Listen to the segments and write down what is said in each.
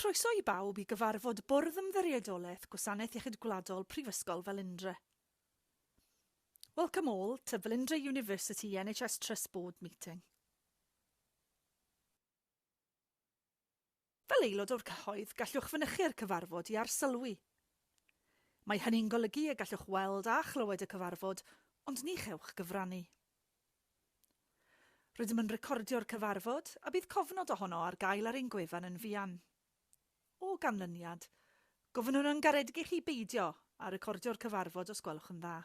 Croeso I bawb I gyfarfod Bwrdd Ymddiriedolaeth Gwasanaeth Iechyd Gwladol Prifysgol Velindre. Welcome all to Velindre University NHS Trust Board meeting. Fel aelod o'r cyhoedd, gallwch fynychu'r cyfarfod I arsylwi. Mae hynny'n golygu y gallwch weld a chlywed y cyfarfod, ond ni chewch gyfrannu. Rydym yn recordio'r cyfarfod a bydd cofnod ohono ar gael ar ein gwefan yn fuan. O ganlyniad, gofynwn yn garedig I chi beidio a recordio'r cyfarfod os gwelwch yn dda.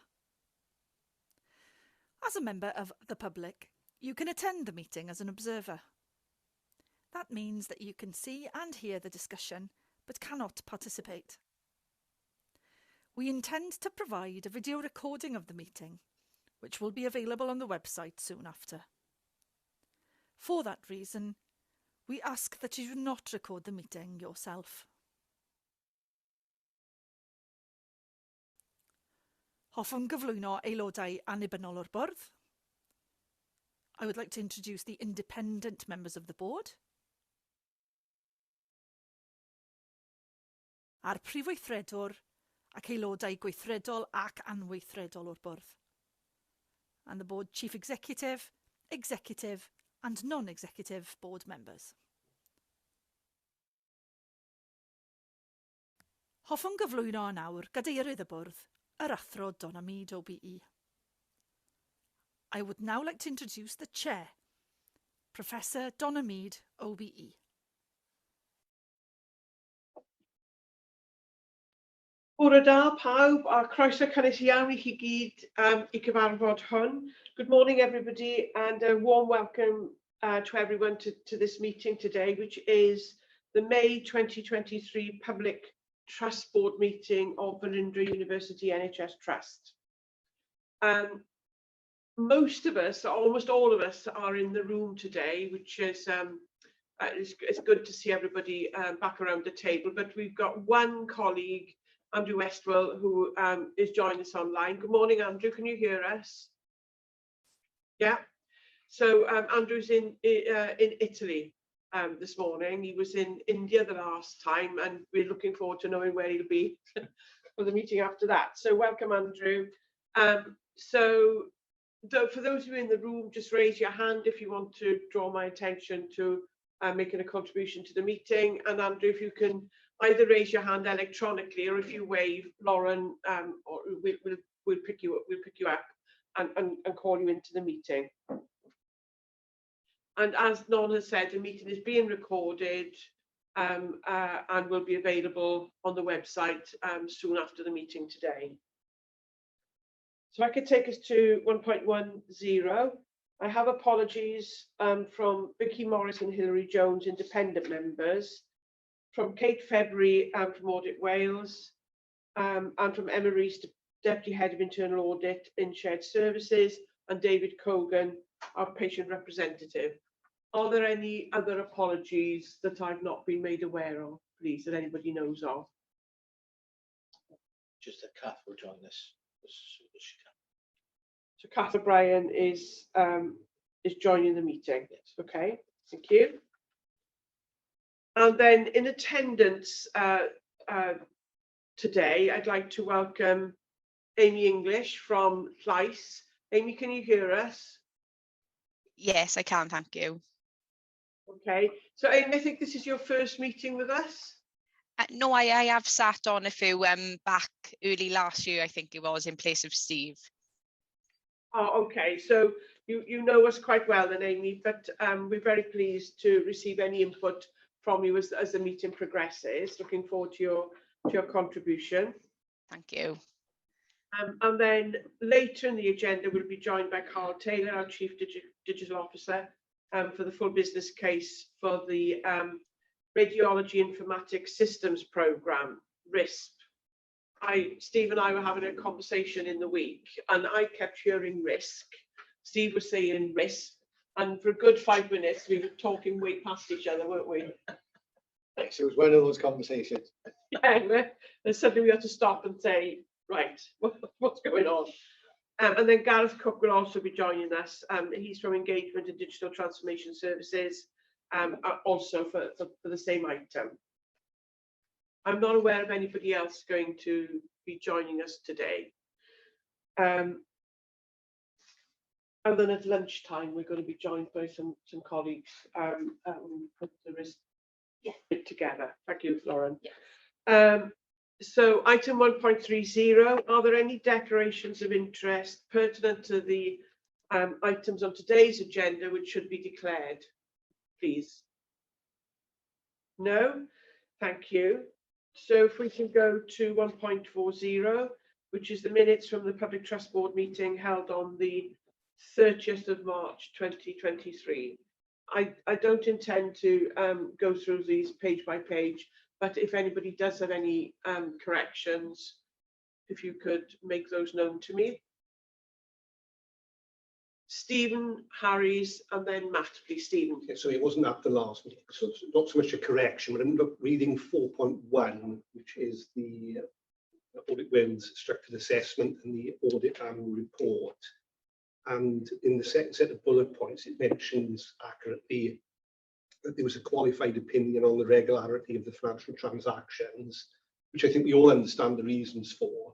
As a member of the public, you can attend the meeting as an observer. That means that you can see and hear the discussion, but cannot participate. We intend to provide a video recording of the meeting, which will be available on the website soon after. For that reason, we ask that you do not record the meeting yourself. Hoffwn gyflwyno aelodau annibynnol o'r bwrdd. I would like to introduce the independent members of the board. A'r prifweithredwr ac aelodau gweithredol ac anweithredol o'r bwrdd. And the board chief executive, executive and non-executive board members. Hoffwn gyflwyno yn awr gadeirydd y bwrdd, yr athro Donna Mead OBE. I would now like to introduce the chair, Professor Donna Mead OBE. Bore da pawb a croeso cynnes iawn I chi gyd I gyfarfod hwn. Good morning everybody and a warm welcome to everyone to this meeting today, which is the May 2023 Public Trust Board meeting of Velindre University NHS Trust. Most of us, almost all of us, are in the room today, which is it's good to see everybody back around the table, but we've got one colleague, Andrew Westwell, who is joining us online. Good morning, Andrew. Can you hear us? Yeah. So Andrew's in Italy this morning. He was in India the last time, and we're looking forward to knowing where he'll be for the meeting after that. So welcome, Andrew. For those of you in the room, just raise your hand if you want to draw my attention to making a contribution to the meeting. And Andrew, if you can either raise your hand electronically, or if you wave, Lauren, or we'll pick you up and call you into the meeting. And as Non has said, the meeting is being recorded and will be available on the website soon after the meeting today. So I could take us to 1.10. I have apologies from Vicky Morris and Hilary Jones, independent members, from Kate February from Audit Wales, and from Emma Rees, Deputy Head of Internal Audit in Shared Services, and David Cogan, our patient representative. Are there any other apologies that I've not been made aware of, please, that anybody knows of? Just that Kath will join us as soon as she can. So Kath O'Brien is joining the meeting. Yes. Okay, thank you. And then in attendance today, I'd like to welcome Amy English from Llais. Amy, can you hear us? Yes, I can, thank you. Okay, so Amy, I think this is your first meeting with us. No, I have sat on a few back early last year, I think it was, in place of Steve. Oh, okay, so you know us quite well then, Amy, but we're very pleased to receive any input from you as the meeting progresses. Looking forward to your contribution. Thank you. And then later in the agenda, we'll be joined by Carl Taylor, our Chief Digital Officer, for the full business case for the Radiology Informatics Systems Programme, RISP. Steve and I were having a conversation in the week, and I kept hearing RISC. Steve was saying RISP, and for a good 5 minutes, we were talking way past each other, weren't we? Thanks. It was one of those conversations. Yeah, and suddenly we had to stop and say, right, what's going on? And then Gareth Cook will also be joining us. He's from Engagement and Digital Transformation Services, also for the same item. I'm not aware of anybody else going to be joining us today. Other than at lunchtime, we're going to be joined by some colleagues. Put the rest bit together. Thank you, Lauren. Yeah. So item 1.30, are there any declarations of interest pertinent to the items on today's agenda which should be declared, please? No? Thank you. So if we can go to 1.40, which is the minutes from the Public Trust Board meeting held on the 30th of March 2023. I don't intend to go through these page by page, but if anybody does have any corrections, if you could make those known to me. Stephen, Harry's, and then Matt, please. Stephen. Okay, so it wasn't at the last meeting, so it's not so much a correction, but I ended up reading 4.1, which is the audit wins structured assessment and the audit annual report. And in the second set of bullet points, it mentions accurately that there was a qualified opinion on the regularity of the financial transactions, which I think we all understand the reasons for.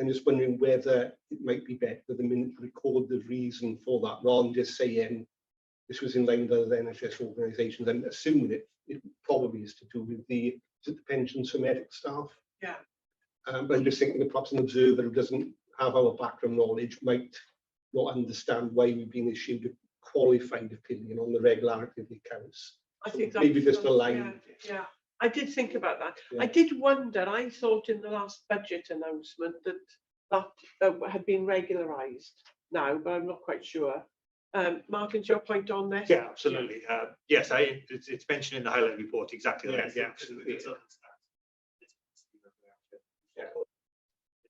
I'm just wondering whether it might be better the minute to record the reason for that, rather than just saying this was in line with other NHS organisations. I'm assuming it probably is to do with the pensions for medical staff. Yeah. But I'm just thinking that perhaps an observer who doesn't have our background knowledge might not understand why we've been issued a qualified opinion on the regularity of the accounts. I think maybe just a line. Yeah, I did think about that. Yeah. I did wonder, I thought in the last budget announcement that had been regularised now, but I'm not quite sure. Martin's your point on this? Yeah, absolutely. Yes, it's mentioned in the highlight report exactly that. Yeah, Yeah, absolutely.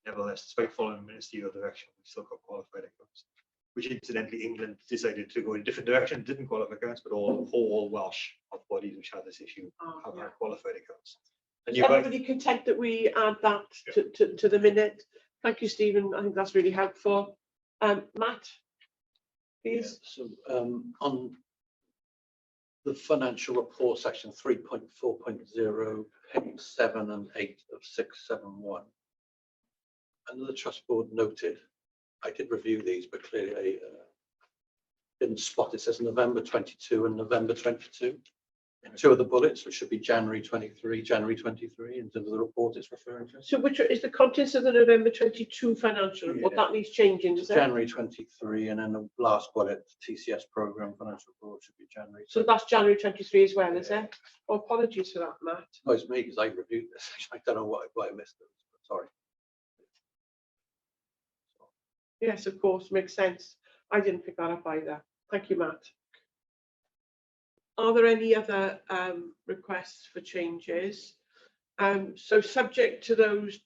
Nevertheless, despite following ministerial direction, we still got qualified accounts, which incidentally England decided to go in a different direction, didn't qualify accounts, but all Welsh bodies which had this issue have had qualified accounts. And Is everybody content that we add that to the minute? Thank you, Stephen. I think that's really helpful. Matt, please. Yeah, so on the financial report section 3.4.0, page 7 and 8 of 671. Under the trust board noted, I did review these, but clearly I didn't spot it says November 22 and November 22. And two of the bullets, which should be January 23, January 23, in terms of the report it's referring to. So which is the contents of the November 22 financial report? Yeah. That needs changing, does it? January 23, and then the last bullet, TCS program financial report should be January. So that's January 23 as well, is it? Oh, apologies for that, Matt. Oh, it's me because I reviewed this. I don't know why I missed it. Sorry. Yes, of course, makes sense. I didn't pick that up either. Thank you, Matt. Are there any other requests for changes? So subject to those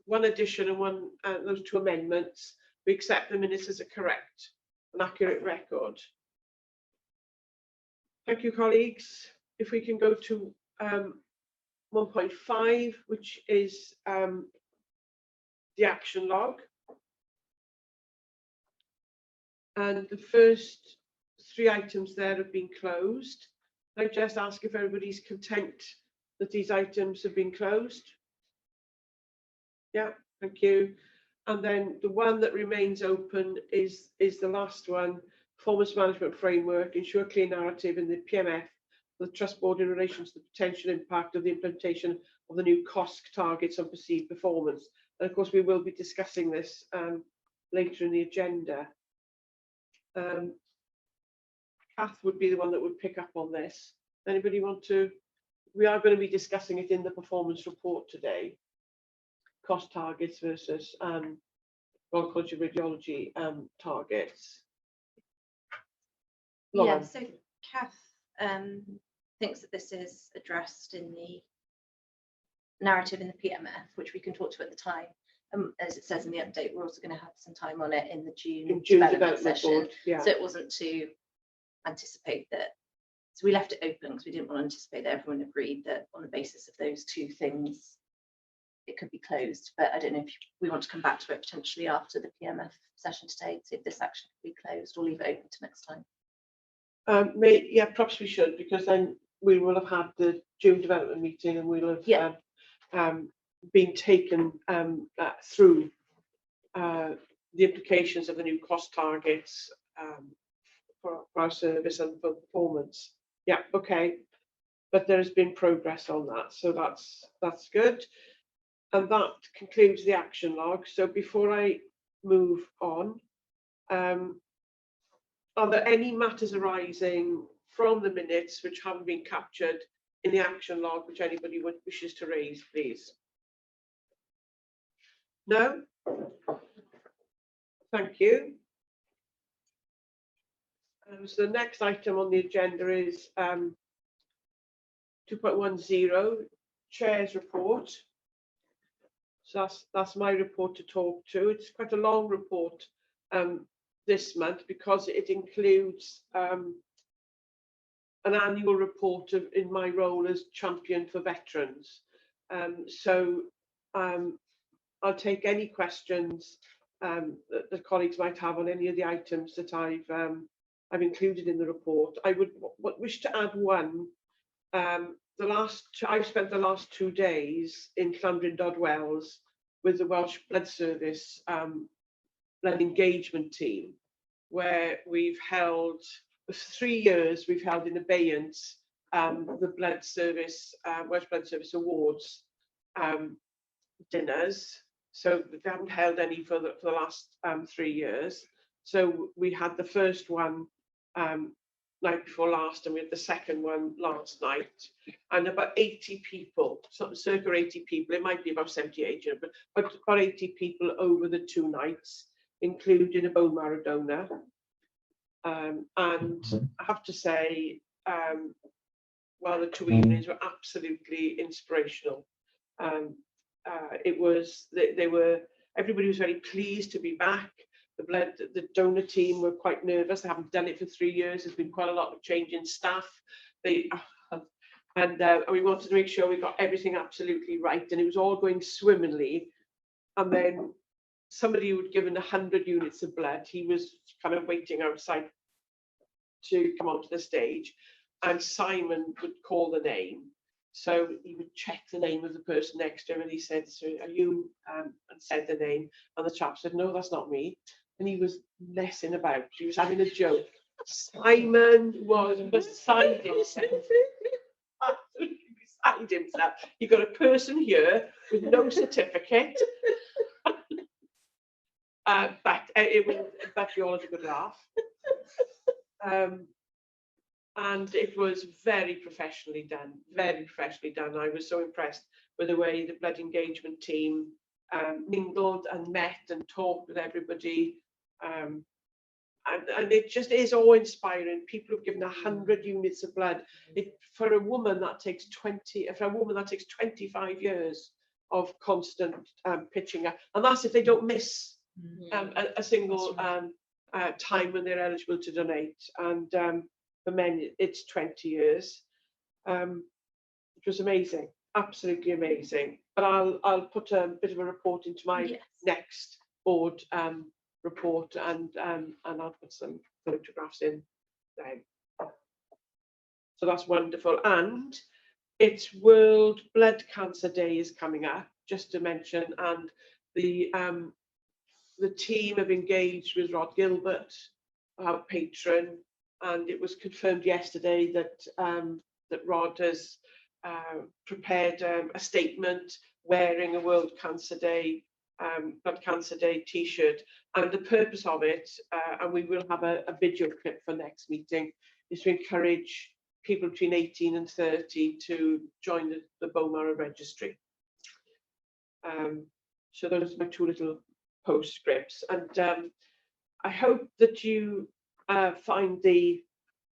one addition and those two amendments, we accept the minutes as a correct and accurate record. Thank you, colleagues. If we can go to 1.5, which is the action log. And the first three items there have been closed. Can I just ask if everybody's content that these items have been closed? Yeah, thank you. And then the one that remains open is the last one, performance management framework, ensure clear narrative in the PMF, the trust board in relation to the potential impact of the implementation of the new cost targets on perceived performance. And of course, we will be discussing this later in the agenda. Kath would be the one that would pick up on this. Anybody want to? We are going to be discussing it in the performance report today. Cost targets versus Royal College of Radiology targets. Lauren. Yeah, so Kath thinks that this is addressed in the narrative in the PMF, which we can talk to at the time. As it says in the update, we're also going to have some time on it in the June development session. Board, yeah. So it wasn't to anticipate that. So we left it open because we didn't want to anticipate that everyone agreed that on the basis of those two things, it could be closed. But I don't know if we want to come back to it potentially after the PMF session today to see if this action could be closed or leave it open to next time. Yeah, perhaps we should, because then we will have had the June development meeting and we'll have been taken through the implications of the new cost targets for our service and for performance. Yeah, okay. But there has been progress on that, so that's good. And that concludes the action log. So before I move on, are there any matters arising from the minutes which haven't been captured in the action log which anybody wishes to raise, please? No? Thank you. So the next item on the agenda is 2.10, Chair's report. So that's my report to talk to. It's quite a long report this month because it includes an annual report in my role as champion for veterans. So I'll take any questions that colleagues might have on any of the items that I've included in the report. I would wish to add one. I've spent the last 2 days in Llandrindod Wells with the Welsh Blood Service blood engagement team, where we've held for 3 years. We've held in abeyance the Blood Service Welsh Blood Service Awards dinners. So we haven't held any for the last 3 years. So we had the first one night before last, and we had the second one last night, and about 80 people, circa 80 people, it might be about 78, but about 80 people over the 2 nights, including a bone marrow donor. And I have to say, well, the 2 evenings were absolutely inspirational. Everybody was very pleased to be back. The donor team were quite nervous. They haven't done it for 3 years. There's been quite a lot of change in staff. We wanted to make sure we got everything absolutely right, and it was all going swimmingly. And then somebody who had given 100 units of blood, he was kind of waiting outside to come onto the stage, and Simon would call the name. So he would check the name of the person next to him, and he said, "So are you?" And said the name, and the chap said, "No, that's not me." And he was messing about. He was having a joke. Simon was beside himself. Absolutely beside himself. You got a person here with no certificate. But you all had a good laugh. And it was very professionally done, very professionally done. I was so impressed with the way the blood engagement team mingled and met and talked with everybody. And it just is awe-inspiring. People have given 100 units of blood. For a woman that takes 25 years of constant pitching up, and that's if they don't miss a single time when they're eligible to donate. And for men, it's 20 years. It was amazing, absolutely amazing. But I'll put a bit of a report into my next board report, and I'll put some photographs in there. So that's wonderful. And it's World Blood Cancer Day is coming up, just to mention, and the team have engaged with Rod Gilbert, our patron, and it was confirmed yesterday that that Rod has prepared a statement wearing a World Cancer Day Blood Cancer Day T-shirt, and the purpose of it, and we will have a video clip for next meeting, is to encourage people between 18 and 30 to join the bone marrow registry. So those are my 2 little postscripts, and I hope that you find the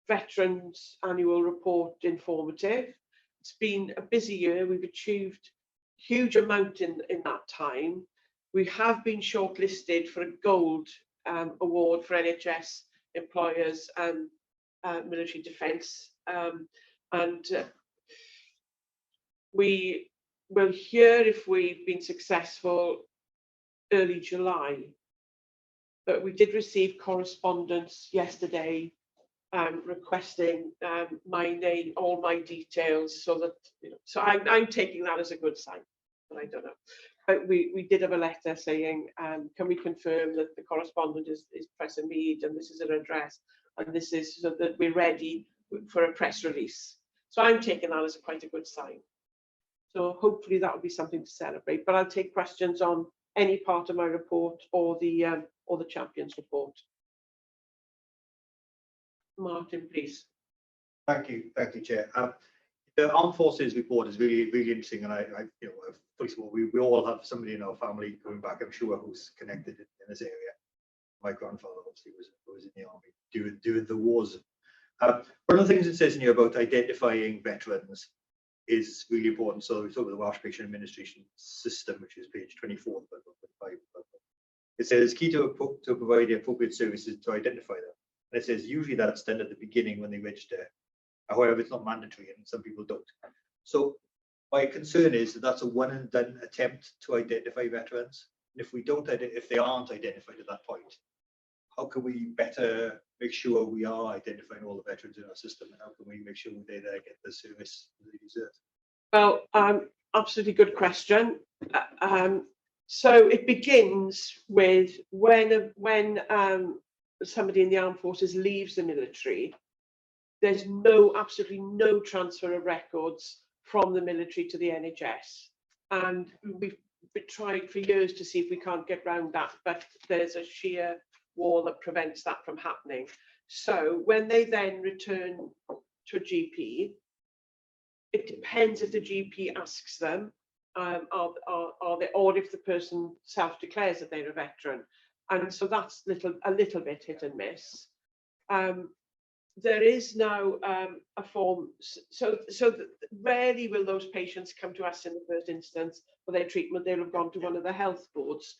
Veterans Annual Report informative. It's been a busy year. We've achieved a huge amount in that time. We have been shortlisted for a gold award for NHS employers and military defence, and we will hear if we've been successful early July. But we did receive correspondence yesterday requesting my name, all my details, so that so I'm taking that as a good sign. but I don't know. But we did have a letter saying, can we confirm that the correspondent is Professor Mead, and this is her address, and this is so that we're ready for a press release. So I'm taking that as quite a good sign. So hopefully that will be something to celebrate. But I'll take questions on any part of my report or the champions report. Martin, please. Thank you, Chair. The Armed Forces report is really, really interesting, and I first of all, we all have somebody in our family going back, I'm sure, who's connected in this area. My grandfather obviously was in the army during the wars. One of the things it says in here about identifying veterans is really important. So we talk about the Welsh Patient Administration System, which is page 24 of the Bible. It says key to provide the appropriate services to identify them. And it says usually that's done at the beginning when they register. However, it's not mandatory, and some people don't. So my concern is that that's a one and done attempt to identify veterans. And if we don't, if they aren't identified at that point, how can we better make sure we are identifying all the veterans in our system, and how can we make sure they get the service they deserve? Well, absolutely good question. So it begins with when somebody in the armed forces leaves the military, there's absolutely no transfer of records from the military to the NHS. And we've tried for years to see if we can't get around that, but there's a sheer wall that prevents that from happening. So when they then return to a GP, it depends if the GP asks them, or if the person self-declares that they're a veteran. And so that's a little bit hit and miss. There is now a form, so rarely will those patients come to us in the first instance for their treatment. They'll have gone to one of the health boards,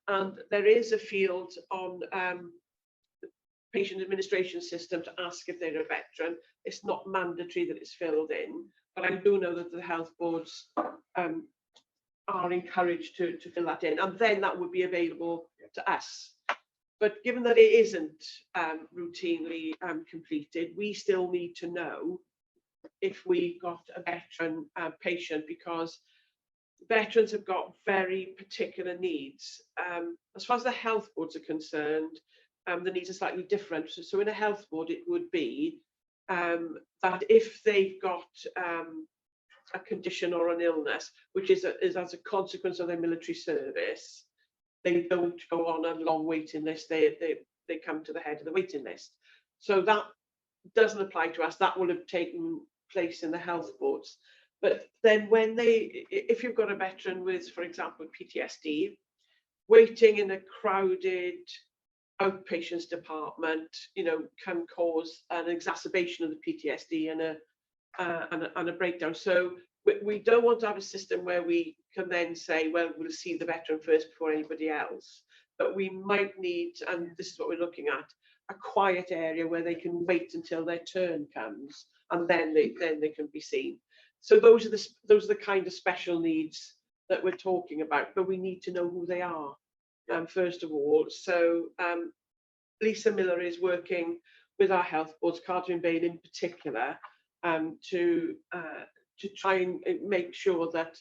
and there is a field on the patient administration system to ask if they're a veteran. It's not mandatory that it's filled in, but I do know that the health boards are encouraged to fill that in, and then that would be available to us. But given that it isn't routinely completed, we still need to know if we got a veteran patient, because veterans have got very particular needs. As far as the health boards are concerned, the needs are slightly different. So in a health board, it would be that if they've got a condition or an illness, which is as a consequence of their military service, they don't go on a long waiting list. They come to the head of the waiting list. So that doesn't apply to us. That will have taken place in the health boards. But then if you've got a veteran with, for example, PTSD, waiting in a crowded outpatients department, can cause an exacerbation of the PTSD and a breakdown. So we don't want to have a system where we can then say, well, we'll see the veteran first before anybody else. But we might need, and this is what we're looking at, a quiet area where they can wait until their turn comes, and then they can be seen. So those are the kind of special needs that we're talking about, but we need to know who they are, first of all. So Lisa Miller is working with our health boards, Carter and Vale in particular, to try and make sure that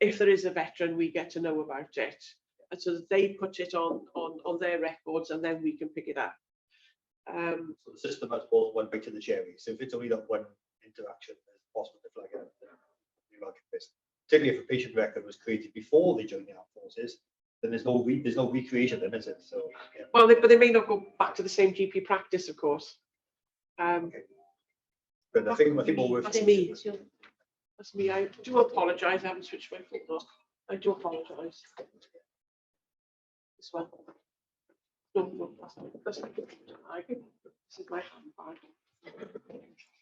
if there is a veteran, we get to know about it, and so that they put it on their records, and then we can pick it up. So the system has more than one bite to the cherry. So if it's only that one interaction, it's possible to flag it. Particularly if a patient record was created before they joined the armed forces, then there's no recreation then, is it? So yeah. Well, but they may not go back to the same GP practice, of course. Okay. But I think what we're That's me. That's me. I do apologise. I haven't switched my phone off. I do apologise. This one. No, that's my bag. This is my handbag.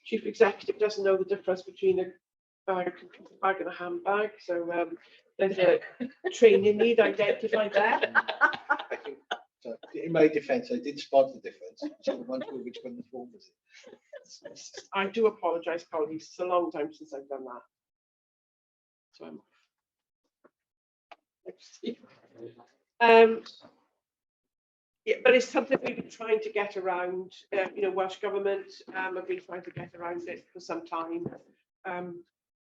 Chief Executive doesn't know the difference between a bag and a handbag, so there's a training need identified there. I think, so in my defence, I did spot the difference. So I wonder which one the form was. I do apologise, colleagues. It's a long time since I've done that. So I'm off. Yeah, but it's something we've been trying to get around. Welsh Government have been trying to get around it for some time.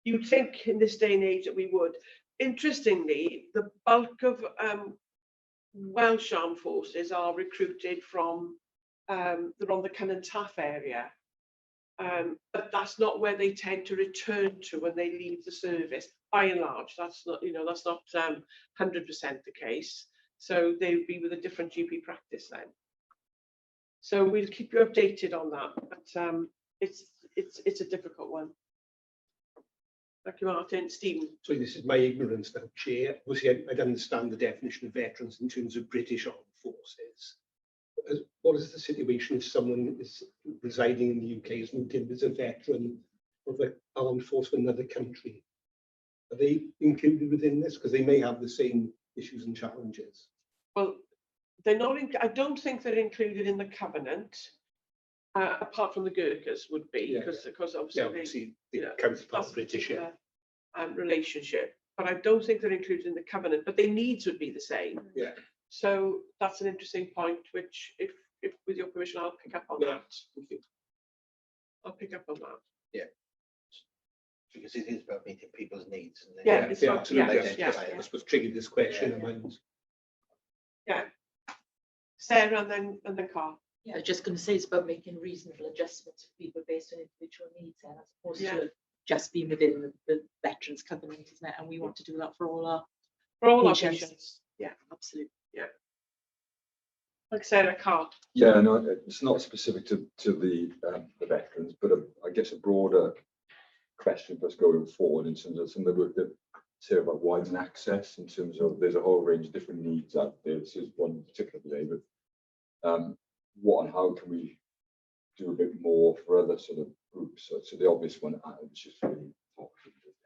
You'd think in this day and age that we would. interestingly, the bulk of Welsh Armed Forces are recruited from the Rhondda Cynon Taf area. But that's not where they tend to return to when they leave the service. By and large, that's not, you know, that's not 100% the case. So they'll be with a different GP practice then. So we'll keep you updated on that. But it's a difficult one. Thank you, Martin. Stephen. So this is my ignorance now, Chair. Obviously, I understand the definition of veterans in terms of British Armed Forces. What is the situation if someone is residing in the UK, is moved in as a veteran of the armed force of another country? Are they included within this? Because they may have the same issues and challenges. Well, they're not. I don't think they're included in the covenant, apart from the Gurkhas would be, because obviously they count as British relationship. But I don't think they're included in the covenant. But their needs would be the same. Yeah. So that's an interesting point, which, if with your permission, I'll pick up on that. Thank you. I'll pick up on that. Yeah. Because it is about meeting people's needs. And Yeah, it's not- absolutely. yeah. That's what triggered this question of mine. Yeah. Sarah and then Carl. Yeah, I was just going to say it's about making reasonable adjustments for people based on individual needs, and as opposed to just being within the Veterans Covenant, isn't it? And we want to do that for all our patients. Patients. Yeah, Absolutely. like Sarah, Carl. Yeah, no, it's not specific to the veterans, but I guess a broader question for us going forward in terms of some of the work that say about widening access, in terms of there's a whole range of different needs out there. This is one particular today, but what and how can we do a bit more for other sort of groups? So the obvious one, which is really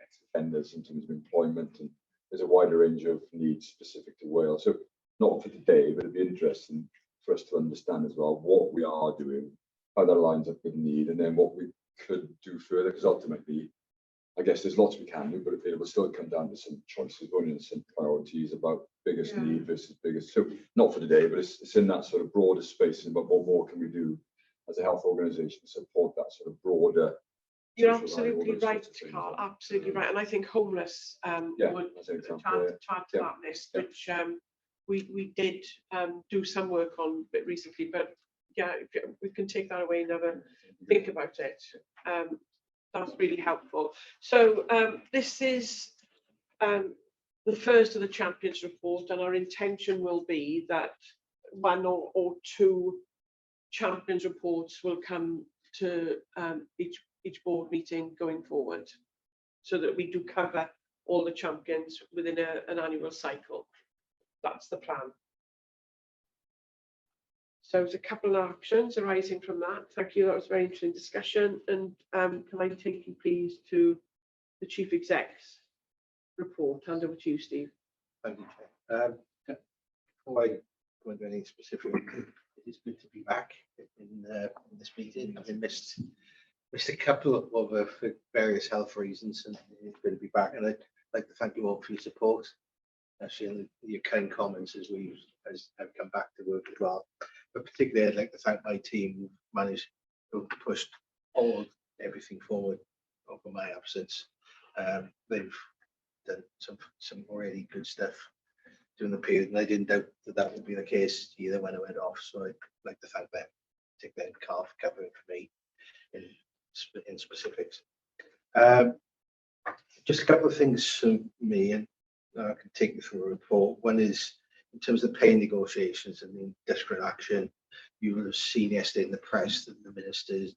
ex-offenders in terms of employment, and there's a wider range of needs specific to Wales. So not for today, but it'd be interesting for us to understand as well what we are doing, how that lines up with need, and then what we could do further. Because ultimately, I guess there's lots we can do, but it will still come down to some choices, going into some priorities about biggest need versus biggest. So not for today, but it's in that sort of broader space, and about what more can we do as a health organisation to support that sort of broader. You're absolutely right, Carl. Absolutely right. And I think homeless would add to that list, which we did do some work on a bit recently. But yeah, if we can take that away and have a think about it. That's really helpful. So this is the first of the Champions report, and our intention will be that one or two Champions reports will come to each board meeting going forward, so that we do cover all the champions within an annual cycle. That's the plan. So there's a couple of actions arising from that. Thank you. That was a very interesting discussion. And can I take you please to the Chief Exec's report? Hand over to you, Steve. Thank you, Chair. Before I go into anything specific, it is good to be back in this meeting. I've missed a couple of for various health reasons, and it's good to be back. And I'd like to thank you all for your support, actually, and your kind comments as I've come back to work as well. But particularly, I'd like to thank my team who managed to push everything forward over my absence. They've done some really good stuff during the period, and I didn't doubt that would be the case either when I went off. So I'd like to thank them, particularly Carl, for covering for me in specifics. Just a couple of things from me, and I can take you through a report. One is in terms of pay negotiations and the desperate action. You will have seen yesterday in the press that the ministers,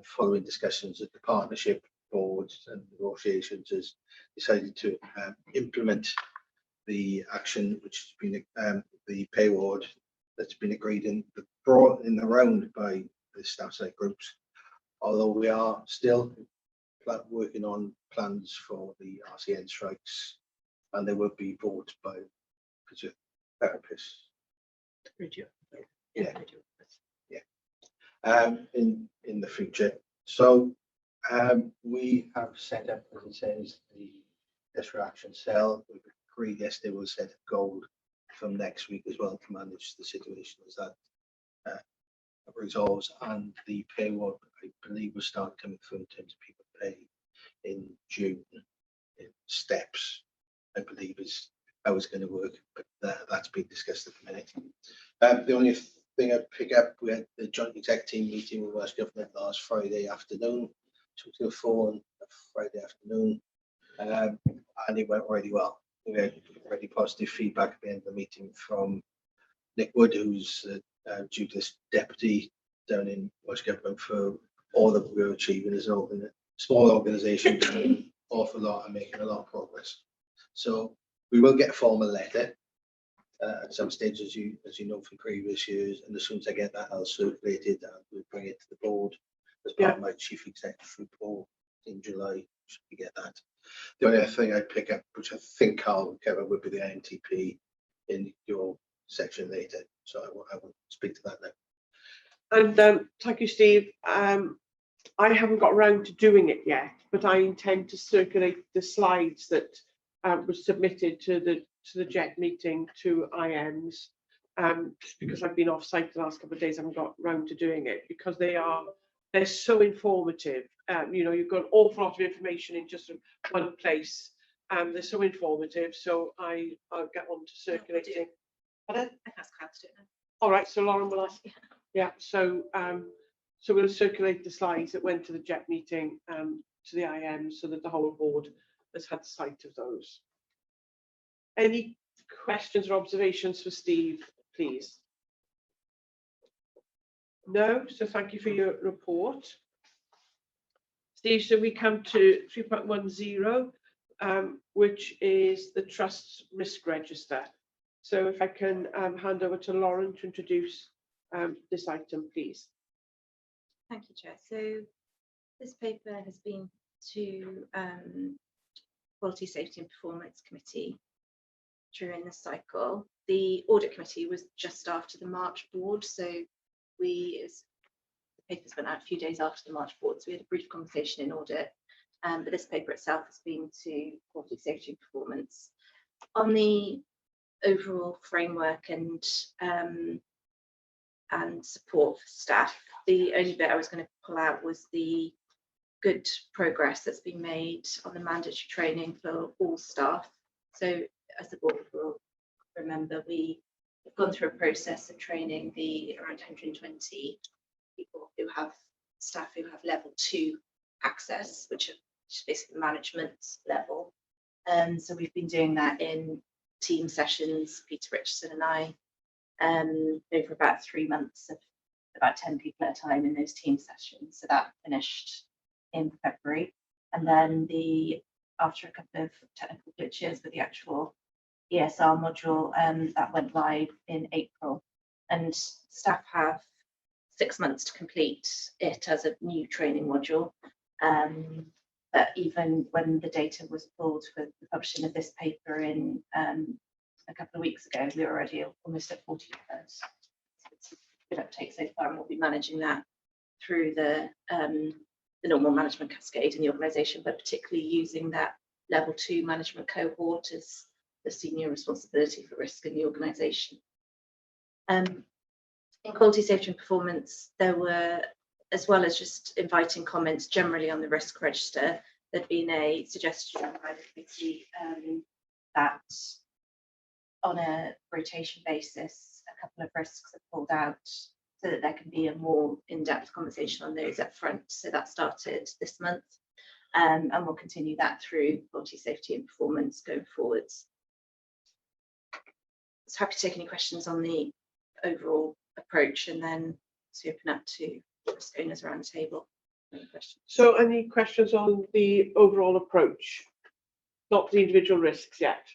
following discussions at the partnership boards and negotiations, has decided to implement the action which has been the pay award that's been agreed in the round by the staff side groups. Although we are still working on plans for the RCN strikes, and there will be votes by physiotherapists. In the future. So we have set up, as it says, the desperate action cell. We've agreed yesterday we'll set a goal from next week as well to manage the situation as that resolves, and the pay award, I believe, will start coming through in terms of people pay in June in steps. I believe is how it's going to work, but that's being discussed at the minute. The only thing I'd pick up, we had the joint exec team meeting with Welsh Government last Friday afternoon, 2 till 4 on Friday afternoon, and it went really well. We had really positive feedback at the end of the meeting from Nick Wood, who's Duke's deputy down in Welsh Government, for all that we're achieving as a small organisation, doing an awful lot and making a lot of progress. So we will get a formal letter at some stage, as you know from previous years, and as soon as I get that, I'll circulate it and we'll bring it to the board as part of my chief executive report in July. Should we get that? The only other thing I'd pick up, which I think I'll cover, would be the NTP in your section later. So I will speak to that now. And thank you, Steve. I haven't got around to doing it yet, but I intend to circulate the slides that were submitted to the JET meeting to IMs, just because I've been off site the last couple of days. I haven't got around to doing it because they're so informative. You know, you've got an awful lot of information in just one place. They're so informative, so I'll get on to circulating. Pardon? I can ask Carl to do it now. All right, so Lauren will ask. Yeah, so we'll circulate the slides that went to the JET meeting to the IM so that the whole board has had sight of those. Any questions or observations for Steve, please? No, so thank you for your report. Steve, so we come to 3.10, which is the Trust's risk register. So if I can hand over to Lauren to introduce this item, please. Thank you, Chair. So this paper has been to Quality, Safety and Performance Committee during the cycle. The Audit Committee was just after the March board, so the papers went out a few days after the March board, so we had a brief conversation in audit, but this paper itself has been to Quality, Safety and Performance. On the overall framework and support for staff, the only bit I was going to pull out was the good progress that's been made on the mandatory training for all staff. So as the board will remember, we have gone through a process of training the around 120 people who have staff who have level 2 access, which is basically management level. So we've been doing that in team sessions, Peter Richardson and I, over about 3 months of about 10 people at a time in those team sessions. So that finished in February. And then after a couple of technical glitches with the actual ESR module, that went live in April. And staff have 6 months to complete it as a new training module. But even when the data was pulled for the publishing of this paper in a couple of weeks ago, we were already almost at 40%. So it's a good uptake so far, and we'll be managing that through the normal management cascade in the organisation, but particularly using that level 2 management cohort as the senior responsibility for risk in the organisation. In Quality, Safety and Performance, there were, as well as just inviting comments generally on the risk register, there'd been a suggestion by the committee that on a rotation basis, a couple of risks are pulled out so that there can be a more in-depth conversation on those up front. So that started this month, and we'll continue that through Quality, Safety and Performance going forwards. So happy to take any questions on the overall approach, and then to open up to risk owners around the table. Any questions? So any questions on the overall approach? Not the individual risks yet.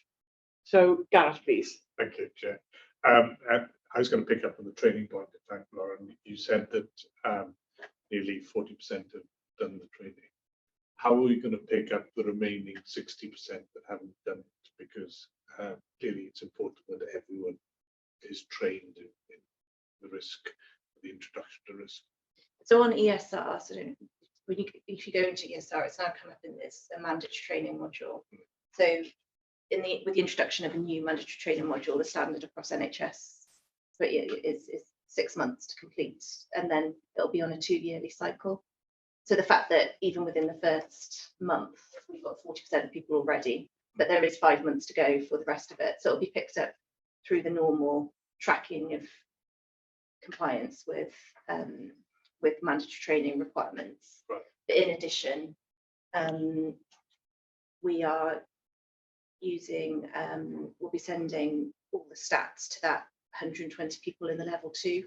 So Gareth, please. Thank you, Chair. I was going to pick up on the training point. Thank you, Lauren. You said that nearly 40% have done the training. How are we going to pick up the remaining 60% that haven't done it? Because clearly it's important that everyone is trained in the risk, the introduction to risk. So on ESR, so if you go into ESR, it's now come up in this mandatory training module. So with the introduction of a new mandatory training module, the standard across NHS is 6 months to complete, and then it'll be on a 2-yearly cycle. So the fact that even within the first month, we've got 40% of people already but there is 5 months to go for the rest of it. So it'll be picked up through the normal tracking of compliance with mandatory training requirements. Right. But in addition, we are using, we'll be sending all the stats to that 120 people in the level 2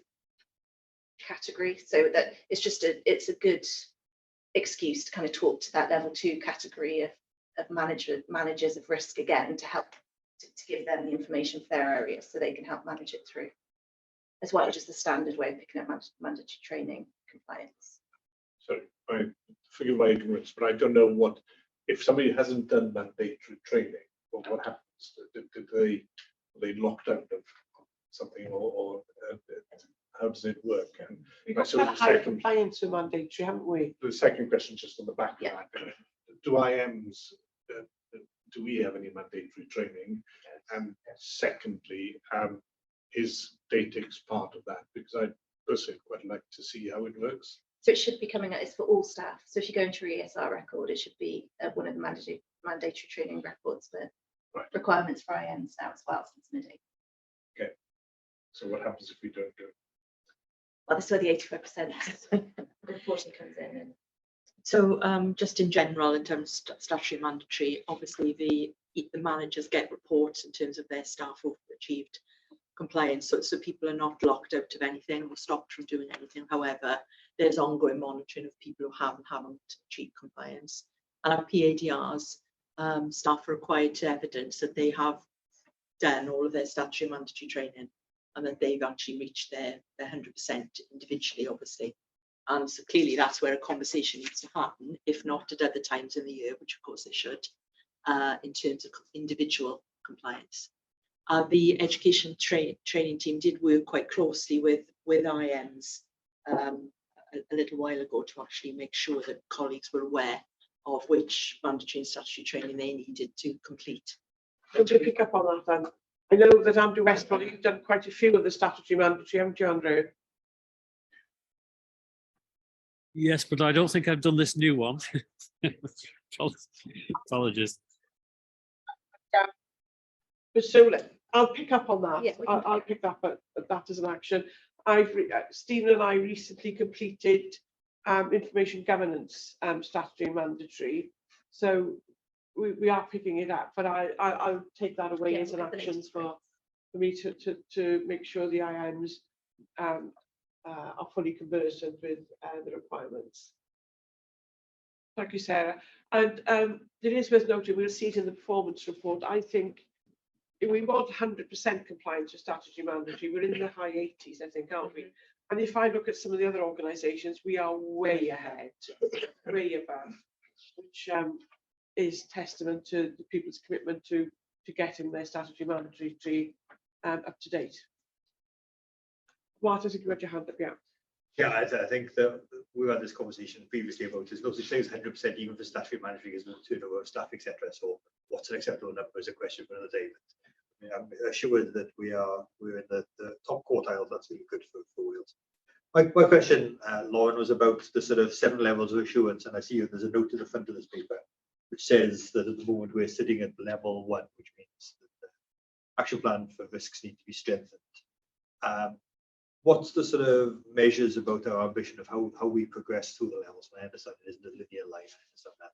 category, so that it's a good excuse to kind of talk to that level 2 category of managers of risk again, to help to give them the information for their area so they can help manage it through, as well as just the standard way of picking up mandatory training compliance. Sorry, forgive my ignorance, but I don't know what, if somebody hasn't done mandatory training, what happens? Are they locked out of something, or how does it work? And We've got so high compliance with mandatory, haven't we? the second question, just on the back of Yeah. that, do IMs, do we have any mandatory training? And secondly, is DataX part of that? Because I personally quite like to see how it works. So it should be coming out, it's for all staff. So if you go into your ESR record, it should be one of the mandatory training records for requirements for IMs now as well since mid-April. Okay. So what happens if we don't do it? Well, that's where the 85% reporting comes in. And So just in general, in terms of statutory mandatory, obviously the managers get reports in terms of their staff who've achieved compliance, so people are not locked out of anything or stopped from doing anything. However, there's ongoing monitoring of people who haven't achieved compliance. And our PADRs, staff are required to evidence that they have done all of their statutory mandatory training and that they've actually reached their 100% individually, obviously. And so clearly that's where a conversation needs to happen, if not at other times in the year, which of course they should, in terms of individual compliance. The education training team did work quite closely with IMs a little while ago to actually make sure that colleagues were aware of which mandatory and statutory training they needed to complete. So to pick up on that then, I know that Andrew Westphal, you've done quite a few of the statutory mandatory, haven't you, Andrew? Yes, but I don't think I've done this new one. Apologies. So I'll pick up on that. Yeah, I'll pick up at that as an action. Stephen and I recently completed information governance statutory mandatory. So we are picking it up, but I'll take that away as an action for me to make sure the IMs are fully conversant with the requirements. Thank you, Sarah. And it is worth noting, we'll see it in the performance report. I think if we want 100% compliance with statutory mandatory, we're in the high 80s, I think, aren't we? And if I look at some of the other organisations, we are way ahead, way above, which is testament to the people's commitment to getting their statutory mandatory up to date. Martin, I think you had your hand up, yeah. Yeah, I think that we've had this conversation previously about there's no such thing as 100% even for statutory mandatory, there's no turnover of staff, etc. So what's an acceptable number is a question for another day. But I mean, I'm assured that we're in the top quartile. That's really good for Wales. My question, Lauren, was about the sort of 7 levels of assurance, and I see there's a note in the front of this paper which says that at the moment we're sitting at level 1, which means that the action plan for risks need to be strengthened. What's the sort of measures about our ambition of how we progress through the levels? And I understand it isn't a linear line. I understand that.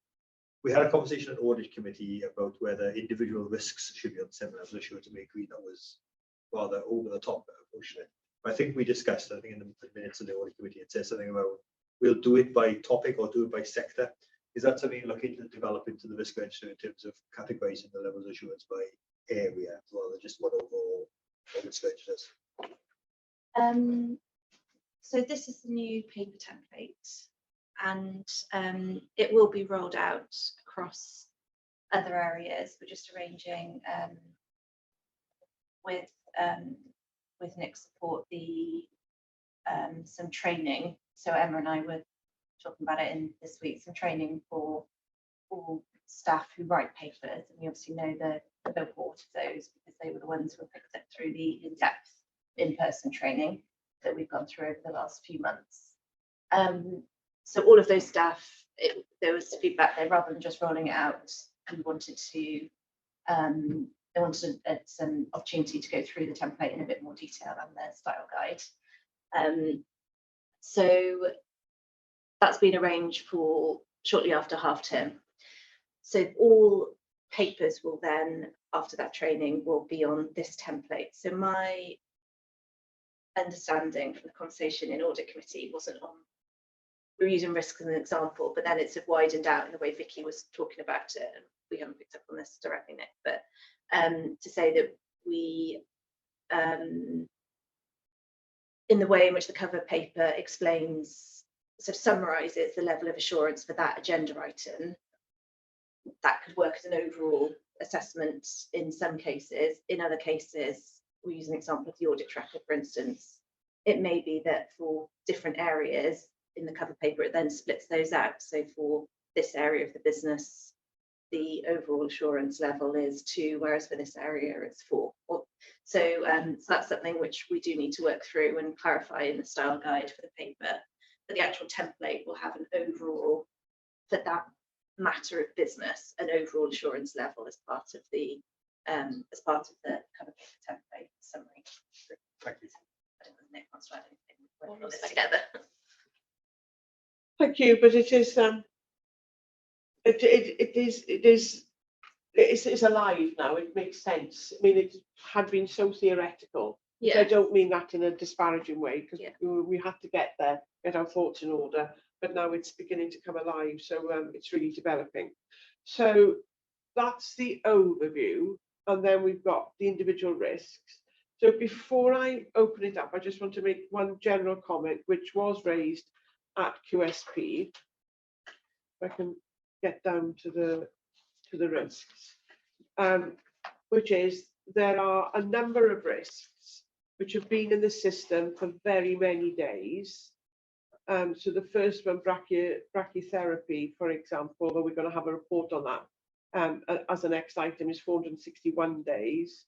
We had a conversation at audit committee about whether individual risks should be on 7 levels of assurance, and we agreed that was rather over the top emotionally. But I think we discussed, I think in the minutes of the audit committee, it says something about we'll do it by topic or do it by sector. Is that something you're looking to develop into the risk register in terms of categorizing the levels of assurance by area rather than just one overall risk registers? So this is the new paper template, and it will be rolled out across other areas. We're just arranging with Nick's support some training. So Emma and I were talking about it in this week, some training for all staff who write papers, and we obviously know the report of those because they were the ones who were picked up through the in-depth in-person training that we've gone through over the last few months. So all of those staff, there was feedback there, rather than just rolling it out, we wanted to they wanted some opportunity to go through the template in a bit more detail and their style guide. So that's been arranged for shortly after half term. So all papers will then, after that training, will be on this template. So my understanding from the conversation in audit committee wasn't on, we're using risk as an example, but then it's widened out in the way Vicky was talking about it. And we haven't picked up on this directly, Nick, but to say that we, in the way in which the cover paper explains, sort of summarises the level of assurance for that agenda item, that could work as an overall assessment in some cases. In other cases, we use an example of the audit tracker, for instance. It may be that for different areas in the cover paper, it then splits those out. So for this area of the business, the overall assurance level is 2, whereas for this area it's 4. So that's something which we do need to work through and clarify in the style guide for the paper. But the actual template will have an overall, for that matter of business, an overall assurance level as part of the cover paper template summary. Thank you. I don't know if Nick wants to add anything. We're on this together. Thank you, but it is alive now. It makes sense. I mean, it had been so theoretical. Yeah. I don't mean that in a disparaging way, because Yeah. we had to get there, get our thoughts in order, but now it's beginning to come alive. So it's really developing. So that's the overview. And then we've got the individual risks. So before I open it up, I just want to make one general comment, which was raised at QSP. If I can get down to the risks, which is there are a number of risks which have been in the system for very many days. So the first one, brachytherapy, for example, although we're going to have a report on that as the next item, is 461 days.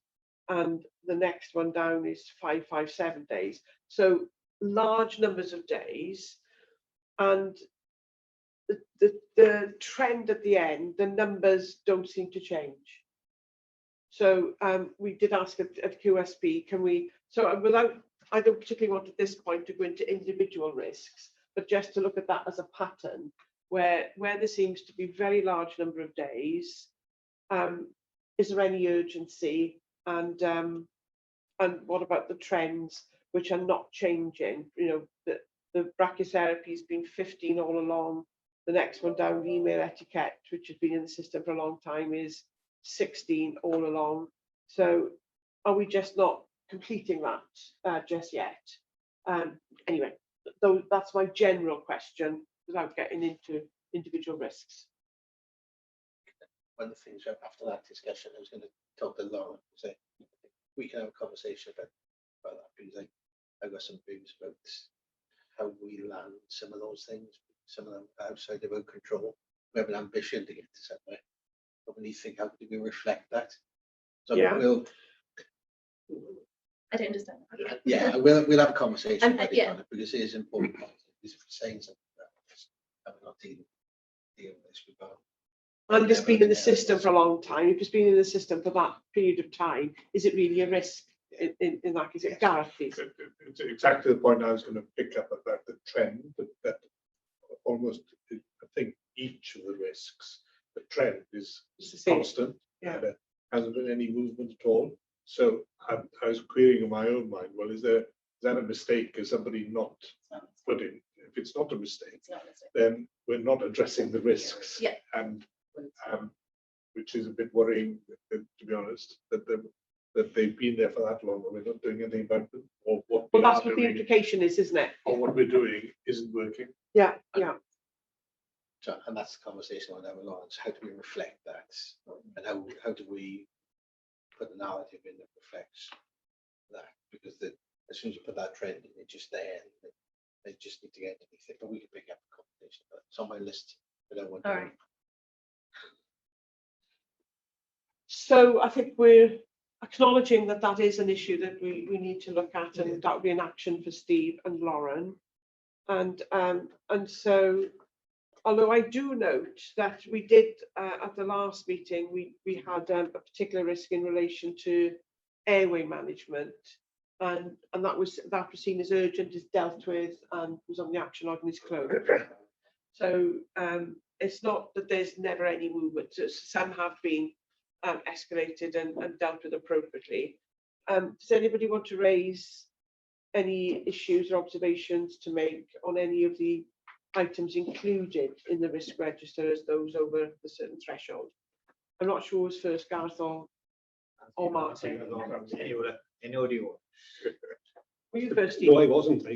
And the next one down is 557 days. So large numbers of days. And the trend at the end, the numbers don't seem to change. So we did ask at QSB, can we, so I don't particularly want at this point to go into individual risks, but just to look at that as a pattern where there seems to be very large number of days. Is there any urgency? And what about the trends which are not changing? You know, the brachytherapy has been 15 all along. The next one down, email etiquette, which has been in the system for a long time, is 16 all along. So are we just not completing that just yet? Anyway, though that's my general question without getting into individual risks. One of the things after that discussion, I was going to talk to Lauren and say we can have a conversation about that, because I've got some views about how we land some of those things. Some of them outside of our control. We have an ambition to get to somewhere, but we need to think, how do we reflect that? So Yeah. I don't understand. Yeah, we'll have a conversation about yeah. it, because it is important. Because if we're saying something about this, and we're not dealing with this, we've got. And it's been in the system for a long time. If it's been in the system for that period of time, is it really a risk in that case? Gareth, please. It's exactly the point I was going to pick up about the trend that almost, I think each of the risks, the trend is constant. Yeah. There hasn't been any movement at all. So I was querying in my own mind, well, is that a mistake? Is somebody not put in? If it's not a mistake, then we're not addressing the risks. Yeah. And which is a bit worrying, to be honest, that they've been there for that long and we're not doing anything about them. Or what Well, that's what the implication is, isn't it? Or what we're doing isn't working. Yeah, yeah. So, and that's the conversation on our Lawrence. How do we reflect that, and how do we put a narrative in that reflects that? Because as soon as you put that trend in, it's just there. They just need to get underneath it. But we can pick up the conversation. But it's on my list. But I want to. All right. So I think we're acknowledging that that is an issue that we need to look at, and that would be an action for Steve and Lauren. And so although I do note that we did at the last meeting, we had a particular risk in relation to airway management, and that was seen as urgent, is dealt with, and was on the action log and is closed. So it's not that there's never any movement. So some have been escalated and dealt with appropriately. Does anybody want to raise any issues or observations to make on any of the items included in the risk register as those over a certain threshold? I'm not sure who's first, Gareth or Martin. Any Were you first, No, I Steve? wasn't.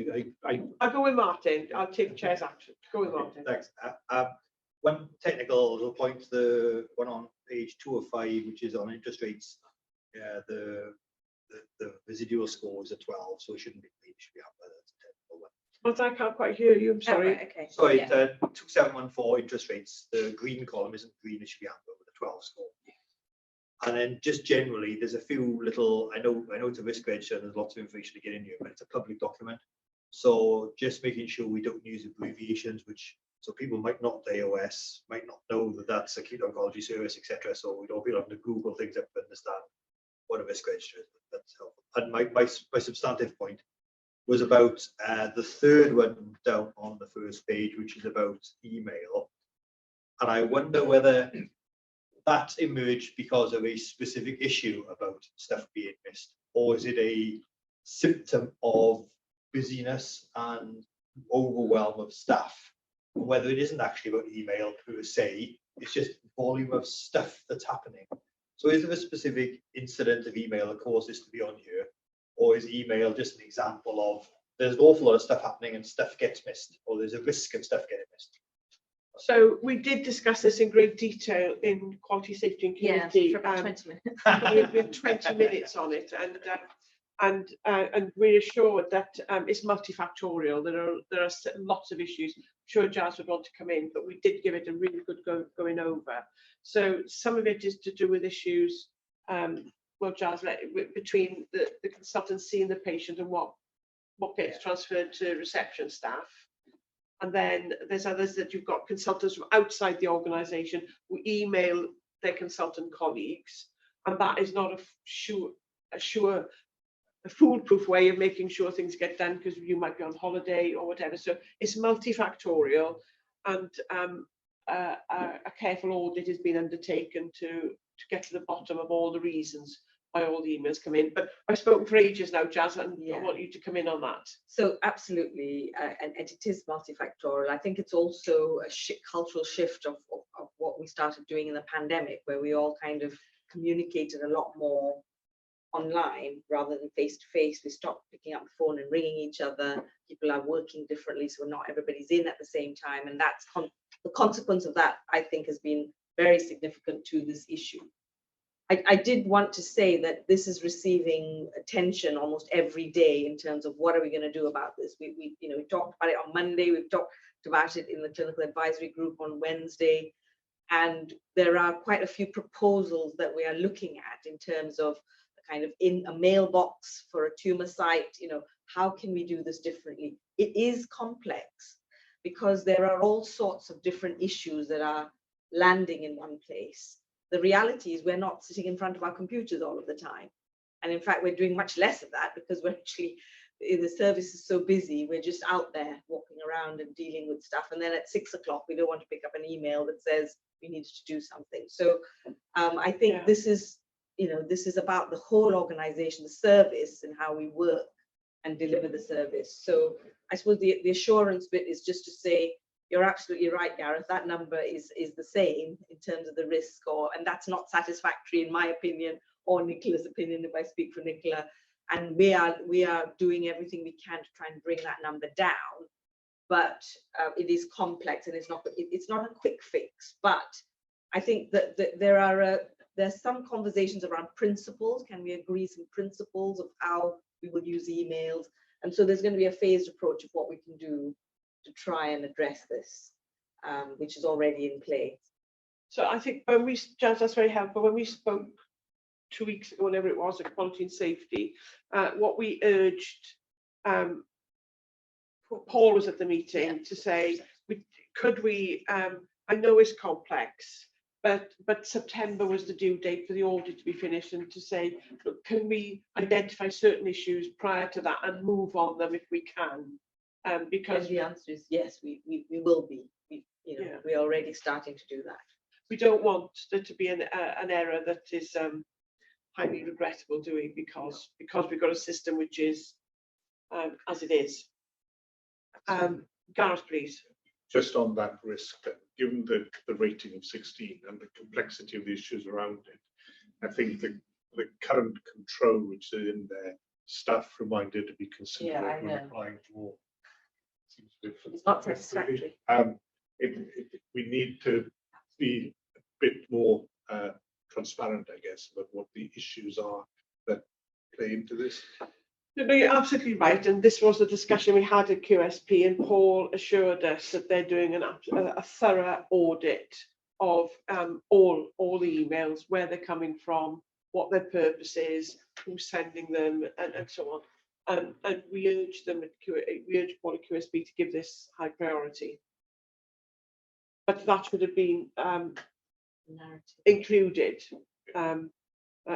I'll go with Martin. I'll take chair's action. Go with Martin. Thanks. One technical little point, the one on page 205, which is on interest rates, the residual score is a 12, so it shouldn't be, it should be up by that's a technical one. But I can't quite hear you. I'm Oh, sorry. right, okay. Sorry, Yeah. 2714 interest rates, the green column isn't green, it should be amber with a 12 score. And then just generally, there's a few little, I know it's a risk register and there's lots of information to get in here, but it's a public document. So just making sure we don't use abbreviations, so people might not, the AOS might not know that that's acute oncology service, etc. So we don't be having to Google things up to understand what a risk register is. That's helpful. And my substantive point was about the third one down on the first page, which is about email. And I wonder whether that emerged because of a specific issue about stuff being missed, or is it a symptom of busyness and overwhelm of staff? Whether it isn't actually about email per se, it's just volume of stuff that's happening. So is there a specific incident of email that caused this to be on here? Or is email just an example of there's an awful lot of stuff happening and stuff gets missed, or there's a risk of stuff getting missed? So we did discuss this in great detail in Quality, Safety and Yeah, Community. for about 20 minutes. We had 20 minutes on it, and we're assured that it's multifactorial. There are lots of issues. I'm sure Jazz would want to come in, but we did give it a really good going over. So some of it is to do with issues, well, Jazz, between the consultant seeing the patient and what gets transferred to reception staff. And then there's others that you've got consultants from outside the organisation who email their consultant colleagues, and that is not a foolproof way of making sure things get done because you might be on holiday or whatever. So it's multifactorial, and a careful audit has been undertaken to get to the bottom of all the reasons why all the emails come in. But I've spoken for ages now, Jazz, and I want you to come in on that. So absolutely, and it is multifactorial. I think it's also a cultural shift of what we started doing in the pandemic, where we all kind of communicated a lot more online rather than face to face. We stopped picking up the phone and ringing each other. People are working differently, so not everybody's in at the same time, and that's the consequence of that, I think, has been very significant to this issue. I did want to say that this is receiving attention almost every day in terms of what are we going to do about this. We talked about it on Monday. We've talked about it in the clinical advisory group on Wednesday, and there are quite a few proposals that we are looking at in terms of kind of in a mailbox for a tumor site. How can we do this differently? It is complex because there are all sorts of different issues that are landing in one place. The reality is we're not sitting in front of our computers all of the time. And in fact, we're doing much less of that because we're actually, the service is so busy, we're just out there walking around and dealing with stuff. And then at 6 o'clock, we don't want to pick up an email that says we needed to do something. So I think this is about the whole organization, the service, and how we work and deliver the service. So I suppose the assurance bit is just to say, you're absolutely right, Gareth. That number is the same in terms of the risk, and that's not satisfactory in my opinion, or Nicola's opinion, if I speak for Nicola. And we are doing everything we can to try and bring that number down. But it is complex, and it's not a quick fix. But I think that there's some conversations around principles. Can we agree some principles of how we will use emails? And so there's going to be a phased approach of what we can do to try and address this, which is already in place. So I think Jazz, that's very helpful. When we spoke 2 weeks ago, whenever it was, at Quality and Safety, what we urged, Paul was at the meeting to say, could we, I know it's complex, but September was the due date for the audit to be finished, and to say, look, can we identify certain issues prior to that and move on them if we can? Because the answer is yes, we will be. Yeah. We're already starting to do that. we don't want there to be an error that is highly regrettable, do we? Because we've got a system which is as it is. Gareth, please. Just on that risk, given the rating of 16 and the complexity of the issues around it, I think the current control which is in there, staff reminded to be considerate when applying for. It's not satisfactory. We need to be a bit more transparent, I guess, about what the issues are that play into this. No, you're absolutely right, and this was the discussion we had at QSP, and Paul assured us that they're doing a thorough audit of all the emails, where they're coming from, what their purpose is, who's sending them, and so on. And we urge them we urge Paul at QSP to give this high priority. But that would have been included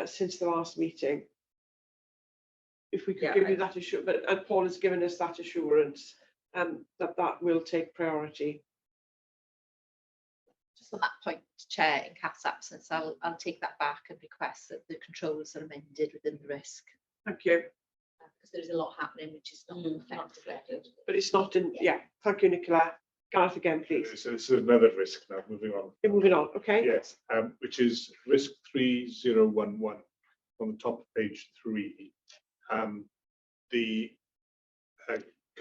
since the last meeting. If we could give you that assurance, and Paul has given us that assurance that will take priority. Just on that point, Chair, in Kath's absence, I'll take that back and request that the controls are amended within the risk. Thank you. Because there's a lot happening which is not reflected. But it's not in, thank you, Nicola. Gareth again, please. So this is another risk now, moving on. You're moving on, okay? Yes, which is risk 3011 on the top of page 3. The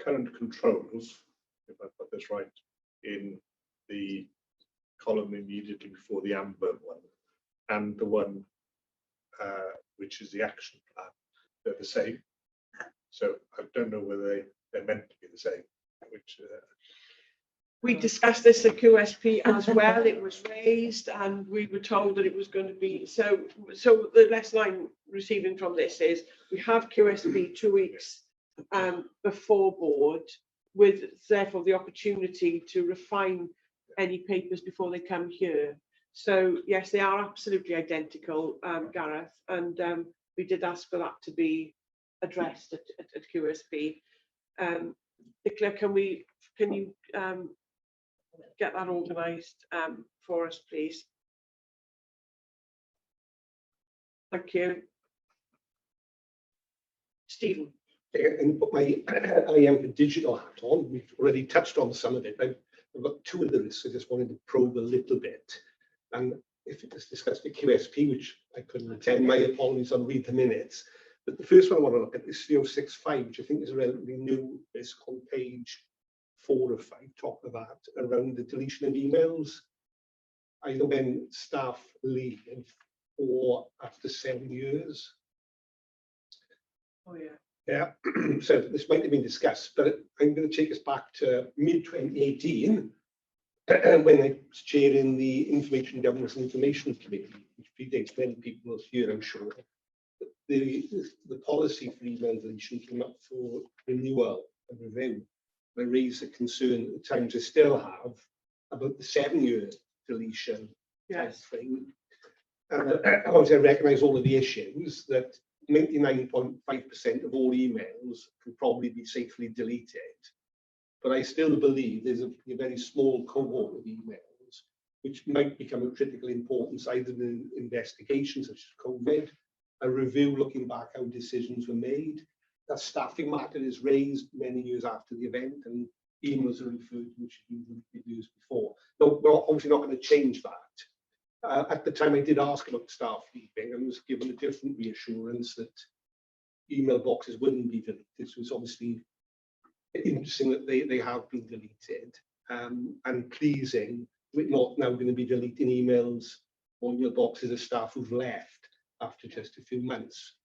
current controls, if I put this right, in the column immediately before the amber one, and the one which is the action plan, they're the same. So I don't know whether they're meant to be the same. Which we discussed this at QSP as well. It was raised, and we were told that it was going to be so. The lesson I'm receiving from this is we have QSP 2 weeks before board, with therefore the opportunity to refine any papers before they come here. So yes, they are absolutely identical, Gareth, and we did ask for that to be addressed at QSP. Nicola, can you get that organised for us, please? Thank you. Stephen. And put my IM digital hat on. We've already touched on some of it. I've got two of the risks I just wanted to probe a little bit. And if it was discussed at QSP, which I couldn't attend, my apologies, I'll read the minutes. But the first one I want to look at is 3065, which I think is a relatively new risk on page 4 or 5, top of that, around the deletion of emails. Either when staff leave or after 7 years. Oh yeah. Yeah, so this might have been discussed, but I'm going to take us back to mid-2018, when I was chairing the Information Governance and Information Committee, which predates many people here, I'm sure. The policy for email deletion came up for renewal and review. I raised a concern at the times I still have about the 7-year deletion thing. Obviously, I recognise all of the issues that 99.5% of all emails can probably be safely deleted. But I still believe there's a very small cohort of emails which might become of critical importance, either in investigations such as COVID, a review looking back how decisions were made. That staffing matter is raised many years after the event, and emails are referred to which have been used before. No, we're obviously not going to change that. At the time I did ask about staff leaving, and was given a different reassurance that email boxes wouldn't be deleted. So it's obviously interesting that they have been deleted, and pleasing we're not now going to be deleting emails or email boxes of staff who've left after just a few months.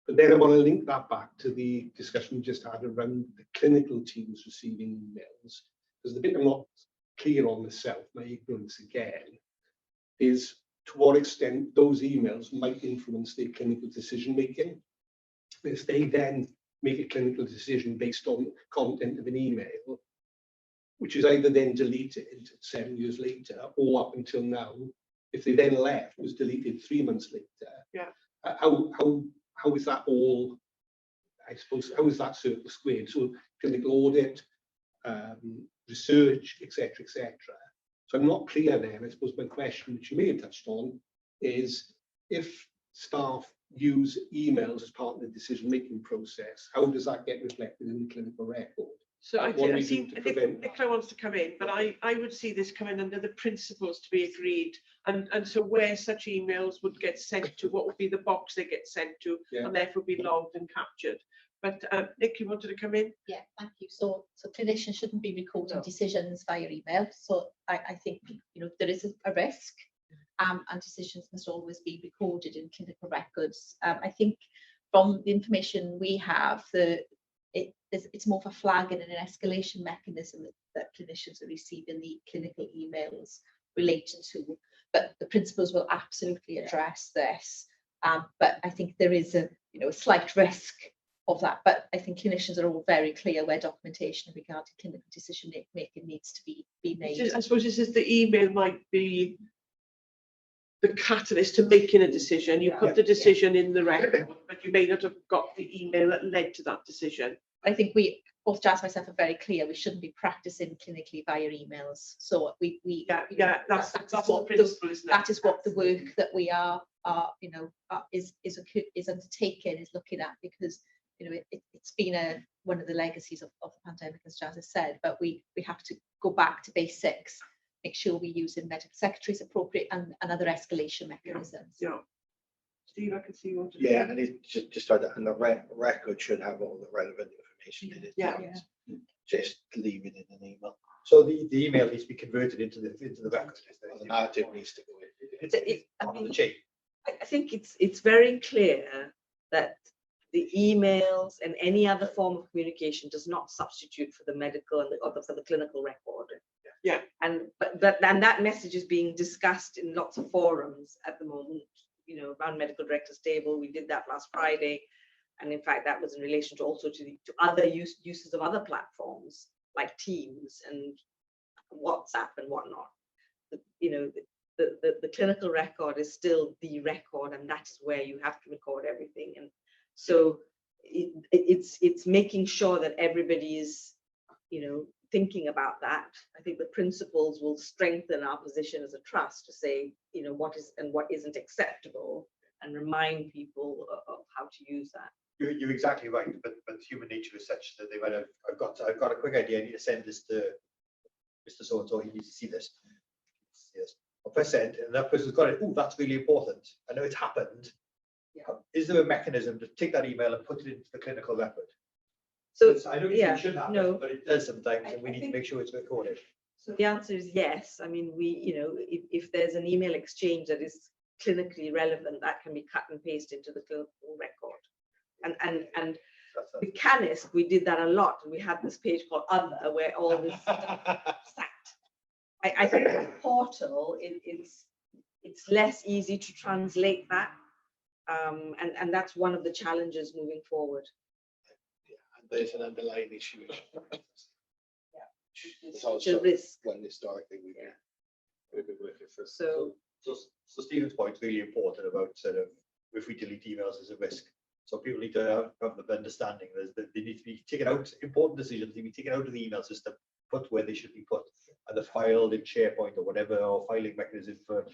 But then I want to link that back to the discussion we just had around the clinical teams receiving emails, because the bit I'm not clear on myself, my ignorance again, is to what extent those emails might influence their clinical decision making. If they then make a clinical decision based on content of an email, which is either then deleted 7 years later or up until now, if they then left, was deleted 3 months later. Yeah. How is that all, I suppose, how is that circle squared? So clinical audit, research, etc., etc. So I'm not clear then. I suppose my question, which you may have touched on, is if staff use emails as part of the decision-making process, how does that get reflected in the clinical record? So I What do we think do to prevent that? Nicola wants to come in, but I would see this coming under the principles to be agreed. And so where such emails would get sent to, what would be the box they get sent to, Yeah. and therefore be logged and captured. But Nick, you wanted to come in? Yeah, thank you. So clinicians shouldn't be recording No. decisions via email. So I think, you know, there is a risk, and decisions must always be recorded in clinical records. I think from the information we have, it's more of a flagging and an escalation mechanism that clinicians are receiving the clinical emails related to. But the principals will absolutely address this. But I think there is a slight risk of that. But I think clinicians are all very clear where documentation regarding clinical decision making needs to be made. I suppose this is the email might be the catalyst to making a decision. You put the decision in the record, but you may not have got the email that led to that decision. I think we, both Jazz and myself, are very clear. We shouldn't be practicing clinically via emails. So that's the principle, isn't it? That is what the work that we is undertaking, is looking at, because it's been one of the legacies of the pandemic, as Jazz has said. But we have to go back to basics, make sure we're using medical secretaries appropriate and other escalation mechanisms. Yeah. Steve, I can see you want to. Yeah, and it's just like that, and the record should have all the relevant information in it. Yeah. Just leave it in an email. So the email needs to be converted into the record. The narrative needs to go in. It's on the chain. I think it's very clear that the emails and any other form of communication does not substitute for the medical and for the clinical record. Yeah. And that message is being discussed in lots of forums at the moment. Around medical directors table, we did that last Friday, and in fact that was in relation to also to other uses of other platforms like Teams and WhatsApp and whatnot. The clinical record is still the record, and that is where you have to record everything. And so it's making sure that everybody is thinking about that. I think the principles will strengthen our position as a trust to say what is and what isn't acceptable, and remind people of how to use that. You're exactly right, but human nature is such that they might have. I've got a quick idea. I need to send this to Mr. So and so. He needs to see this. Yes. I'll press send, and that person's got it. Oh, that's really important. I know it's happened. Yeah. Is there a mechanism to take that email and put it into the clinical record? So I don't think it should happen, but it does sometimes, and we need to make sure it's recorded. So the answer is yes. I mean, if there's an email exchange that is clinically relevant, that can be cut and pasted into the clinical record. And with Canis, we did that a lot. We had this page called Other, where all this sat. I think the portal it's less easy to translate that, and that's one of the challenges moving forward. There's an underlying issue. It's a also risk. when historically we've been working for. So Stephen's point is really important about sort of if we delete emails as a risk. So people need to have the understanding that they need to be taken out. Important decisions need to be taken out of the email system, put where they should be put, and the filed in SharePoint or whatever, or filing mechanism for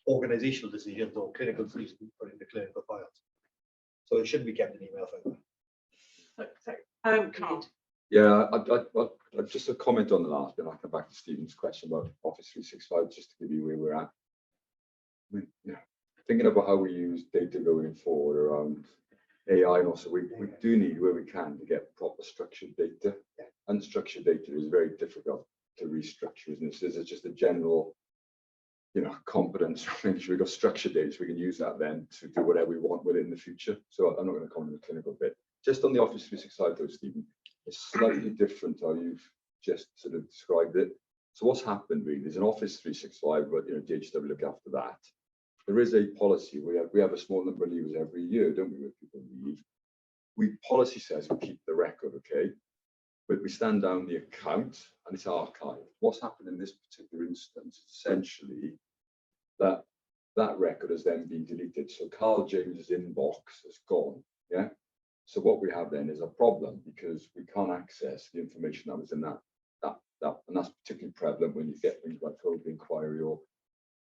organizational decisions or clinical decisions put into clinical files. So it shouldn't be kept in email file. Carl. Yeah, I just a comment on the last bit. I'll come back to Stephen's question about Office 365, just to give you where we're at. I mean, thinking about how we use data going forward around AI, and also we do need, where we can, to get proper structured data. Unstructured data is very difficult to restructure, isn't it? So there's just a general, competence of making sure we've got structured data so we can use that then to do whatever we want with it in the future. So I'm not going to comment on the clinical bit. Just on the Office 365 though, Stephen, it's slightly different how you've just sort of described it. So what's happened really, there's an Office 365, but DHW look after that. There is a policy. We have a small number of leavers every year, don't we, when people leave. Policy says we keep the record, okay? but we stand down the account and it's archived. What's happened in this particular instance is essentially that that record has then been deleted. So Carl James's inbox has gone. Yeah. So what we have then is a problem because we can't access the information that was in that, and that's particularly prevalent when you get things like COVID inquiry or.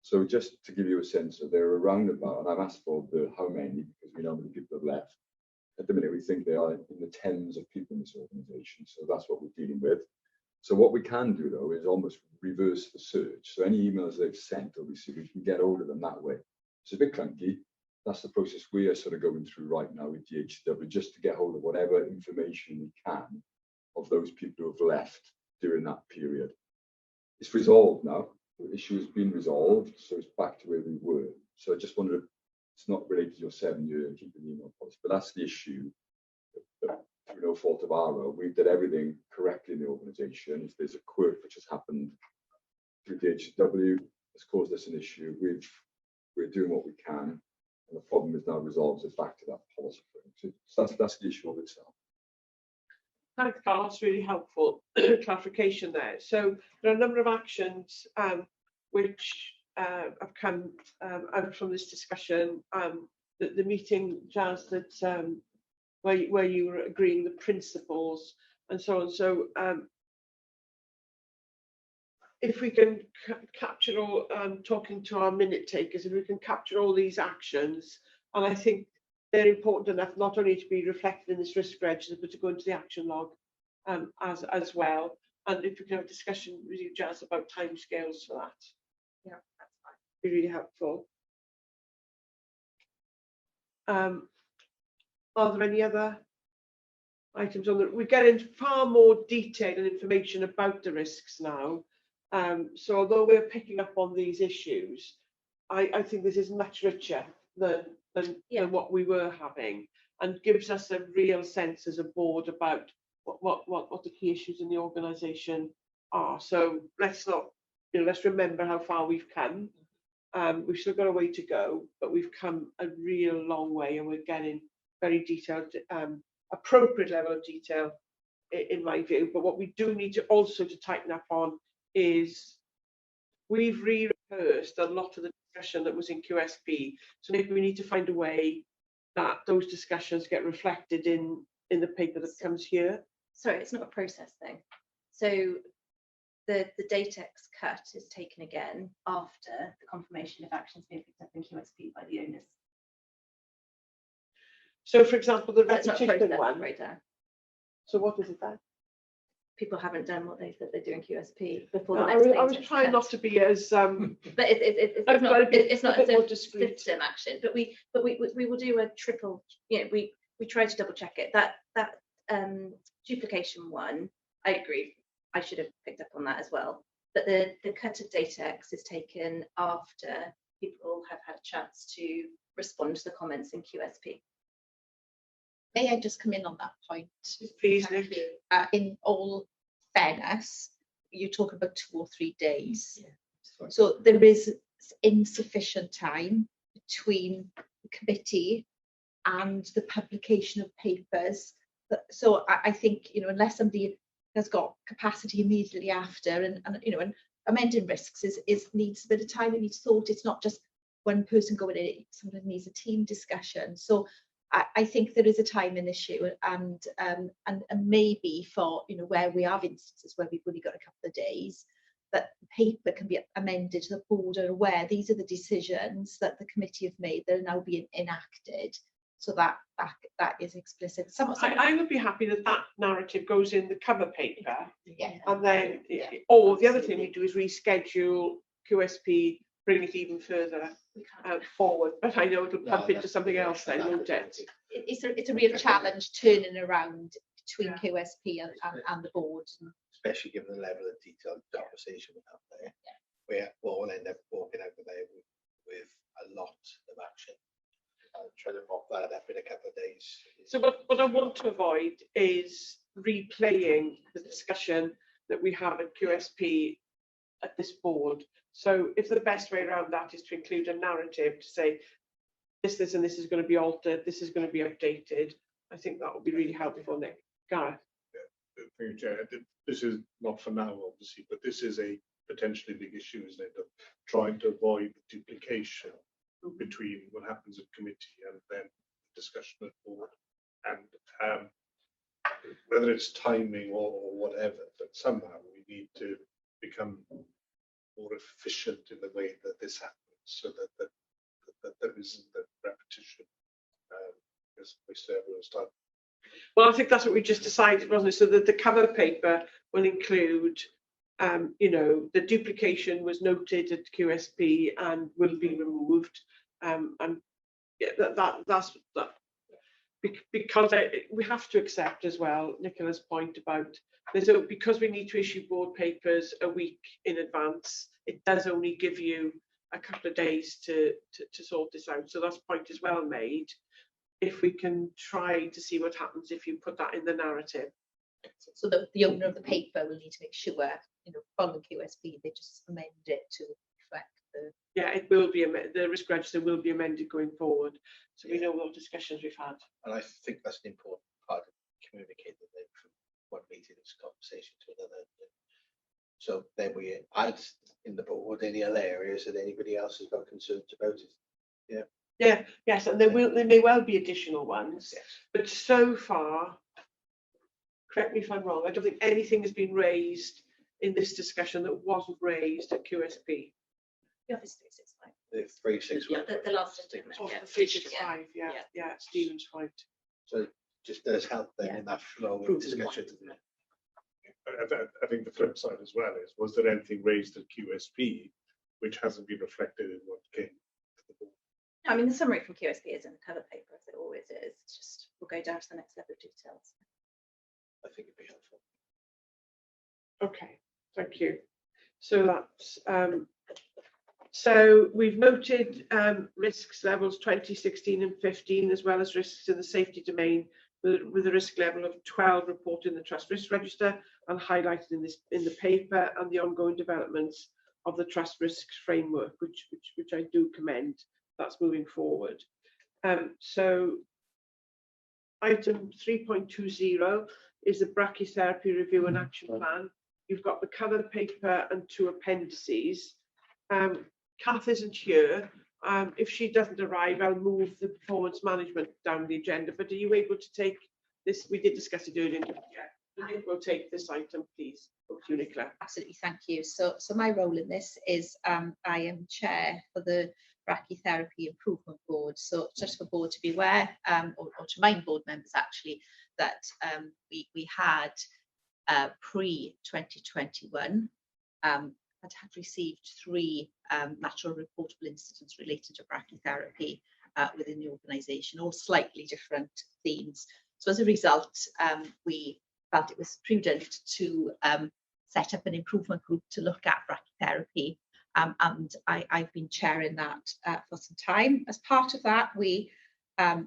So just to give you a sense of they're around about, and I've asked for the how many because we know how many people have left. At the minute, we think they are in the tens of people in this organisation. So that's what we're dealing with. So what we can do though is almost reverse the search. So any emails they've sent, obviously we can get hold of them that way. It's a bit clunky. That's the process we are sort of going through right now with DHW, just to get hold of whatever information we can of those people who have left during that period. It's resolved now. The issue has been resolved, so it's back to where we were. So I just wondered if it's not related to your 7-year keeping the email policy, but that's the issue. Through no fault of our own, we've done everything correctly in the organisation. If there's a quirk which has happened through DHW, has caused us an issue, we're doing what we can, and the problem is now resolved. It's back to that policy. So that's the issue of itself. Thanks, Carl. That's really helpful clarification there. So there are a number of actions which have come out from this discussion. The meeting, Jazz, that where you were agreeing the principles and so on. So if we can capture all, talking to our minute takers, if we can capture all these actions, and I think they're important enough not only to be reflected in this risk register, but to go into the action log as well. And if we can have a discussion with you, Jazz, about timescales for that. Yeah, that's fine. Be really helpful. Are there any other items on the? We get into far more detail and information about the risks now. So although we're picking up on these issues, I think this is much richer than what we were having, and gives us a real sense as a board about what the key issues in the organisation are. So let's not, let's remember how far we've come. We've still got a way to go, but we've come a real long way, and we're getting very detailed, appropriate level of detail, in my view. But what we do need to also to tighten up on is we've rehearsed a lot of the discussion that was in QSP. So maybe we need to find a way that those discussions get reflected in the paper that comes here. Sorry, it's not a process thing. So the datex cut is taken again after the confirmation of actions being picked up in QSP by the owners. So, for example, the That's not a repetition process one. right there. So what is it then? People haven't done what they said they do in QSP before. No, the I next was date is trying cut. not to be as But it's not a a system action. But we will do a triple. We try to double check it. That duplication one, I agree. I should have picked up on that as well. But the cut of datex is taken after people have had a chance to respond to the comments in QSP. May I just come in on that point? Please, Nick. In all fairness, you talk about 2 or 3 days. Yeah. So there is insufficient time between the committee and the publication of papers. So I think, unless somebody has got capacity immediately after, and amending risks needs a bit of time, it needs thought. It's not just one person going in, it sometimes needs a team discussion. So I think there is a timing issue, and maybe for where we have instances where we've only got a couple of days, that paper can be amended to the board are aware these are the decisions that the committee have made that are now being enacted, so that is explicit. I would be happy that narrative goes in the cover paper, yeah. And then or the other thing we do is reschedule QSP, bring it even further forward, but I know it'll pump into something else then, won't it? It's a real challenge turning around between QSP and the board. Especially given the level of detailed conversation we have there. We'll end up walking out of there with a lot of action. Try to mop that up in a couple of days. So what I want to avoid is replaying the discussion that we have at QSP at this board. So if the best way around that is to include a narrative to say this and this is going to be altered, this is going to be updated, I think that would be really helpful, Nick. Gareth. Thank you, Chair. This is not for now, obviously, but this is a potentially big issue, isn't it? Of trying to avoid duplication between what happens at committee and then discussion at board, and whether it's timing or whatever, but somehow we need to become more efficient in the way that this happens, so that there isn't that repetition. Because we say everyone's time. Well, I think that's what we just decided, wasn't it? So that the cover paper will include, you know, the duplication was noted at QSP and will be removed. And yeah, that's that. Because we have to accept as well Nicola's point about because we need to issue board papers a week in advance. It does only give you a couple of days to sort this out. So that point is well made. If we can try to see what happens if you put that in the narrative. So the owner of the paper will need to make sure, you know, from the QSP, they just amend it to reflect the. Yeah, it will be, the risk register will be amended going forward. So we know what discussions we've had. And I think that's an important part of communicating that from one meeting of conversation to another. So then we add in the board any other areas that anybody else has got concerns about it. Yeah. Yeah, yes, and there may well be additional ones, Yes. but so far, correct me if I'm wrong, I don't think anything has been raised in this discussion that wasn't raised at QSP. The Office 365. The 365. Yeah, the last statement. Oh, Yeah. the 365, yeah, Yeah. yeah, Stephen's right. So it just does help then Yeah. in that flow of Proves the discussion. point. I think the flip side as well is, was there anything raised at QSP which hasn't been reflected in what came to the board? I mean, the summary from QSP is in the cover paper, as it always is. It's just, we'll go down to the next level of details. I think it'd be helpful. Okay, thank you. So that's so we've noted risks levels 2016 and 15, as well as risks in the safety domain, with a risk level of 12 reported in the trust risk register and highlighted in the paper, and the ongoing developments of the trust risks framework, which I do commend. That's moving forward. So item 3.20 is the brachytherapy review and action plan. You've got the cover paper and 2 appendices. Kath isn't here. If she doesn't arrive, I'll move the performance management down the agenda. But are you able to take this? We did discuss it earlier. Yeah. We'll take this item, please. Over to you, Nicola. Absolutely, thank you. So my role in this is I am chair for the Brachytherapy Improvement Board. So just for board to be aware, or to remind board members actually, that we had pre-2021 had received 3 natural reportable incidents related to brachytherapy within the organisation, all slightly different themes. So as a result, we felt it was prudent to set up an improvement group to look at brachytherapy, and I've been chairing that for some time. As part of that,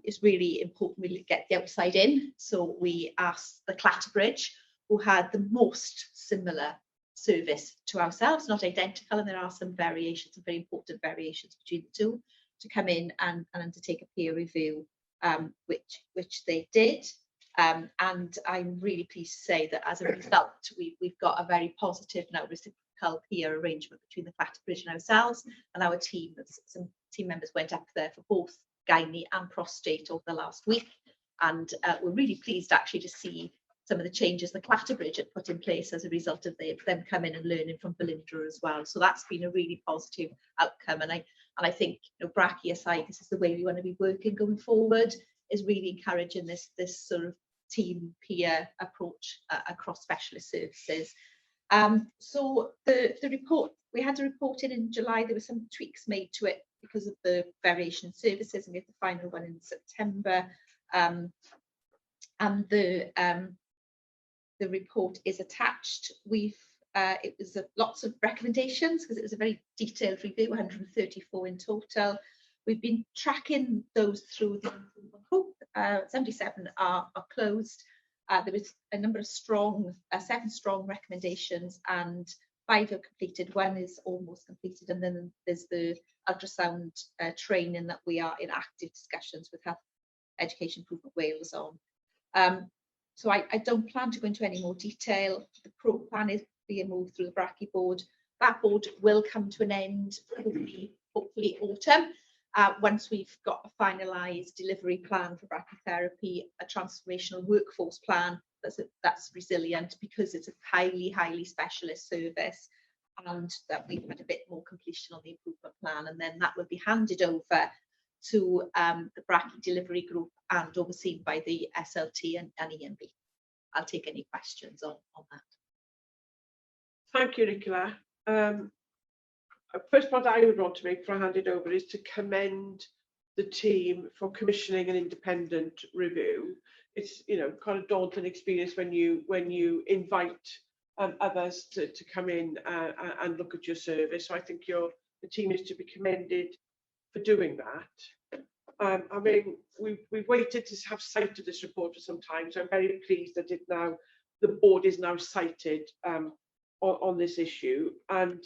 it's really important we get the outside in. So we asked the Clatterbridge, who had the most similar service to ourselves, not identical, and there are some variations, some very important variations between the two, to come in and undertake a peer review, which they did. And I'm really pleased to say that as a result, we've got a very positive now reciprocal peer arrangement between the Clatterbridge and ourselves and our team. Some team members went up there for both gynae and prostate over the last week, and we're really pleased actually to see some of the changes the Clatterbridge had put in place as a result of them coming and learning from Velindre as well. So that's been a really positive outcome, and I think, you know, brachy aside, this is the way we want to be working going forward, is really encouraging this sort of team peer approach across specialist services. So the report, we had a report in July. There were some tweaks made to it because of the variation in services, and we had the final one in September. And the report is attached. It was lots of recommendations because it was a very detailed review, 134 in total. We've been tracking those through the group. 77 are closed. There was a number of 7 strong recommendations, and 5 are completed. 1 is almost completed, and then there's the ultrasound training that we are in active discussions with Health Education Improvement Wales on. So I don't plan to go into any more detail. The plan is being moved through the Brachy board. That board will come to an end, hopefully autumn, once we've got a finalised delivery plan for brachytherapy, a transformational workforce plan that's resilient, because it's a highly specialist service, and that we've had a bit more completion on the improvement plan, and then that will be handed over to the Brachy delivery group and overseen by the SLT and EMB. I'll take any questions on that. Thank you, Nicola. First point I would want to make before I hand it over is to commend the team for commissioning an independent review. It's, you know, kind of daunting experience when you invite others to come in and look at your service. So I think the team is to be commended for doing that. I mean, we've waited to have sight of this report for some time, so I'm very pleased that the board is now cited on this issue. And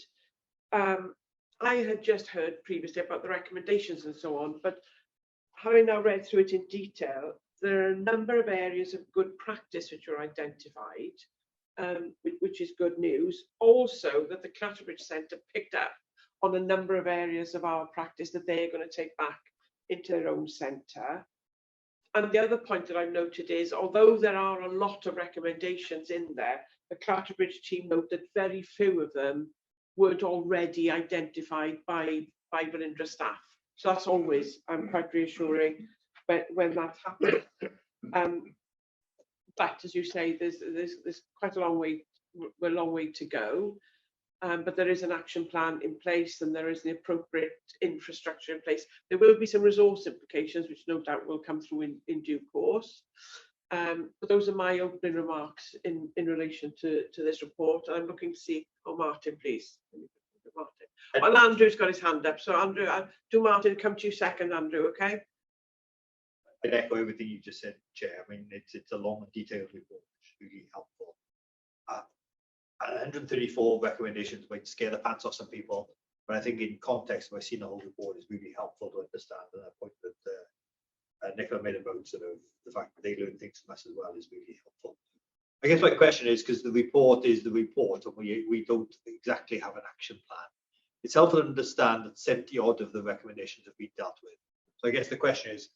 I had just heard previously about the recommendations and so on, but having now read through it in detail, there are a number of areas of good practice which are identified, which is good news. Also, that the Clatterbridge Centre picked up on a number of areas of our practice that they're going to take back into their own centre. And the other point that I've noted is, although there are a lot of recommendations in there, the Clatterbridge team note that very few of them weren't already identified by Velindre staff. So that's always quite reassuring when that happens. But as you say, there's quite a long way to go. But there is an action plan in place, and there is the appropriate infrastructure in place. There will be some resource implications, which no doubt will come through in due course. But those are my opening remarks in relation to this report. I'm looking to see, Martin, please. Martin. Well, Andrew's got his hand up. So Andrew, do Martin come to you second, Andrew, okay? I'd echo everything you just said, Chair. I mean, it's a long and detailed report, which is really helpful. 134 recommendations might scare the pants off some people, but I think in context, by seeing the whole report is really helpful to understand. And that point that Nicola made about sort of the fact that they learn things from us as well is really helpful. I guess my question is, because the report is the report and we don't exactly have an action plan, it's helpful to understand that 70 odd of the recommendations have been dealt with. So I guess the question is,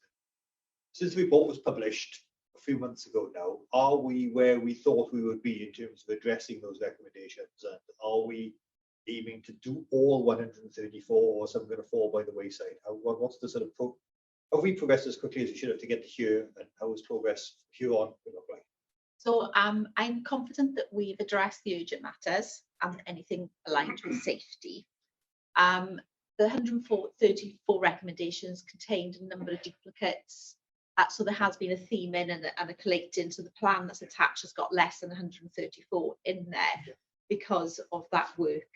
since the report was published a few months ago now, are we where we thought we would be in terms of addressing those recommendations? And are we aiming to do all 134, or some going to fall by the wayside? What's the sort of have we progressed as quickly as we should have to get to here, and how is progress here on going to look like? So I'm confident that we've addressed the urgent matters and anything aligned with safety. The 134 recommendations contained a number of duplicates. So there has been a theme in and a collecting. So the plan that's attached has got less than 134 in there because of that work.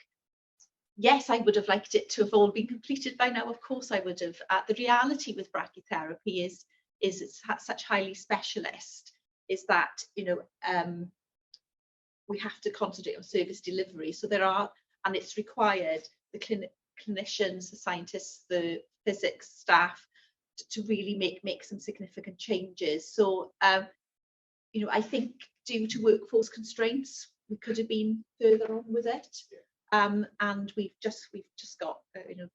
Yes, I would have liked it to have all been completed by now. Of course, I would have. The reality with brachytherapy is it's such highly specialist. Is that, you know, we have to concentrate on service delivery. So there are, and it's required the clinicians, the scientists, the physics staff to really make some significant changes. So, you know, I think due to workforce constraints, we could have been further on with it. And we've just got, you know,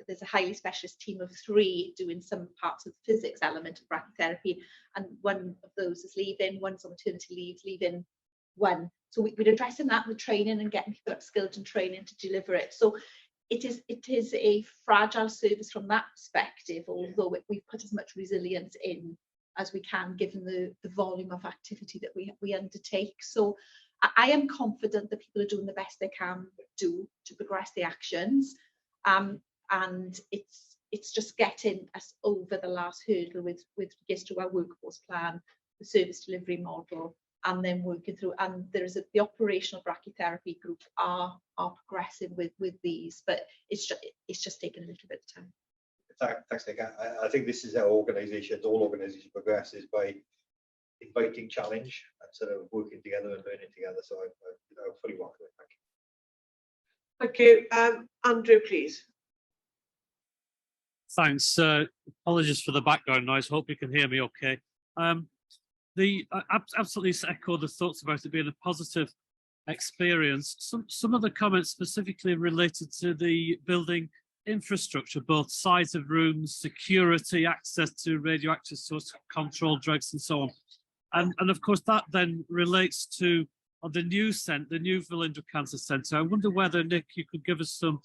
there's a highly specialist team of 3 doing some parts of the physics element of brachytherapy, and one of those is leaving, one's on maternity leave, leaving one. So we're addressing that with training and getting people upskilled and training to deliver it. So it is a fragile service from that perspective, although we've put as much resilience in as we can given the volume of activity that we undertake. So I am confident that people are doing the best they can do to progress the actions. And it's just getting us over the last hurdle with regards to our workforce plan, the service delivery model, and then working through. And there's the operational brachytherapy group are progressing with these, but it's just taking a little bit of time. Thanks, Nick. I think this is how organisations, all organisations progress, is by inviting challenge and sort of working together and learning together. So I fully welcome it. Thank you. Thank you. Andrew, please. Thanks. Apologies for the background noise. Hope you can hear me okay. I absolutely echo the thoughts about it being a positive experience. Some of the comments specifically related to the building infrastructure, both size of rooms, security, access to radioactive source control drugs, and so on. And of course, that then relates to the new Velindre Cancer Centre. I wonder whether, Nick, you could give us some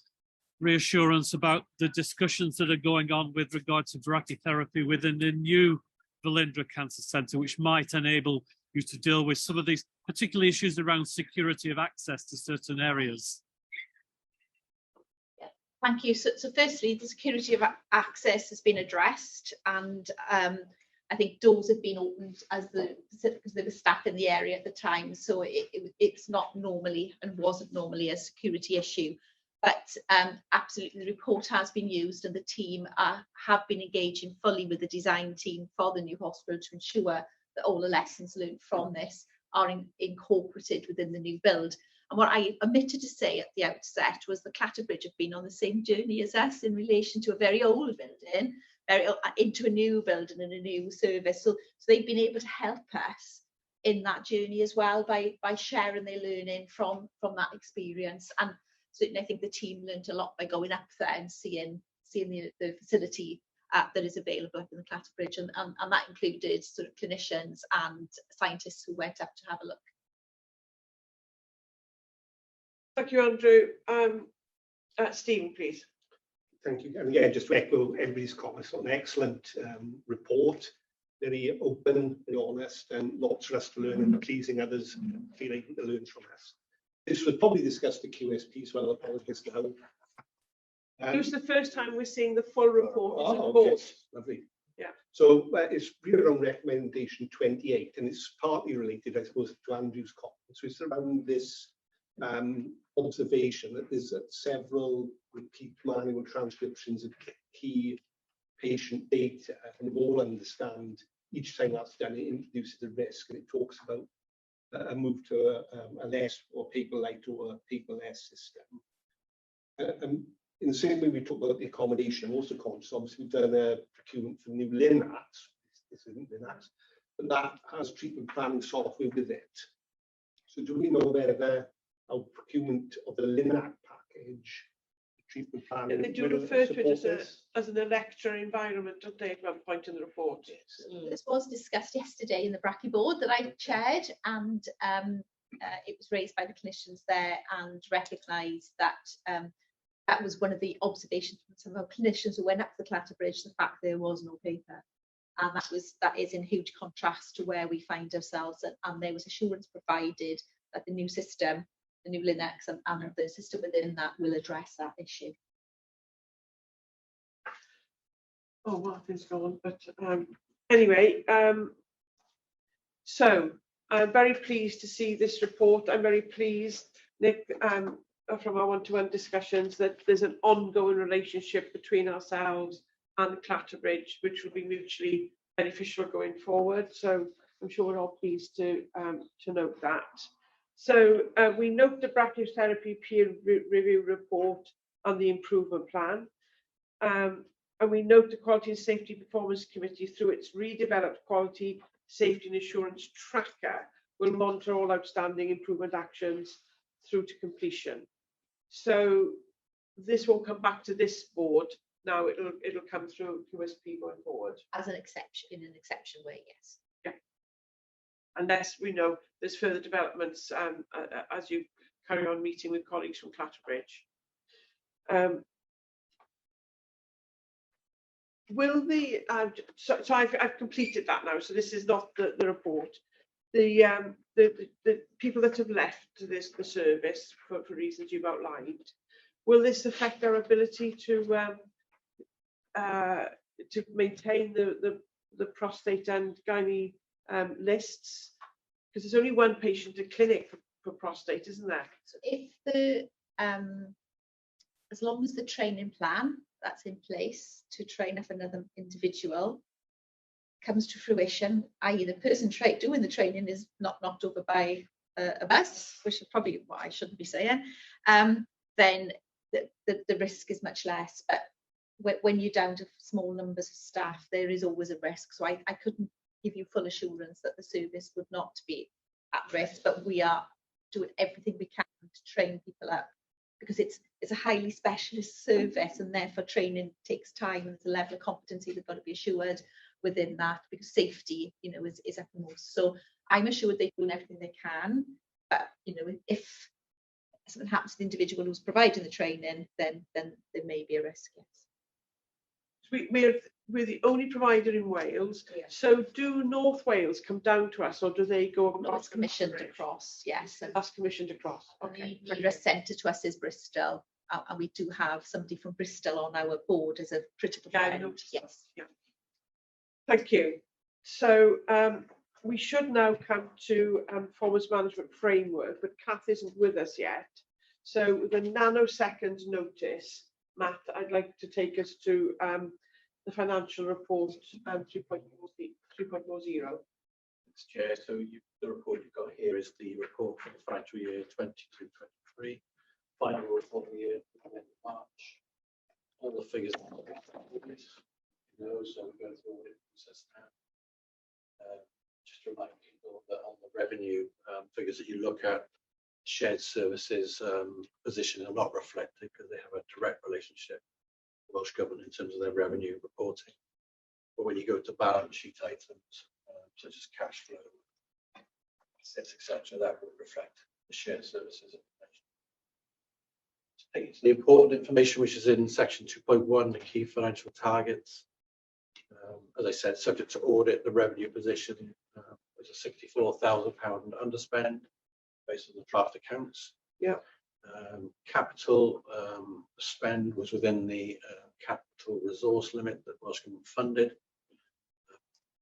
reassurance about the discussions that are going on with regard to brachytherapy within the new Velindre Cancer Centre, which might enable you to deal with some of these particular issues around security of access to certain areas. Thank you. So firstly, the security of access has been addressed, and I think doors have been opened because there was staff in the area at the time. So it's not normally and wasn't normally a security issue. But absolutely, the report has been used, and the team have been engaging fully with the design team for the new hospital to ensure that all the lessons learned from this are incorporated within the new build. And what I omitted to say at the outset was the Clatterbridge have been on the same journey as us in relation to a very old building, into a new building and a new service. So they've been able to help us in that journey as well by sharing their learning from that experience. And certainly I think the team learned a lot by going up there and seeing the facility that is available up in the Clatterbridge, and that included sort of clinicians and scientists who went up to have a look. Thank you, Andrew. Stephen, please. Thank you. And again, just to echo everybody's comments, an excellent report, very open, very honest, and lots for us to learn, and pleasing others feel able to learn from us. This was probably discussed at QSP, so I'll apologise to how. It was the first time we're seeing the full report. Okay, lovely. Yeah. So it's really around recommendation 28, and it's partly related, I suppose, to Andrew's comment. So it's around this observation that there's several repeat manual transcriptions of key patient data, and we all understand each time that's done, it introduces a risk, and it talks about a move to a less or paper-light or a paperless system. In the same way we talk about the accommodation, I'm also conscious, obviously we've done a procurement for new LINACs, this isn't LINACs, but that has treatment planning software with it. So do we know whether our procurement of the LINAC package, treatment planning, they do refer to it as an Electra environment, don't they, at one point in the report? This was discussed yesterday in the Brachy board that I chaired, and it was raised by the clinicians there and recognised that that was one of the observations from some of our clinicians who went up the Clatterbridge, the fact there was no paper. And that is in huge contrast to where we find ourselves, and there was assurance provided that the new system, the new Linux and the system within that will address that issue. Oh, Martin's gone, but anyway, so I'm very pleased to see this report. I'm very pleased, Nick, from our one-to-one discussions, that there's an ongoing relationship between ourselves and the Clatterbridge, which will be mutually beneficial going forward. So I'm sure we're all pleased to note that. So we note the brachytherapy peer review report on the improvement plan. And we note the Quality and Safety Performance Committee, through its redeveloped Quality, Safety and Assurance Tracker, will monitor all outstanding improvement actions through to completion. So this will come back to this board. Now it'll come through QSP going forward. As an exception, in an exception way, yes. Yeah. Unless we know there's further developments as you carry on meeting with colleagues from Clatterbridge. Will the so I've completed that now, so this is not the report. The people that have left the service for reasons you've outlined, will this affect our ability to maintain the prostate and gynae lists? Because there's only one patient at clinic for prostate, isn't there? So if the as long as the training plan that's in place to train up another individual comes to fruition, i.e. the person doing the training is not knocked over by a bus, which is probably what I shouldn't be saying, then the risk is much less. But when you're down to small numbers of staff, there is always a risk. So I couldn't give you full assurance that the service would not be at risk, but we are doing everything we can to train people up, because it's a highly specialist service, and therefore training takes time, and there's a level of competency that's got to be assured within that, because safety, you know, is uppermost. So I'm assured they're doing everything they can, but you know, if something happens to the individual who's providing the training, then there may be a risk. Yes. We're the only provider in Wales. Yeah. So do North Wales come down to us, or do they go across? It's commissioned across, yes. That's commissioned across. Okay. The nearest centre to us is Bristol, and we do have somebody from Bristol on our board as a critical friend. Yes. Yeah. Thank you. So we should now come to performance management framework, but Kath isn't with us yet. So the nanosecond notice, Matt, I'd like to take us to the financial report 3.0. Thanks, Chair. So the report you've got here is the report for the financial year 22-23, final report of the year in March. All the figures, so we go through audit process now. Just to remind people that on the revenue figures that you look at, shared services position are not reflected because they have a direct relationship with Welsh Government in terms of their revenue reporting. But when you go to balance sheet items, such as cash flow, assets, etc., that will reflect the shared services information. Take you to the important information, which is in section 2.1, the key financial targets. As I said, subject to audit, the revenue position was a £64,000 underspend based on the draft accounts. Yeah. Capital spend was within the capital resource limit that Welsh Government funded.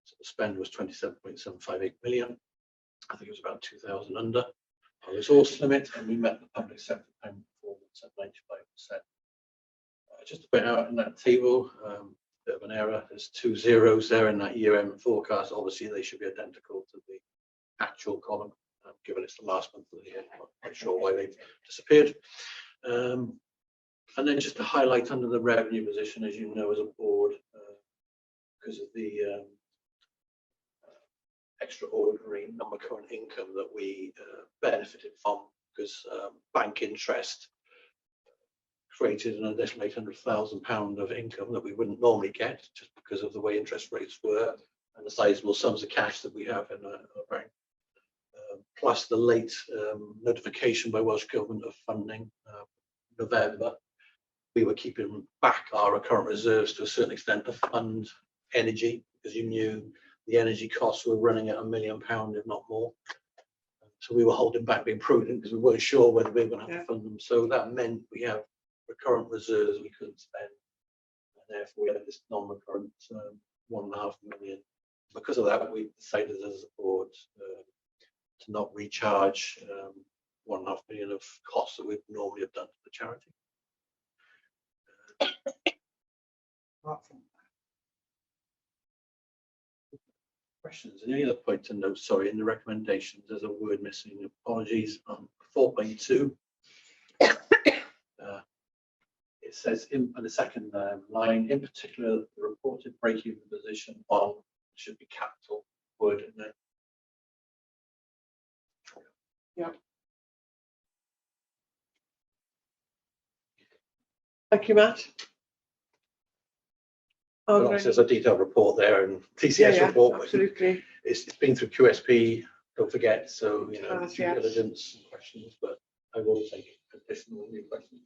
So the spend was 27.758 million. I think it was about 2,000 under our resource limit, and we met the public sector payment performance at 95%. Just to point out in that table, bit of an error. There's 2 zeros there in that year-end forecast. Obviously, they should be identical to the actual column, given it's the last month of the year. I'm not quite sure why they've disappeared. And then just to highlight under the revenue position, as you know, as a board, because of the extraordinary non-current income that we benefited from, because bank interest created an additional £800,000 of income that we wouldn't normally get, just because of the way interest rates were and the sizable sums of cash that we have in our bank. Plus the late notification by Welsh Government of funding, November, we were keeping back our current reserves to a certain extent to fund energy, because you knew the energy costs were running at £1 million, if not more. So we were holding back, being prudent, because we weren't sure whether we were going to have to fund them. So that meant we have recurrent reserves we couldn't spend, and therefore we had this non-recurrent £1.5 million. Because of that, we decided as a board to not recharge £1.5 million of costs that we'd normally have done to the charity. Questions? Any other point to note? Sorry, in the recommendations, there's a word missing. Apologies. On 4.2, it says in the second line, in particular, the reported break-even position on should be capital word in there. Yeah. Thank you, Matt. There's a detailed report there and TCS report. Absolutely. It's been through QSP, don't forget, so you know, due yes. diligence and questions, but I will take additional new questions.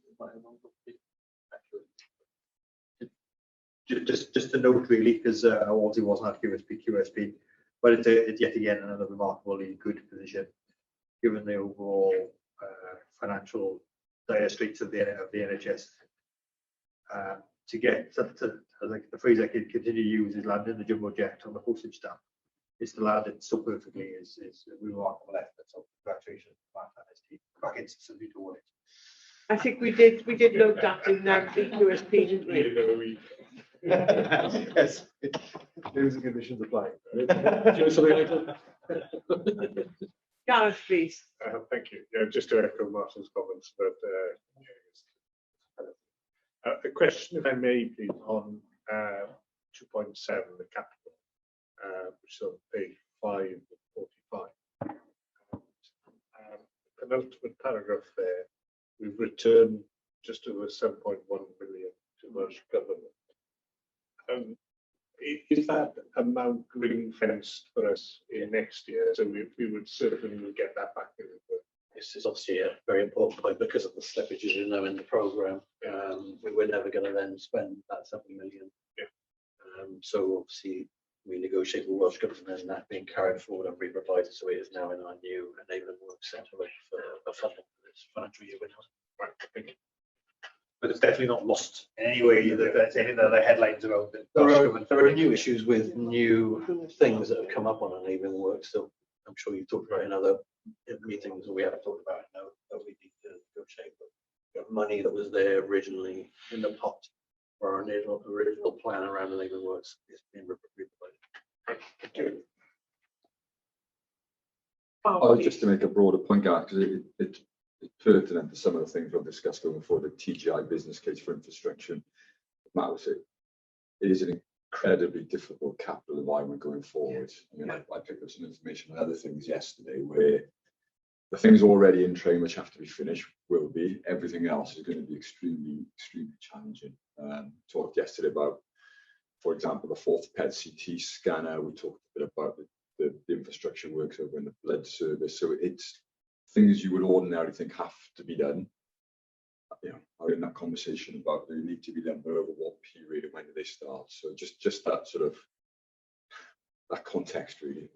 Just a note really, because Aussie wasn't at QSP, but it's yet again another remarkably good position given the overall financial dire straits of the NHS. To get like the phrase I can continue to use is landing the jumbo jet on the postage stamp. It's to land it so perfectly is a remarkable effort. So congratulations to Matt and his team. Back into salute to audit. I think we did note that in the QSP, didn't we? Yes, terms and conditions apply. Gareth, please. Thank you. Yeah, just to echo Martin's comments, but a question, if I may, please, on 2.7, the capital. which is on page 545. Penultimate paragraph there, we've returned just over 7.1 million to Welsh Government. Is that amount ring fenced for us in next year? So we would certainly get that back in. This is obviously a very important point because of the slippages, you know, in the programme. We were never going to then spend that 7 million. Yeah. So obviously we negotiate with Welsh Government and that being carried forward and re-revised, so it is now in our new enabling work centre for funding for this financial year. Right, thank you. But it's definitely not lost in any way. There's any other headlines around it. There are new issues with new things that have come up on enabling work. So I'm sure you've talked about in other meetings, and we haven't talked about it now that we need to negotiate. But money that was there originally in the pot for our original plan around enabling works is being replied. Thank you. Just to make a broader point, Gareth, because it's pertinent to some of the things we'll discuss going forward. The TGI business case for infrastructure matters. It is an incredibly difficult capital environment going forward. I mean, I picked up some information on other things yesterday where the things already in train which have to be finished will be. Everything else is going to be extremely challenging. Talked yesterday about, for example, the fourth PET-CT scanner. We talked a bit about the infrastructure works over in the blood service. So it's things you would ordinarily think have to be done. You know, are in that conversation about they need to be done, but over what period and when do they start? So just that sort of that context really.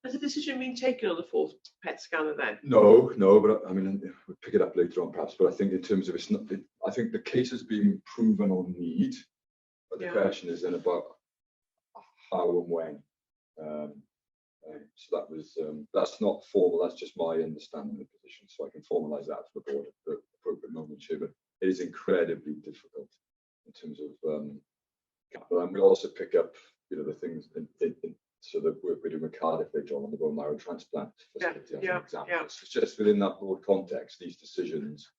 Has a decision been taken on the fourth PET scanner then? No, but I mean we'll pick it up later on perhaps. But I think in terms of it's not. I think the case has been proven on need, but the question is then about how and when. So that was that's not formal. That's just my understanding of the position. So I can formalise that for the board at the appropriate moment here. But it is incredibly difficult in terms of capital. And we'll also pick up, you know, the things so that we're doing with Cardiff later on the bone marrow transplant facility as an example. So it's just within that broad context, these decisions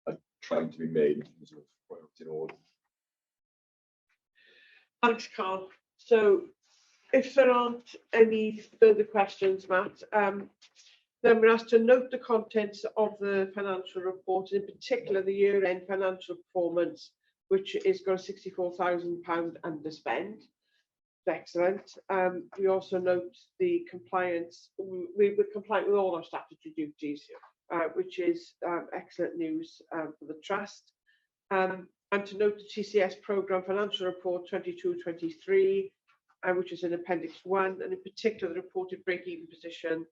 are trying to be made in terms of priority order. Thanks, Carl. So if there aren't any further questions, Matt, then we're asked to note the contents of the financial report, in particular the year-end financial performance, which is got a £64,000 underspend. Excellent. We also note the compliance. We're compliant with all our statutory duties, which is excellent news for the trust. And to note the TCS programme financial report 22-23. Which is in Appendix 1, and in particular the reported break-even position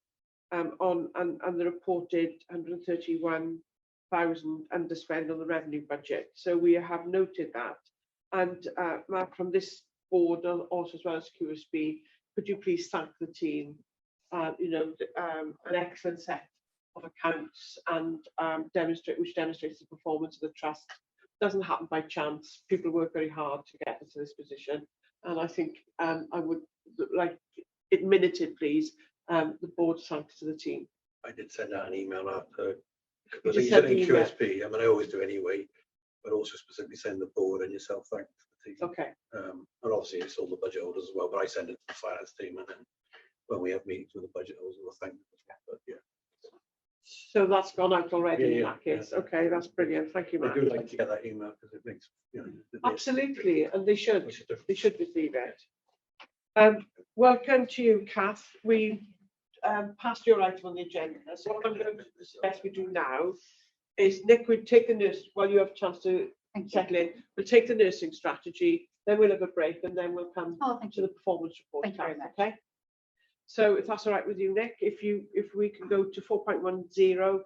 and the reported 131,000 underspend on the revenue budget. So we have noted that. And Mark, from this board, also as well as QSB, could you please thank the team? You know, an excellent set of accounts and which demonstrates the performance of the trust. Doesn't happen by chance. People work very hard to get us to this position. And I think I would like it minuted, please. The board's thanks to the team. I did send out an email after because you said in QSP. I mean, I always do anyway, but also specifically send the board and yourself thanks to the team. Okay. And obviously it's all the budget holders as well, but I send it to the finance team, and then when we have meetings with the budget holders, we'll thank them. But yeah. So that's gone out already in that case. Okay, that's brilliant. Thank you, Matt. I do like to get that email because it makes, you know, absolutely, and they should receive it. Welcome to you, Kath. We passed your item on the agenda. So what I'm going to suggest we do now is Nick would take the nurse while you have a chance to settle in. We'll take the nursing strategy, then we'll have a break, and then we'll come to the performance report. Thank you very much. Okay. So if that's all right with you, Nick, if we can go to 4.10,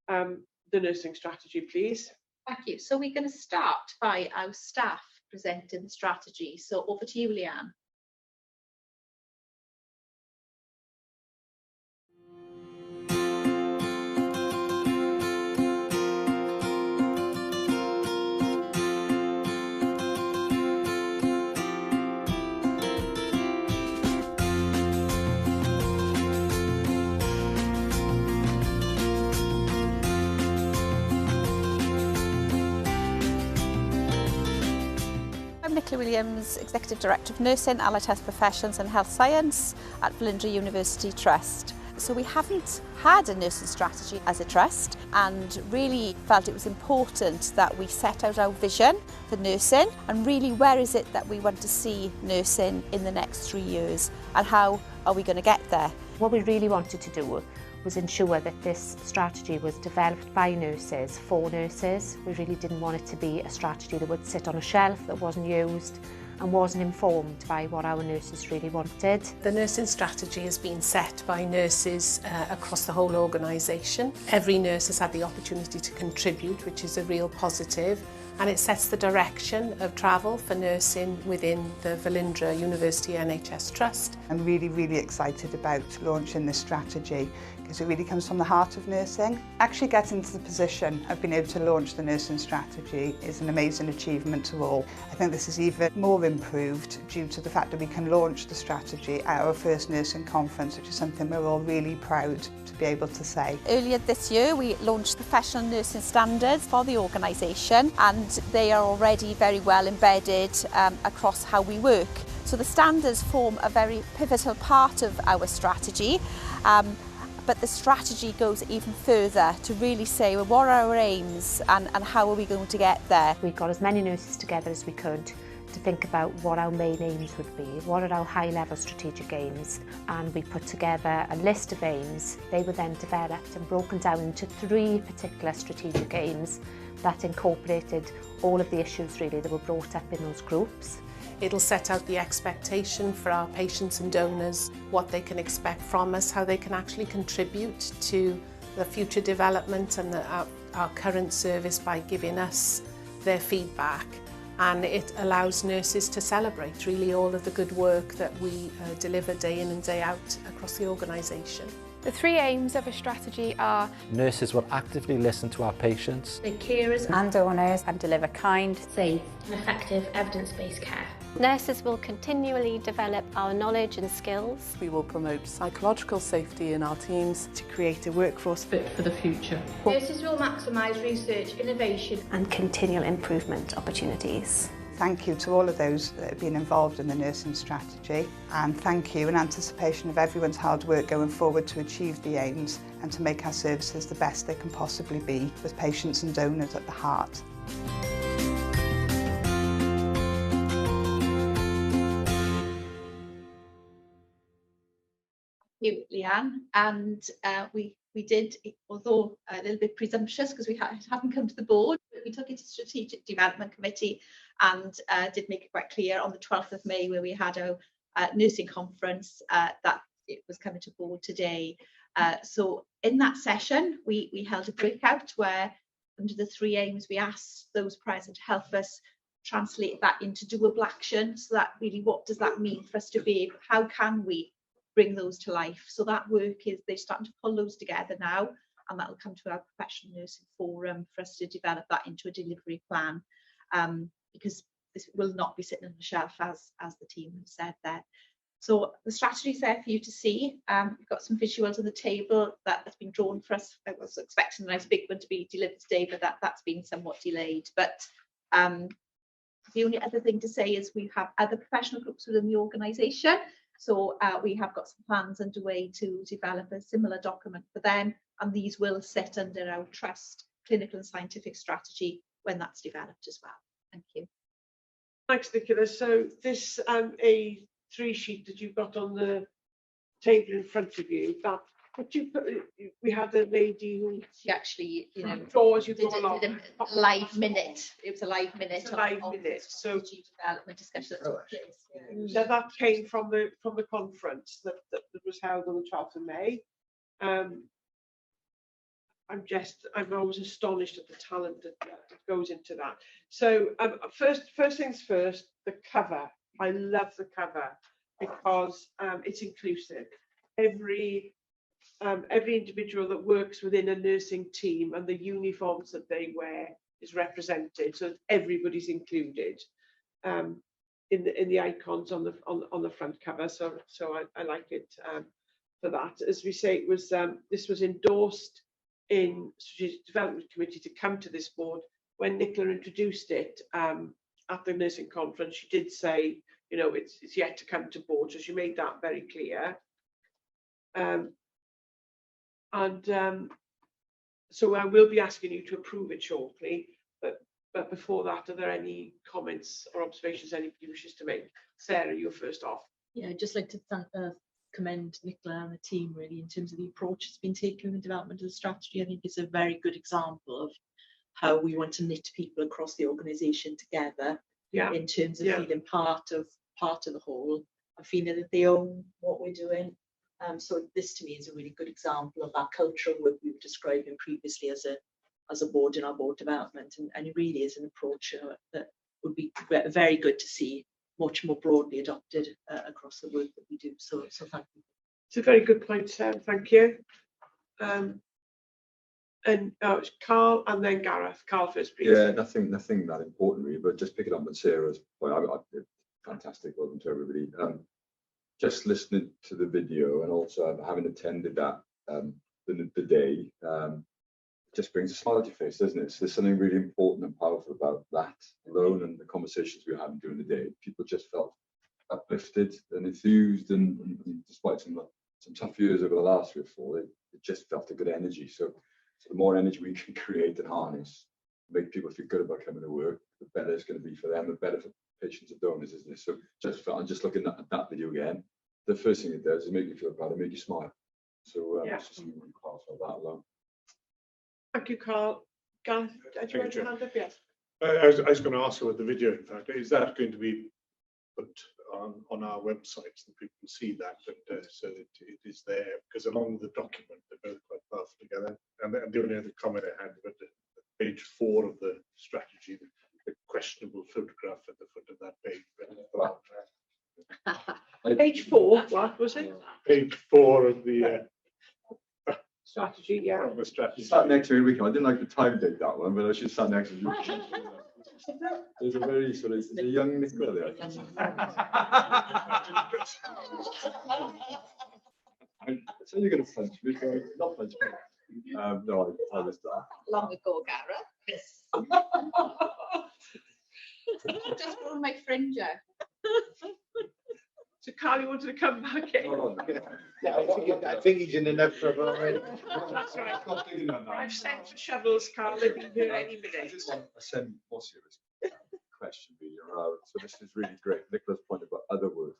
the nursing strategy, please. Thank you. So we're going to start by our staff presenting the strategy. So over to you, Leanne. I'm Nicola Williams, Executive Director of Nursing, Allied Health Professions and Health Science at Velindre University Trust. So we haven't had a nursing strategy as a trust and really felt it was important that we set out our vision for nursing and really where is it that we want to see nursing in the next 3 years and how are we going to get there. What we really wanted to do was ensure that this strategy was developed by nurses for nurses. We really didn't want it to be a strategy that would sit on a shelf that wasn't used and wasn't informed by what our nurses really wanted. The nursing strategy has been set by nurses across the whole organisation. Every nurse has had the opportunity to contribute, which is a real positive, and it sets the direction of travel for nursing within the Velindre University NHS Trust. I'm really excited about launching this strategy because it really comes from the heart of nursing. Actually getting to the position of being able to launch the nursing strategy is an amazing achievement to all. I think this is even more improved due to the fact that we can launch the strategy at our first nursing conference, which is something we're all really proud to be able to say. Earlier this year we launched the professional nursing standards for the organisation and they are already very well embedded across how we work. So the standards form a very pivotal part of our strategy. But the strategy goes even further to really say, well, what are our aims and how are we going to get there? We got as many nurses together as we could to think about what our main aims would be, what are our high-level strategic aims, and we put together a list of aims. They were then developed and broken down into 3 particular strategic aims that incorporated all of the issues really that were brought up in those groups. It'll set out the expectation for our patients and donors, what they can expect from us, how they can actually contribute to the future development and our current service by giving us their feedback. And it allows nurses to celebrate really all of the good work that we deliver day in and day out across the organisation. The 3 aims of a strategy are: nurses will actively listen to our patients, the carers and donors, and deliver kind, safe and effective evidence-based care. Nurses will continually develop our knowledge and skills. We will promote psychological safety in our teams to create a workforce fit for the future. Nurses will maximise research, innovation and continual improvement opportunities. Thank you to all of those that have been involved in the nursing strategy, and thank you in anticipation of everyone's hard work going forward to achieve the aims and to make our services the best they can possibly be, with patients and donors at the heart. Thank you, Leanne, and we did, although a little bit presumptuous because we hadn't come to the board, but we took it to Strategic Development Committee and did make it quite clear on the 12th of May where we had our nursing conference that it was coming to board today. So in that session we held a breakout where under the 3 aims we asked those present to help us translate that into doable action. So that really, what does that mean for us to be able, how can we bring those to life? So that work is, they're starting to pull those together now, and that will come to our professional nursing forum for us to develop that into a delivery plan, because this will not be sitting on the shelf as the team have said there. So the strategy is there for you to see. We've got some visuals on the table that has been drawn for us. I was expecting a nice big one to be delivered today, but that's been somewhat delayed. But the only other thing to say is we have other professional groups within the organisation. So we have got some plans underway to develop a similar document for them, and these will sit under our trust clinical and scientific strategy when that's developed as well. Thank you. Thanks, Nicola. So this A3 sheet that you've got on the table in front of you, that what you put, we had a lady who she actually, you know, did a live minute. It was a live minute. It's a live minute. So development discussion. So that came from the conference that was held on the 12th of May. I'm always astonished at the talent that goes into that. So first things first, the cover. I love the cover because it's inclusive. Every individual that works within a nursing team and the uniforms that they wear is represented, so everybody's included in the icons on the front cover. So I like it for that. As we say, it was this was endorsed in Strategic Development Committee to come to this board when Nicola introduced it at the nursing conference, she did say, you know, it's yet to come to board, so she made that very clear. So I will be asking you to approve it shortly, but before that, are there any comments or observations anybody wishes to make? Sarah, you're first off. Yeah, I'd just like to commend Nicola and the team really in terms of the approach that's been taken in the development of the strategy. I think it's a very good example of how we want to knit people across the organisation together in terms of feeling part of the whole and feeling that they own what we're doing. So this to me is a really good example of that cultural work we were describing previously as a board in our board development, and it really is an approach that would be very good to see much more broadly adopted across the work that we do. So thank you. It's a very good point, Sarah. Thank you. And it's Carl and then Gareth. Carl first, please. Yeah, nothing that important really, but just picking up on Sarah's point, fantastic, welcome to everybody. Just listening to the video and also having attended that the day, just brings a smile to your face, doesn't it? So there's something really important and powerful about that alone, and the conversations we were having during the day. People just felt uplifted and enthused, and despite some tough years over the last 3 or 4, it just felt a good energy. So the more energy we can create and harness, make people feel good about coming to work, the better it's going to be for them, the better for patients and donors, isn't it? So I'm just looking at that video again. The first thing it does is make you feel proud and make you smile. So it's just something really powerful about that alone. Thank you, Carl. Gareth, did you want your hand up? Yes. I was going to ask you about the video, in fact. Is that going to be put on our website so that people can see that, so that it is there? Because along with the document, they're both quite powerful together. And the only other comment I had about page 4 of the strategy, the questionable photograph at the foot of that page. Page 4, what was it? Page 4 of the strategy, yeah. Of the strategy. Sat next to me, I didn't like the time date that one, but I should sat next to you. There's a very sort of a young Nicola there. So you're going to punch me, so not punch me. No, I was that. Long ago, Gareth. Just grown my fringe out. So Carl, you wanted to come back in? Yeah, I think he's in enough trouble already. That's right. I've sent for shovels, Carl. They'll be here any minute. I send more serious question really around. So this is really great. Nicola's point about other work.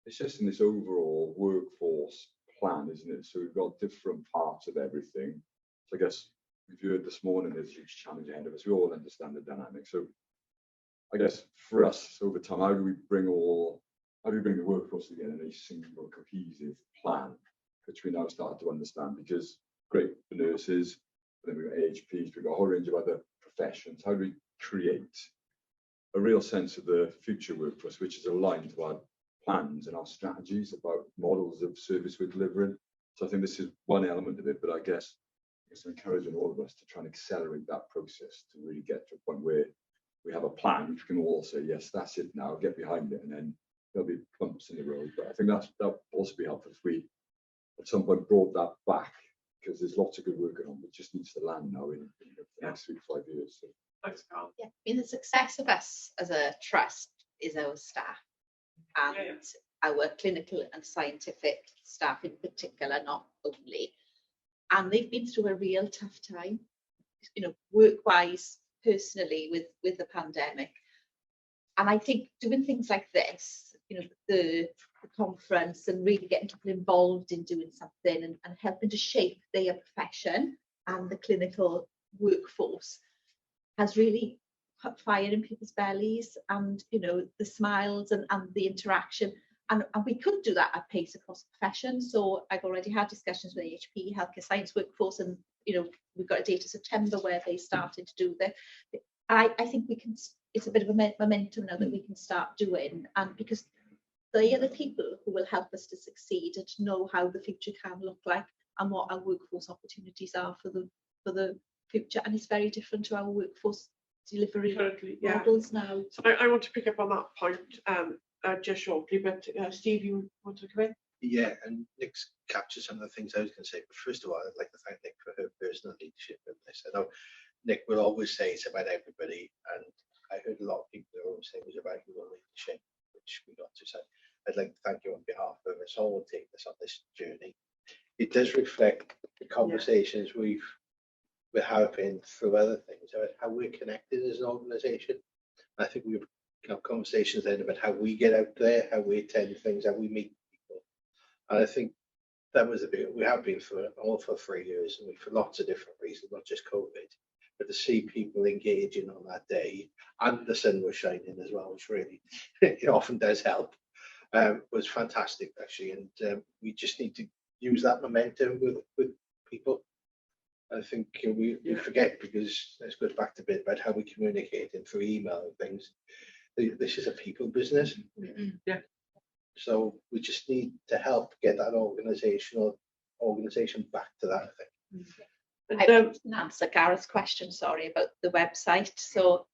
It's just in this overall workforce plan, isn't it? So we've got different parts of everything. So I guess we've heard this morning there's a huge challenge ahead of us. We all understand the dynamics. So I guess for us over time, how do we bring the workforce together in a single cohesive plan, which we now start to understand? Because great for nurses, but then we've got AHPs, we've got a whole range of other professions. How do we create a real sense of the future workforce, which is aligned to our plans and our strategies about models of service we're delivering? So I think this is one element of it, but I guess it's encouraging all of us to try and accelerate that process to really get to a point where we have a plan which we can all say, yes, that's it now, get behind it, and then there'll be bumps in the road. But I think that'll also be helpful if we at some point brought that back, because there's lots of good work going on, but just needs to land now in the next 3 to 5 years. So. Thanks, Carl. Yeah, I mean, the success of us as a trust is our staff and our clinical and scientific staff in particular, not only. And they've been through a real tough time, you know, work-wise, personally with the pandemic. And I think doing things like this, you know, the conference and really getting people involved in doing something and helping to shape their profession and the clinical workforce has really put fire in people's bellies, and you know, the smiles and the interaction, and we could do that at pace across professions. So I've already had discussions with AHP, healthcare science workforce, and you know, we've got a date of September where they started to do that. I think we can, it's a bit of a momentum now that we can start doing, and because they are the people who will help us to succeed and to know how the future can look like and what our workforce opportunities are for the future. And it's very different to our workforce delivery models now. So I want to pick up on that point just shortly, but Steve, you want to come in? Yeah, and Nick's captured some of the things I was going to say. But first of all, I'd like to thank Nick for her personal leadership in this. I know Nick will always say it's about everybody, and I heard a lot of people who were saying was about your leadership, which we got to say. I'd like to thank you on behalf of us all taking us on this journey. It does reflect the conversations we're having through other things, about how we're connected as an organisation. I think we've got conversations then about how we get out there, how we attend things, how we meet people. And I think that was a bit, we have been for 3 years, and for lots of different reasons, not just COVID, but to see people engaging on that day, and the sun was shining as well, which really it often does help, was fantastic actually. And we just need to use that momentum with people. I think we forget, because this goes back to a bit about how we communicate and through email and things. This is a people business. Yeah. So we just need to help get that organisation back to that thing. I didn't answer Gareth's question, sorry, about the website. So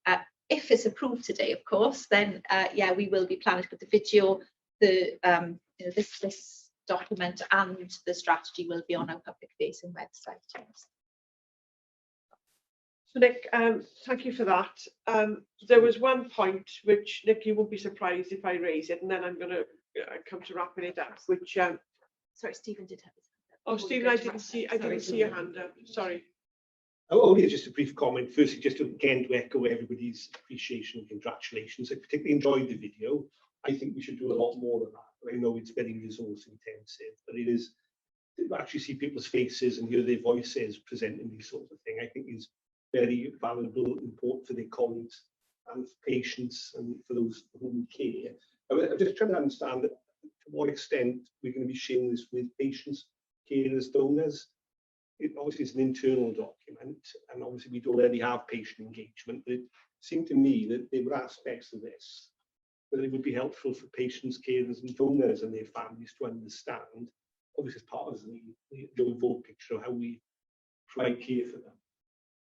if it's approved today, of course, then yeah, we will be planning to put the video, the you know, this document and the strategy will be on our public facing website. Yes. So Nick, thank you for that. There was one point which, Nick, you won't be surprised if I raise it, and then I'm going to come to wrapping it up. Which sorry, Stephen did have his hand up. Oh, Stephen, I didn't see your hand up. Sorry. Only just a brief comment. Firstly, just again to echo everybody's appreciation and congratulations. I particularly enjoyed the video. I think we should do a lot more of that. I know it's very resource intensive, but it is to actually see people's faces and hear their voices presenting these sorts of things. I think is very valuable and important for their colleagues and for patients and for those whom we care. I'm just trying to understand to what extent we're going to be sharing this with patients, carers, donors. It obviously is an internal document, and obviously we'd already have patient engagement, but it seemed to me that there were aspects of this that it would be helpful for patients, carers and donors and their families to understand, obviously as part of the overall picture of how we provide care for them.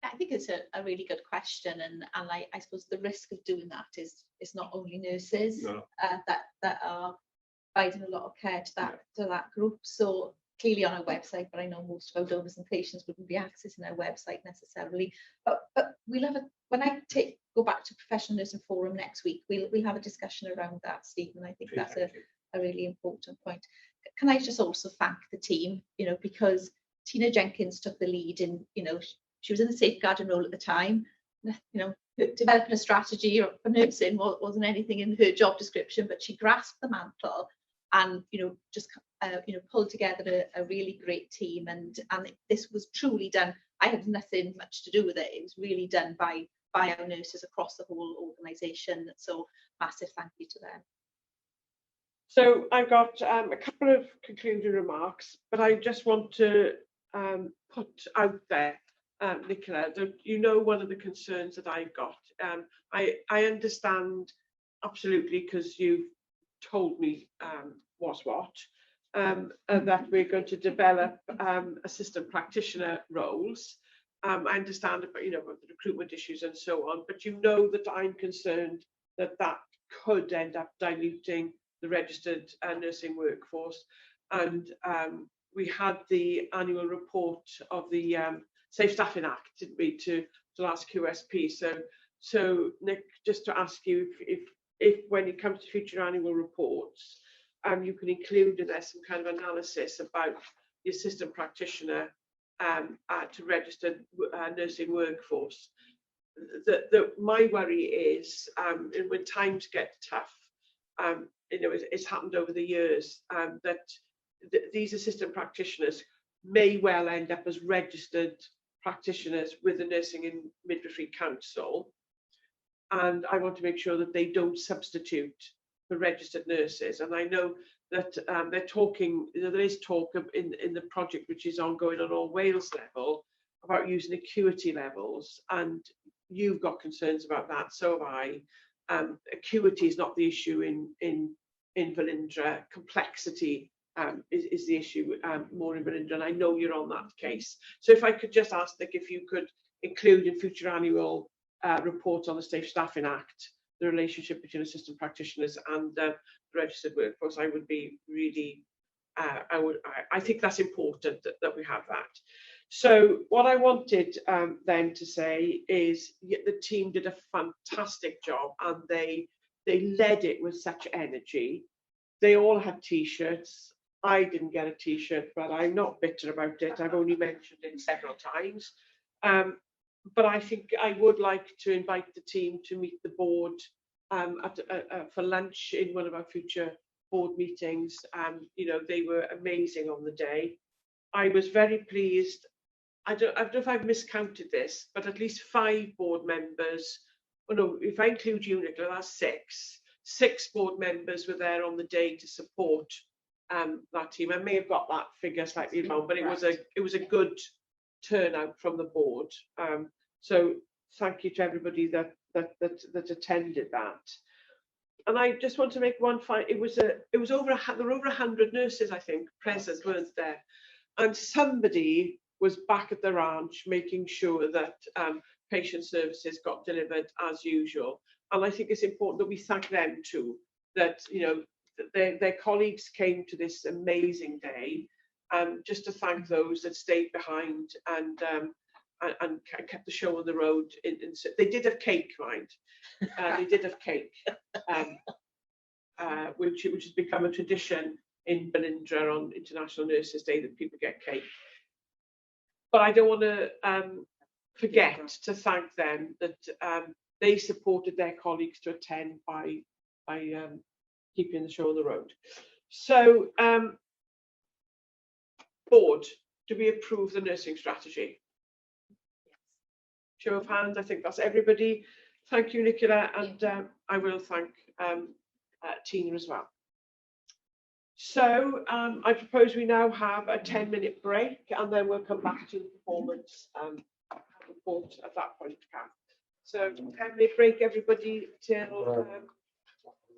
I think it's a really good question, and I suppose the risk of doing that is not only nurses that are providing a lot of care to that group. So clearly on our website, but I know most of our donors and patients wouldn't be accessing our website necessarily. But we'll have when I go back to Professional Nursing Forum next week, we'll have a discussion around that, Stephen. I think that's a really important point. Can I just also thank the team, you know, because Tina Jenkins took the lead in, you know, she was in the safeguarding role at the time. You know, developing a strategy for nursing wasn't anything in her job description, but she grasped the mantle and, you know, just pulled together a really great team. And this was truly done. I had nothing much to do with it. It was really done by our nurses across the whole organisation. So massive thank you to them. So I've got a couple of concluding remarks, but I just want to put out there, Nicola, that you know one of the concerns that I've got. I understand absolutely, because you've told me what's what, that we're going to develop assistant practitioner roles. I understand about, you know, about the recruitment issues and so on, but you know that I'm concerned that that could end up diluting the registered nursing workforce. And we had the annual report of the Safe Staffing Act, didn't we, to last QSP. So Nick, just to ask you if when it comes to future annual reports, you can include in there some kind of analysis about the assistant practitioner to registered nursing workforce. My worry is, when times get tough, you know, it's happened over the years, that these assistant practitioners may well end up as registered practitioners with the Nursing and Midwifery Council, and I want to make sure that they don't substitute for registered nurses. And I know that they're talking, you know, there is talk in the project which is ongoing on all Wales level about using acuity levels, and you've got concerns about that, so have I. Acuity is not the issue in Velindre. Complexity is the issue more in Velindre, and I know you're on that case. So if I could just ask Nick if you could include in future annual reports on the Safe Staffing Act the relationship between assistant practitioners and the registered workforce, I would be really I think that's important that we have that. So what I wanted then to say is the team did a fantastic job, and they led it with such energy. They all had T-shirts. I didn't get a T-shirt, but I'm not bitter about it. I've only mentioned it several times. But I think I would like to invite the team to meet the board for lunch in one of our future board meetings. You know, they were amazing on the day. I was very pleased. I don't know if I've miscounted this, but at least 5 board members, oh no, if I include you, Nicola, that's 6. 6 board members were there on the day to support that team. I may have got that figure slightly wrong, but it was a good turnout from the board. So thank you to everybody that attended that. And I just want to make one final. There were over 100 nurses, I think, present, weren't there? And somebody was back at the ranch making sure that patient services got delivered as usual. And I think it's important that we thank them too, that, you know, their colleagues came to this amazing day, just to thank those that stayed behind and kept the show on the road. They did have cake, mind. They did have cake, which has become a tradition in Velindre on International Nurses Day, that people get cake. But I don't want to forget to thank them, that they supported their colleagues to attend by keeping the show on the road. So, board, do we approve the nursing strategy? Show of hands, I think that's everybody. Thank you, Nicola, and I will thank Tina as well. So I propose we now have a 10-minute break, and then we'll come back to the performance report at that point. So 10-minute break, everybody, till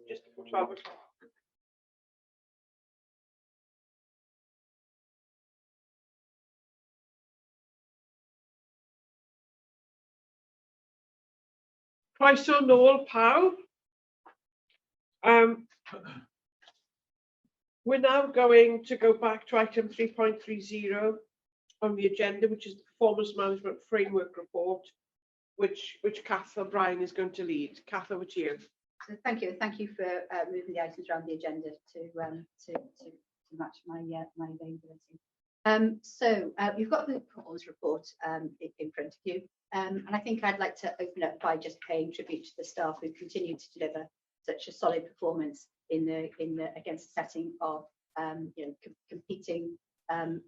just before 12 o'clock. Croeso nôl pawb. We're now going to go back to item 3.30 on the agenda, which is the Performance Management Framework Report, which Kath O'Brien is going to lead. Kath, over to you. So thank you for moving the items around the agenda to match my availability. So you've got the performance report in front of you, and I think I'd like to open up by just paying tribute to the staff who continue to deliver such a solid performance against the setting of competing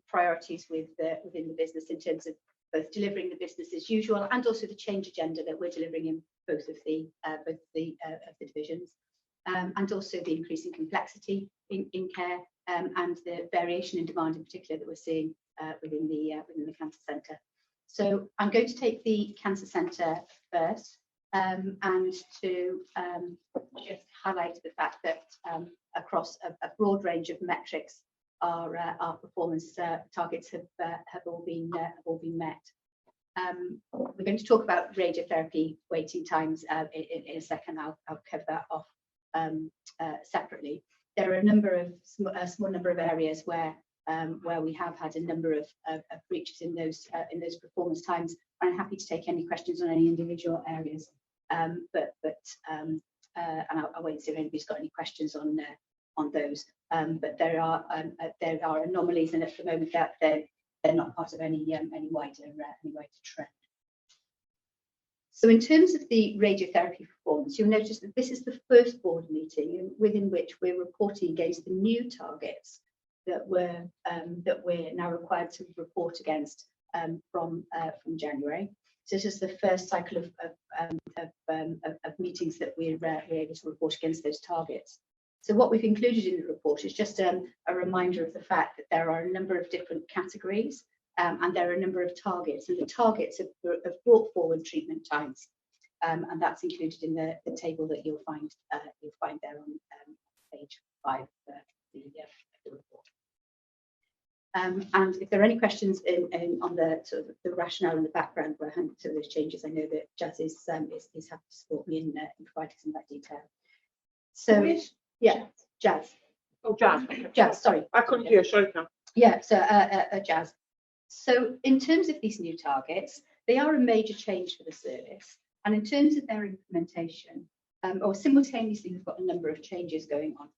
priorities within the business, in terms of both delivering the business as usual and also the change agenda that we're delivering in both of the divisions, and also the increasing complexity in care, and the variation in demand in particular that we're seeing within the cancer centre. So I'm going to take the cancer centre first, and to just highlight the fact that across a broad range of metrics, our performance targets have all been met. We're going to talk about radiotherapy waiting times in a second. I'll cover that off separately. There are a small number of areas where we have had a number of breaches in those performance times. I'm happy to take any questions on any individual areas, but I won't see if anybody's got any questions on those. But there are anomalies, and at the moment that they're not part of any wider trend. So in terms of the radiotherapy performance, you'll notice that this is the first board meeting within which we're reporting against the new targets that we're now required to report against from January. So this is the first cycle of meetings that we're able to report against those targets. So what we've included in the report is just a reminder of the fact that there are a number of different categories, and there are a number of targets, and the targets have brought forward treatment times, and that's included in the table that you'll find there on page 5 of the report. And if there are any questions on the sort of the rationale and the background behind some of those changes, I know that Jazz is happy to support me in providing some of that detail. So yeah, Jazz. Oh, Jazz. Jazz, sorry. I couldn't hear, sorry, Cam. Yeah, so Jazz. So in terms of these new targets, they are a major change for the service. And in terms of their implementation, or simultaneously, we've got a number of changes going on.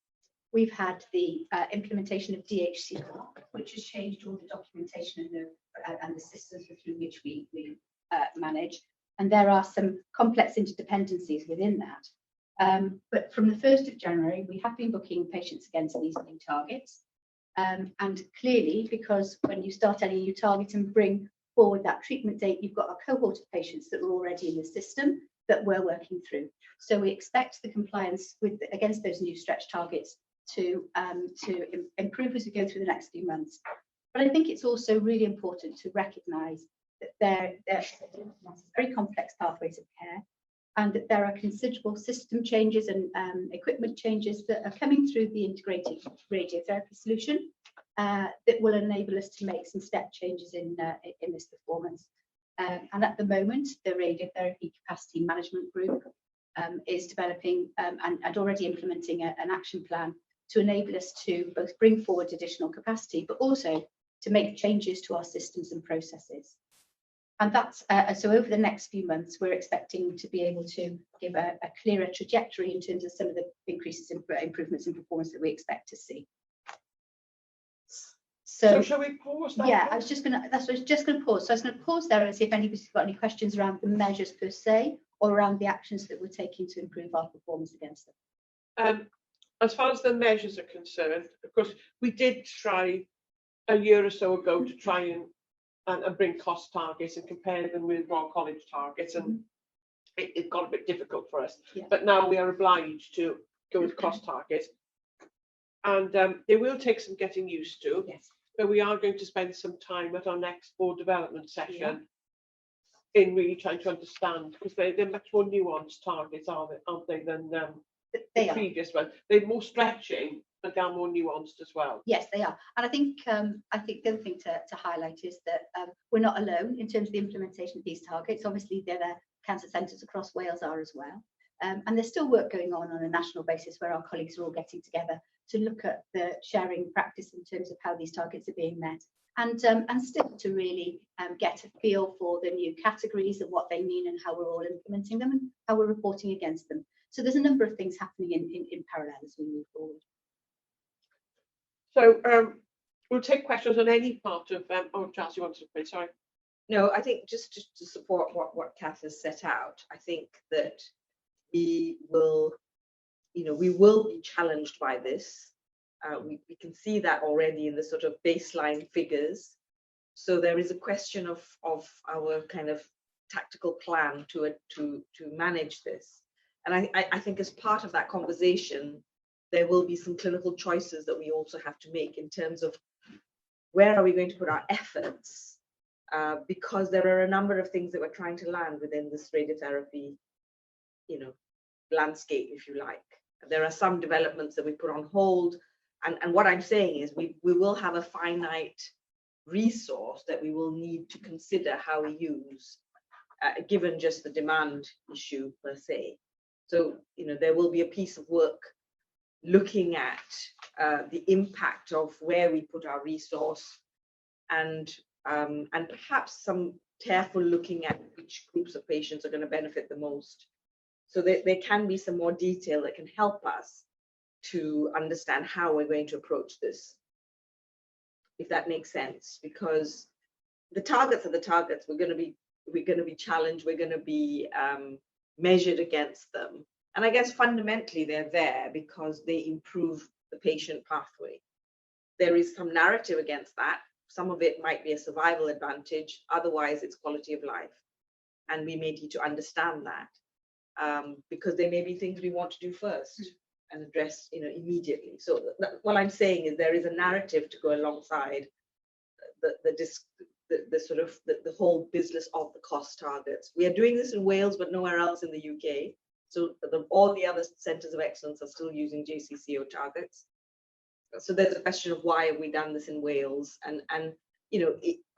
We've had the implementation of DHC, which has changed all the documentation and the systems through which we manage. And there are some complex interdependencies within that. But from the 1st of January, we have been booking patients against these new targets. And clearly, because when you start any new target and bring forward that treatment date, you've got a cohort of patients that are already in the system that we're working through. So we expect the compliance against those new stretch targets to improve as we go through the next few months. But I think it's also really important to recognise that there are very complex pathways of care, and that there are considerable system changes and equipment changes that are coming through the integrated radiotherapy solution that will enable us to make some step changes in this performance. And at the moment, the radiotherapy capacity management group is developing and already implementing an action plan to enable us to both bring forward additional capacity, but also to make changes to our systems and processes. And that's so over the next few months, we're expecting to be able to give a clearer trajectory in terms of some of the increases in improvements in performance that we expect to see. So shall we pause that? Yeah, I was just going to pause. So I was going to pause there and see if anybody's got any questions around the measures per se, or around the actions that we're taking to improve our performance against them. As far as the measures are concerned, of course, we did try a year or so ago to try and bring cost targets and compare them with Royal College targets, and it got a bit difficult for us. Yeah. But now we are obliged to go with cost targets, and they will take some getting used to. Yes. But we are going to spend some time at our next board development session in really trying to understand, because they're much more nuanced targets, aren't they, than the previous one. They're more stretching, but they're more nuanced as well. Yes, they are. And I think the other thing to highlight is that we're not alone in terms of the implementation of these targets. Obviously, the other cancer centres across Wales are as well. And there's still work going on a national basis where our colleagues are all getting together to look at the sharing practice in terms of how these targets are being met, and still to really get a feel for the new categories and what they mean and how we're all implementing them and how we're reporting against them. So there's a number of things happening in parallel as we move forward. So we'll take questions on any part of oh, Charles, you wanted to say, sorry. No, I think just to support what Kath has set out, I think that we will be challenged by this. We can see that already in the sort of baseline figures. So there is a question of our kind of tactical plan to manage this. And I think as part of that conversation, there will be some clinical choices that we also have to make in terms of where are we going to put our efforts, because there are a number of things that we're trying to land within this radiotherapy, landscape, if you like. There are some developments that we put on hold, and what I'm saying is we will have a finite resource that we will need to consider how we use, given just the demand issue per se. So there will be a piece of work looking at the impact of where we put our resource, and perhaps some careful looking at which groups of patients are going to benefit the most. So there can be some more detail that can help us to understand how we're going to approach this, if that makes sense. Because the targets are the targets. We're going to be challenged. We're going to be measured against them. And I guess fundamentally they're there because they improve the patient pathway. There is some narrative against that. Some of it might be a survival advantage. Otherwise, it's quality of life. And we may need to understand that. Because there may be things we want to do first and address, immediately. So what I'm saying is there is a narrative to go alongside the whole business of the cost targets. We are doing this in Wales, but nowhere else in the UK. So all the other centres of excellence are still using JCCO targets. So there's a question of why have we done this in Wales? And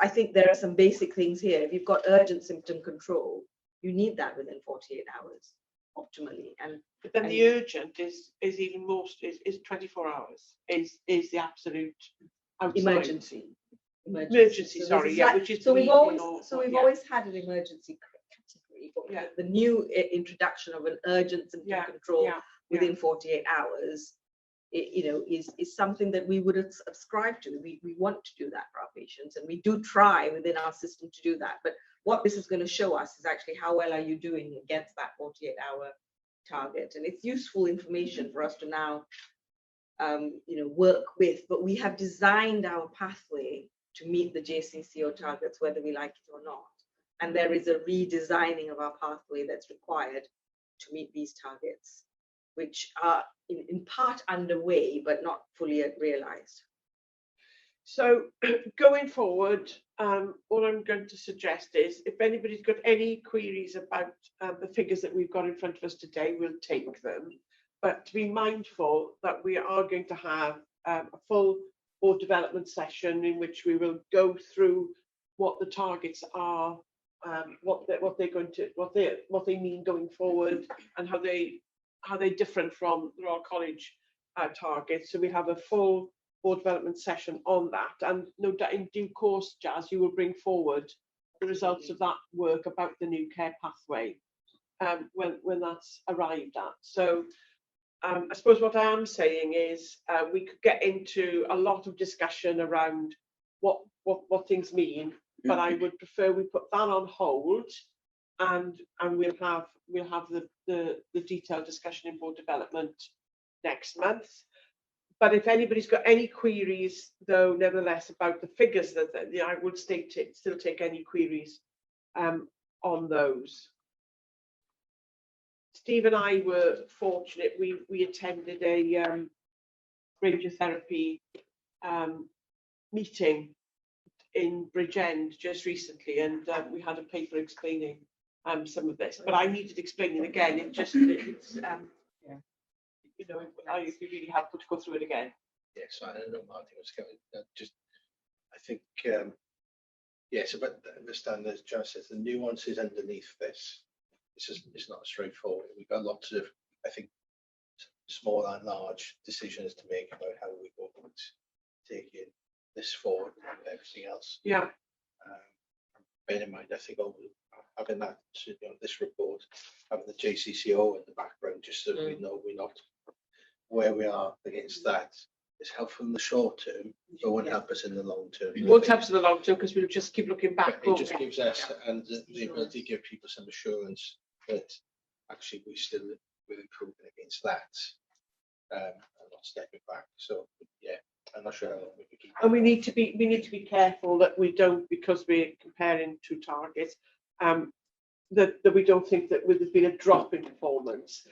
I think there are some basic things here. If you've got urgent symptom control, you need that within 48 hours, optimally. But then the urgent is even more, is 24 hours, is the absolute outside. Emergency, So sorry, this is yeah, like- which is so we've bleeding always or- yeah. always had an emergency category, but Yeah. the new introduction of an urgent symptom control within 48 hours, is something that we would subscribe to. We want to do that for our patients, and we do try within our system to do that. But what this is going to show us is actually how well are you doing against that 48-hour target, and it's useful information for us to now work with. But we have designed our pathway to meet the JCCO targets, whether we like it or not. And there is a redesigning of our pathway that's required to meet these targets, which are in part underway, but not fully realized. So going forward, all I'm going to suggest is if anybody's got any queries about the figures that we've got in front of us today, we'll take them. But to be mindful that we are going to have a full board development session in which we will go through what the targets are, what they mean going forward, and how they different from the Royal College targets. So we have a full board development session on that, and no doubt in due course, Jazz, you will bring forward the results of that work about the new care pathway when that's arrived at. So I suppose what I am saying is we could get into a lot of discussion around what things mean, but I would prefer we put that on hold, and we'll have the detailed discussion in board development next month. But if anybody's got any queries, though, nevertheless, about the figures, that I would still take any queries on those. Steve and I were fortunate. We attended a radiotherapy meeting in Bridgend just recently, and we had a paper explaining some of this. But I needed explaining again. It's it'd be really helpful to go through it again. Yes, I don't know, Martin was coming. I think yes, but understand, as John says, the nuances underneath this. It's not straightforward. We've got lots of, I think, small and large decisions to make about how we go about taking this forward and everything else. Yeah. Bear in mind, I think having that, this report, having the JCCO in the background, just so we know we're not where we are against that, is helpful in the short term, but won't help us in the long term. It won't help us in the long term because we'll just keep looking back. It just gives us and the ability to give people some assurance that actually we're improving against that and not stepping back. So yeah, I'm not sure how long we can keep. And we need to be careful that we don't, because we're comparing two targets, that we don't think that there's been a drop in performance.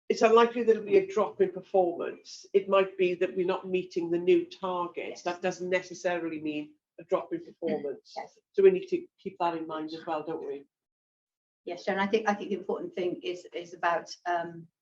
It's unlikely that there'll be a drop in performance. It might be that we're not meeting the new targets. That doesn't necessarily mean a drop in performance. Yes. So we need to keep that in mind as well, don't we? Yes, Sharon, I think the important thing is about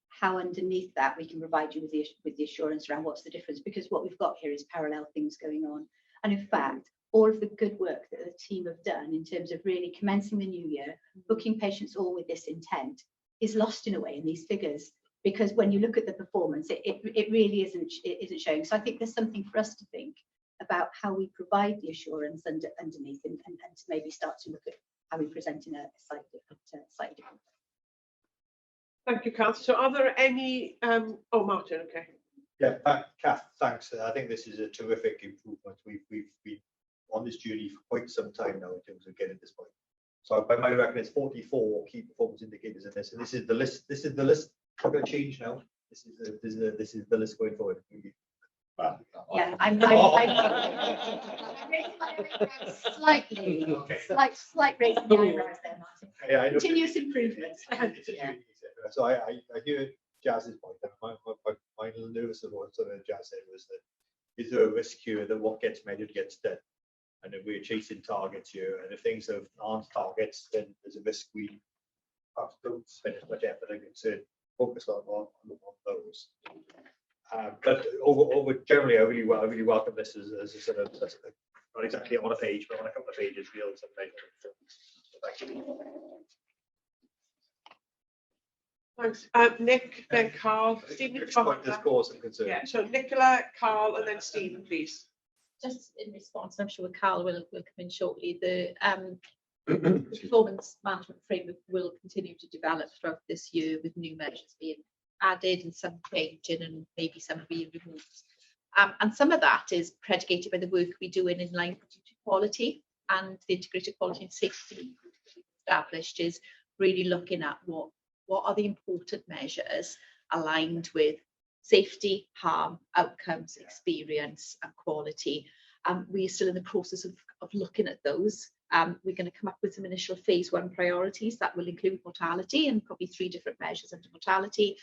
how underneath that we can provide you with the assurance around what's the difference, because what we've got here is parallel things going on. And in fact, all of the good work that the team have done in terms of really commencing the new year, booking patients all with this intent, is lost in a way in these figures. Because when you look at the performance, it really isn't showing. So I think there's something for us to think about how we provide the assurance underneath, and to maybe start to look at how we present in a slightly different way. Thank you, Kath. So are there any, oh, Martin, okay. Yeah, Kath, thanks. I think this is a terrific improvement. We've been on this journey for quite some time now in terms of getting this point. So by my reckon, it's 44 key performance indicators in this, and this is the list. This is the list. We're going to change now. This is the list going forward. Yeah, I'm slightly, okay. slight raising the eyebrows there, Martin. Yeah, Continuous improvement. Yeah. So I hear Jazz's point. My little nervous of what sort of Jazz said was that is there a risk here that what gets measured gets done, and if we're chasing targets here, and if things aren't targets, then there's a risk we perhaps don't spend as much effort and concern focus on those. But over generally, I really welcome this as a sort of not exactly on a page, but on a couple of pages, real some measurement. So thank you. Thanks. Nick, then Carl, Stephen. This course and concern. Yeah, so Nicola, Carl, and then Stephen, please. Just in response, I'm sure Carl will come in shortly. The performance management framework will continue to develop throughout this year with new measures being added and some changing and maybe some being removed. And some of that is predicated by the work we do in line with quality, and the integrated quality and safety established is really looking at what are the important measures aligned with safety, harm, outcomes, experience and quality. We're still in the process of looking at those. We're going to come up with some initial phase 1 priorities that will include mortality and probably 3 different measures under mortality.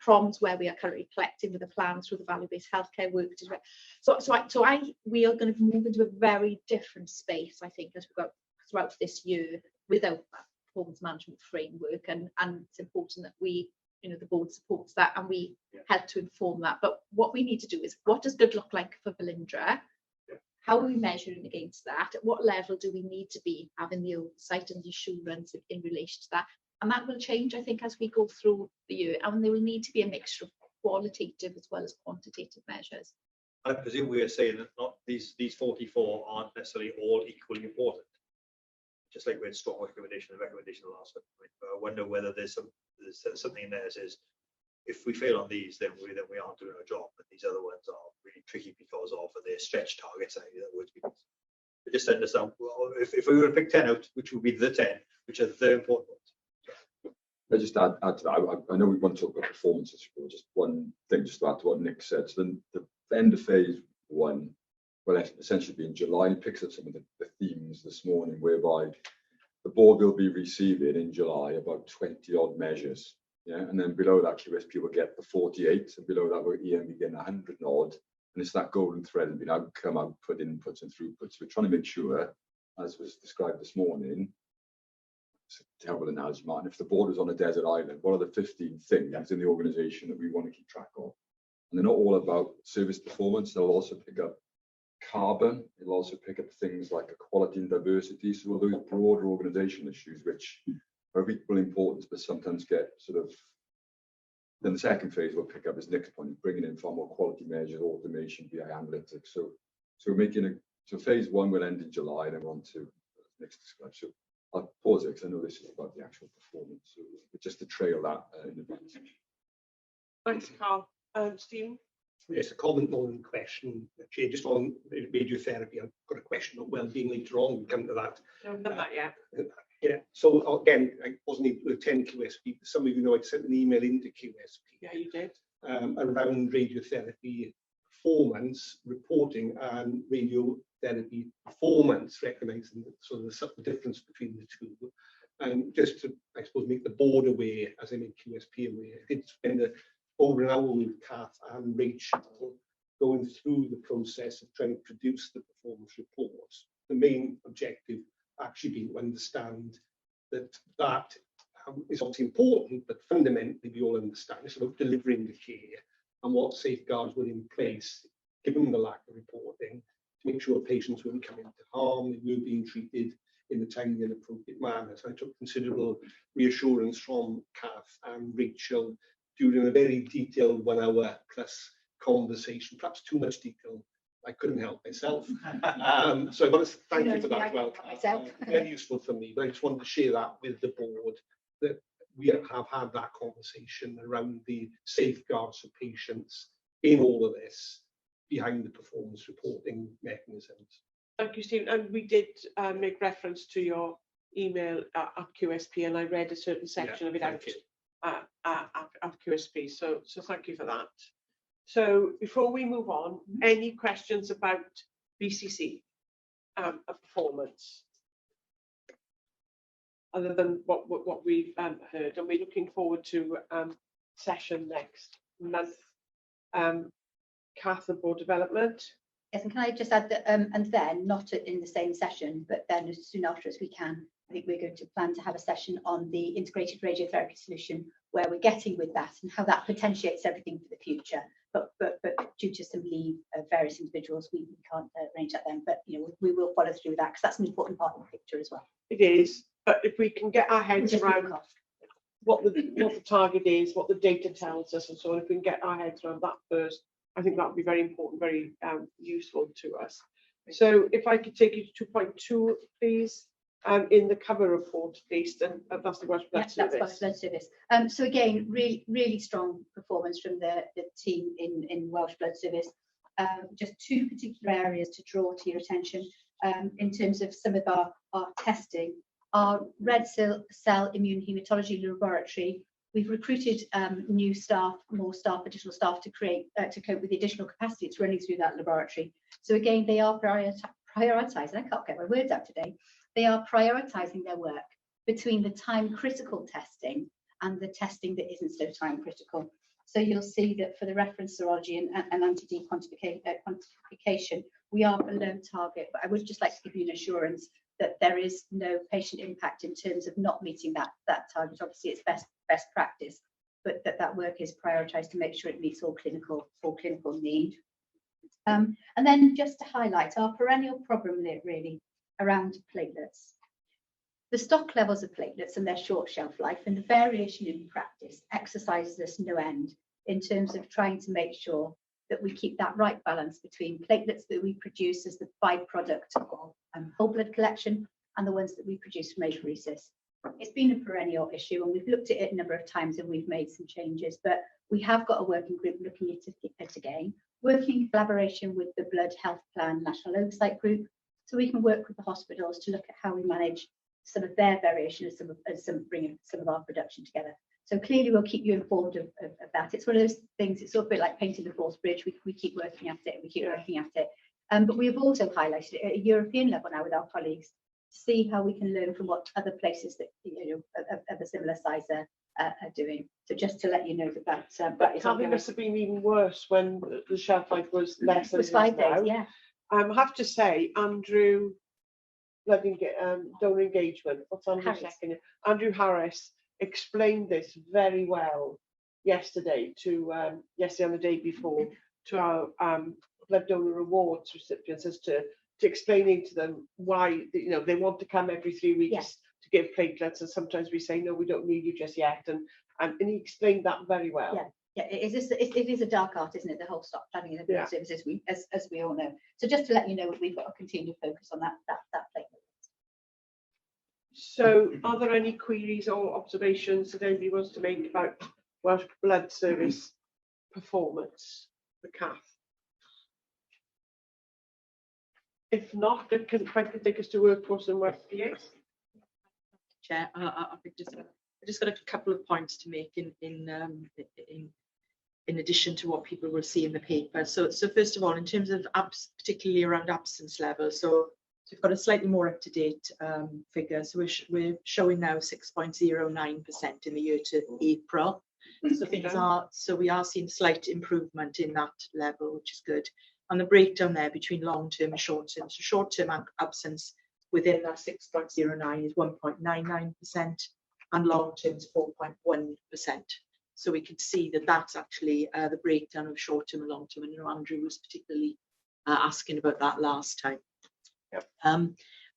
Proms where we are currently collecting with a plan through the value-based healthcare work. We are going to move into a very different space, I think, as we go throughout this year without that performance management framework, and it's important that we, the board supports that and we help to inform that. But what we need to do is, what does good look like for Velindre? How are we measuring against that? At what level do we need to be having the oversight and the assurance in relation to that? And that will change, I think, as we go through the year. And there will need to be a mixture of qualitative as well as quantitative measures. I presume we are saying that not these 44 aren't necessarily all equally important. Just like we had strong recommendation and recommendation last week. I wonder whether there's something in there that says, if we fail on these, then we aren't doing our job. But these other ones are really tricky because of their stretch targets. I just understand, well, if we were to pick 10 out, which would be the 10, which are the important ones. I just add to that. I know we want to talk about performances. Just one thing, just to add to what Nick said. So then the end of phase 1 will essentially be in July. He picks up some of the themes this morning, whereby the board will be receiving in July about 20 odd measures. Yeah, and then below that, QSP will get the 48, and below that, we're EM getting 100 odd. And it's that golden thread and being outcome, output, inputs, and throughputs. We're trying to make sure, as was described this morning, it's a terrible analogy, Martin. If the board was on a desert island, what are the 15 things in the organisation that we want to keep track of? And they're not all about service performance. They'll also pick up carbon. It'll also pick up things like equality and diversity. So all those broader organisational issues, which are of equal importance, but sometimes get sort of. Then the second phase we'll pick up is Nick's point, bringing in far more quality measures, automation, BI analytics. So we're making so phase 1 will end in July, then we're on to Nick's described. So I'll pause it because I know this is about the actual performance. So just to trail that in advance. Thanks, Carl. Stephen? Yes, a comment on the question, just on radiotherapy. I've got a question on well-being later on. We'll come to that. I haven't done that yet. Yeah, so again, I wasn't able to attend QSP, but some of you know I sent an email into QSP. Yeah, you did. Around radiotherapy performance reporting and radiotherapy performance, recognising sort of the subtle difference between the two. And just to, I suppose, make the board aware, as I make QSP aware, I did spend over an hour with Kath and Rachel going through the process of trying to produce the performance reports. The main objective actually being to understand that is obviously important, but fundamentally we all understand it's about delivering the care and what safeguards were in place, given the lack of reporting, to make sure patients weren't coming to harm, they were being treated in a timely and appropriate manner. So I took considerable reassurance from Kath and Rachel during a very detailed 1 hour plus conversation, perhaps too much detail. I couldn't help myself. So I want to thank you for that as well. Very useful for me, but I just wanted to share that with the board, that we have had that conversation around the safeguards for patients in all of this behind the performance reporting mechanisms. Thank you, Stephen. And we did make reference to your email at QSP, and I read a certain section of it out at QSP. So thank you for that. So before we move on, any questions about BCC performance, other than what we've heard? And we're looking forward to session next month. Kath, the board development. Yes, and can I just add that, and then not in the same session, but then as soon after as we can, I think we're going to plan to have a session on the integrated radiotherapy solution, where we're getting with that and how that potentiates everything for the future. But due to some leave of various individuals, we can't arrange that then. But we will follow through with that, because that's an important part of the picture as well. It is, but if we can get our heads around what the target is, what the data tells us, and so on. If we can get our heads around that first, I think that would be very important, very useful to us. So if I could take you to 2.2, please, in the cover report, please, and that's the Welsh Blood Service. That's Welsh Blood Service. So again, really strong performance from the team in Welsh Blood Service. Just two particular areas to draw to your attention in terms of some of our testing. Our red cell immune hematology laboratory, we've recruited new staff, additional staff to cope with the additional capacity that's running through that laboratory. So again, they are prioritising, I can't get my words out today, they are prioritising their work between the time critical testing and the testing that isn't so time critical. So you'll see that for the reference serology and anti-D quantification, we are below target, but I would just like to give you an assurance that there is no patient impact in terms of not meeting that target. Obviously, it's best practice, but that work is prioritised to make sure it meets all clinical need. And then just to highlight our perennial problem really around platelets. The stock levels of platelets and their short shelf life and the variation in practice exercises us no end in terms of trying to make sure that we keep that right balance between platelets that we produce as the byproduct of whole blood collection and the ones that we produce from apheresis. It's been a perennial issue and we've looked at it a number of times and we've made some changes, but we have got a working group looking at it again, working in collaboration with the Blood Health Plan National Oversight Group, so we can work with the hospitals to look at how we manage some of their variation and bringing some of our production together. So clearly we'll keep you informed of that. It's one of those things, it's sort of a bit like painting the Forth Bridge. We keep working at it and we keep working at it. But we've also highlighted it at a European level now with our colleagues to see how we can learn from what other places that of a similar size are doing. So just to let you know that that is. Probably must have been even worse when the shelf life was less than it is 5 days, now. yeah. I have to say, Andrew, donor engagement. What's Andrew's second? Andrew Harris explained this very well yesterday and the day before to our blood donor awards recipients as to explaining to them why they want to come every 3 weeks to give platelets, and sometimes we say no, we don't need you just yet, and he explained that very well. Yeah, it is a dark art, isn't it? The whole stock planning and the blood services, as we all know. So just to let you know, we've got a continued focus on that platelet. So, are there any queries or observations that anybody wants to make about Welsh Blood Service performance, the CAF? If not, if I could take us to workforce and workplace. Chair, I just got a couple of points to make in addition to what people will see in the paper. So first of all, in terms of particularly around absence levels, so we've got a slightly more up-to-date figure. So we're showing now 6.09% in the year to April. So we are seeing slight improvement in that level, which is good. And the breakdown there between long-term and short-term. So short-term absence within that 6.09 is 1.99%, and long-term is 4.1%. So we can see that that's actually the breakdown of short-term and long-term. And Andrew was particularly asking about that last time.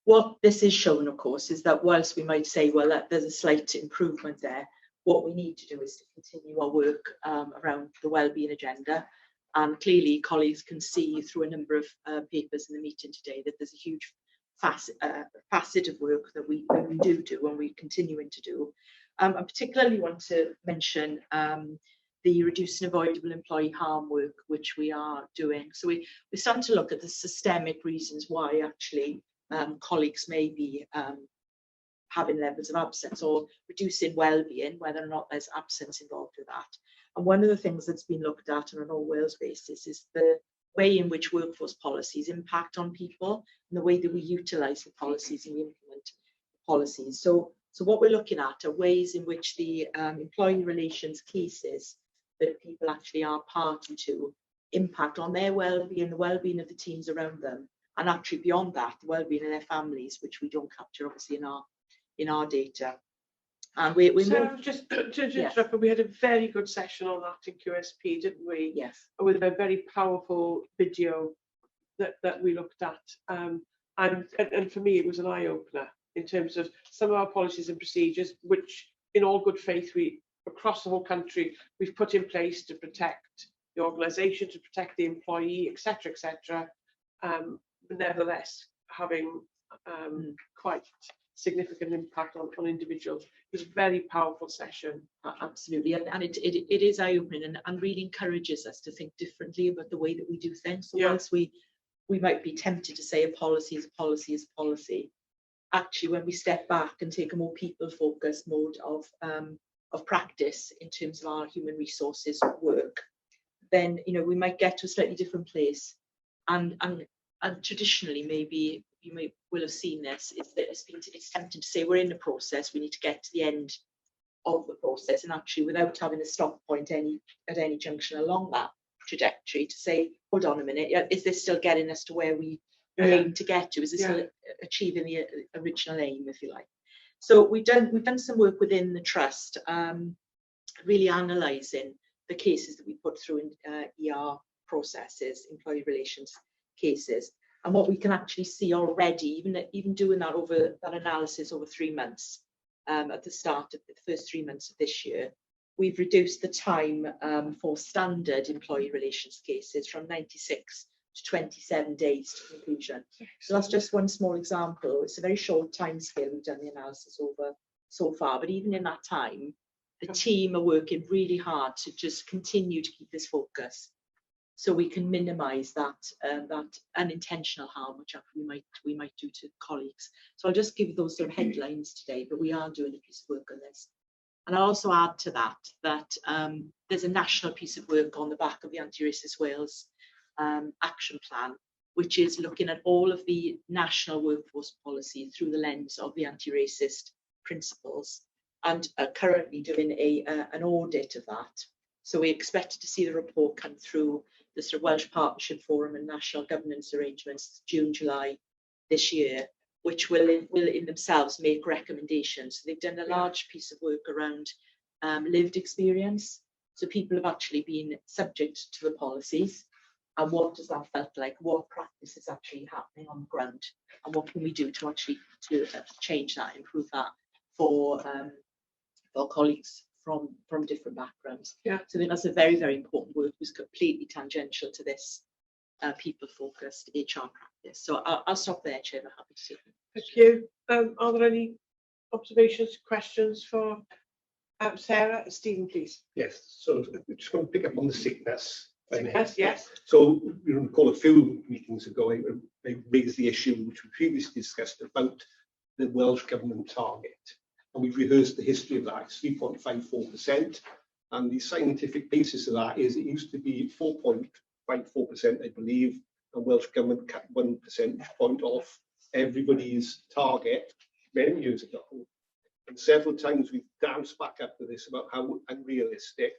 What this is showing, of course, is that whilst we might say, well, that there's a slight improvement there, what we need to do is to continue our work around the wellbeing agenda. And clearly, colleagues can see through a number of papers in the meeting today that there's a huge facet of work that we do and we're continuing to do. I particularly want to mention the reduced and avoidable employee harm work, which we are doing. So we're starting to look at the systemic reasons why actually colleagues may be having levels of absence or reducing well-being, whether or not there's absence involved with that. And one of the things that's been looked at on an all-Wales basis is the way in which workforce policies impact on people and the way that we utilise the policies and we implement policies. So what we're looking at are ways in which the employee relations cases that people actually are party to impact on their well-being, the well-being of the teams around them, and actually beyond that, the well-being of their families, which we don't capture obviously in our data. And just to interrupt, but we had a very good session on that in QSP, didn't we? Yes. With a very powerful video that we looked at, and for me it was an eye-opener in terms of some of our policies and procedures, which in all good faith, we across the whole country, we've put in place to protect the organisation, to protect the employee, etc., etc. But nevertheless, having quite significant impact on individuals. It was a very powerful session. Absolutely, and it is eye-opening and really encourages us to think differently about the way that we do things. So whilst we might be tempted to say a policy is a policy is a policy, actually when we step back and take a more people-focused mode of practice in terms of our human resources work, then we might get to a slightly different place. And traditionally, maybe you will have seen this, is that it's tempting to say we're in the process, we need to get to the end of the process, and actually without having a stop point at any junction along that trajectory to say, hold on a minute, is this still getting us to where we aim to get to? Is this still achieving the original aim, if you like? So we've done some work within the trust, really analysing the cases that we put through in ER processes, employee relations cases, and what we can actually see already, even doing that analysis over 3 months, at the start of the first 3 months of this year, we've reduced the time for standard employee relations cases from 96 to 27 days to conclusion. So that's just one small example. It's a very short time scale we've done the analysis over so far, but even in that time, the team are working really hard to just continue to keep this focus, so we can minimise that unintentional harm which we might do to colleagues. So I'll just give those sort of headlines today, but we are doing a piece of work on this. And I'll also add to that there's a national piece of work on the back of the Anti-Racist Wales action plan, which is looking at all of the national workforce policy through the lens of the anti-racist principles, and currently doing an audit of that. So we expected to see the report come through the sort of Welsh Partnership Forum and National Governance Arrangements June, July this year, which will in themselves make recommendations. So they've done a large piece of work around lived experience. So people have actually been subject to the policies, and what does that felt like? What practice is actually happening on the ground, and what can we do to actually change that, improve that for colleagues from different backgrounds. So I think that's a very, very important work. It was completely tangential to this people-focused HR practice. So I'll stop there, Chair. I'm happy to take them. Thank you. Are there any observations, questions for Sarah? Stephen, please. Yes, so I just want to pick up on the sickness. Yes. So you recall a few meetings ago, I raised the issue which we previously discussed about the Welsh Government target. And we've rehearsed the history of that. It's 3.54%. And the scientific basis of that is it used to be 4.54%, I believe, and Welsh Government cut 1 percentage point off everybody's target many years ago. And several times we've danced back up to this about how unrealistic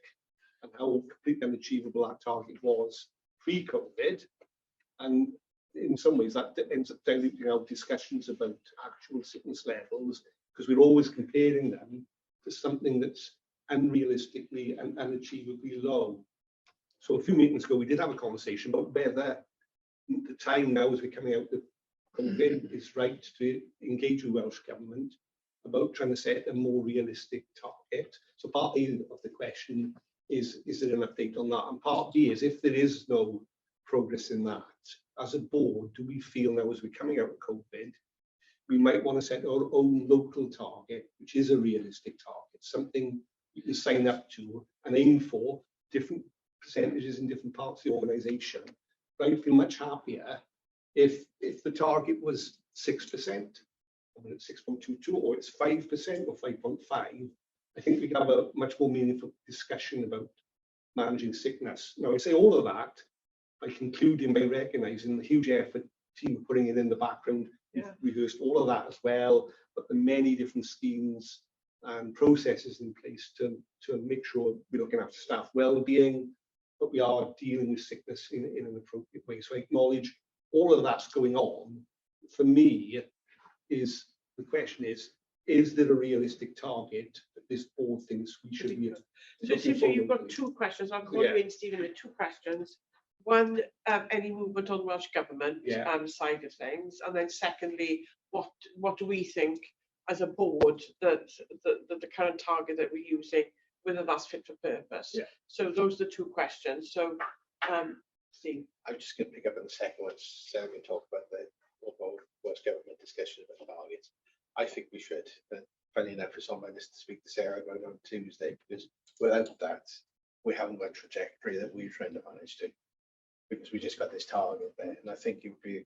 and how completely unachievable that target was pre-COVID. And in some ways that ends up diluting our discussions about actual sickness levels, because we're always comparing them to something that's unrealistically and unachievably low. So a few meetings ago, we did have a conversation about whether the time now as we're coming out of COVID is right to engage with Welsh Government about trying to set a more realistic target. So part A of the question is there an update on that? And part B is, if there is no progress in that, as a board, do we feel now as we're coming out of COVID, we might want to set our own local target, which is a realistic target, something you can sign up to and aim for, different percentages in different parts of the organisation. But I'd feel much happier if the target was 6%, or it's 6.22, or it's 5% or 5.5. I think we could have a much more meaningful discussion about managing sickness. Now, I say all of that by concluding by recognising the huge effort team putting it in the background. We've rehearsed all of that as well, but the many different schemes and processes in place to make sure we're looking after staff well-being, but we are dealing with sickness in an appropriate way. So I acknowledge all of that's going on. For me, the question is there a realistic target that this board thinks we should be? So you've got two questions. I'll call you in, Stephen, with two questions. One, any movement on Welsh Government side of things, and then secondly, what do we think as a board that the current target that we're using, whether that's fit for purpose. Yeah. So those are the two questions. So, Steve. I'm just going to pick up on the second one. Sarah can talk about the overall Welsh Government discussion about targets. I think we should. But funny enough, it's on my list to speak to Sarah about on Tuesday, because without that, we haven't got a trajectory that we're trying to manage to, because we just got this target there. And I think it would be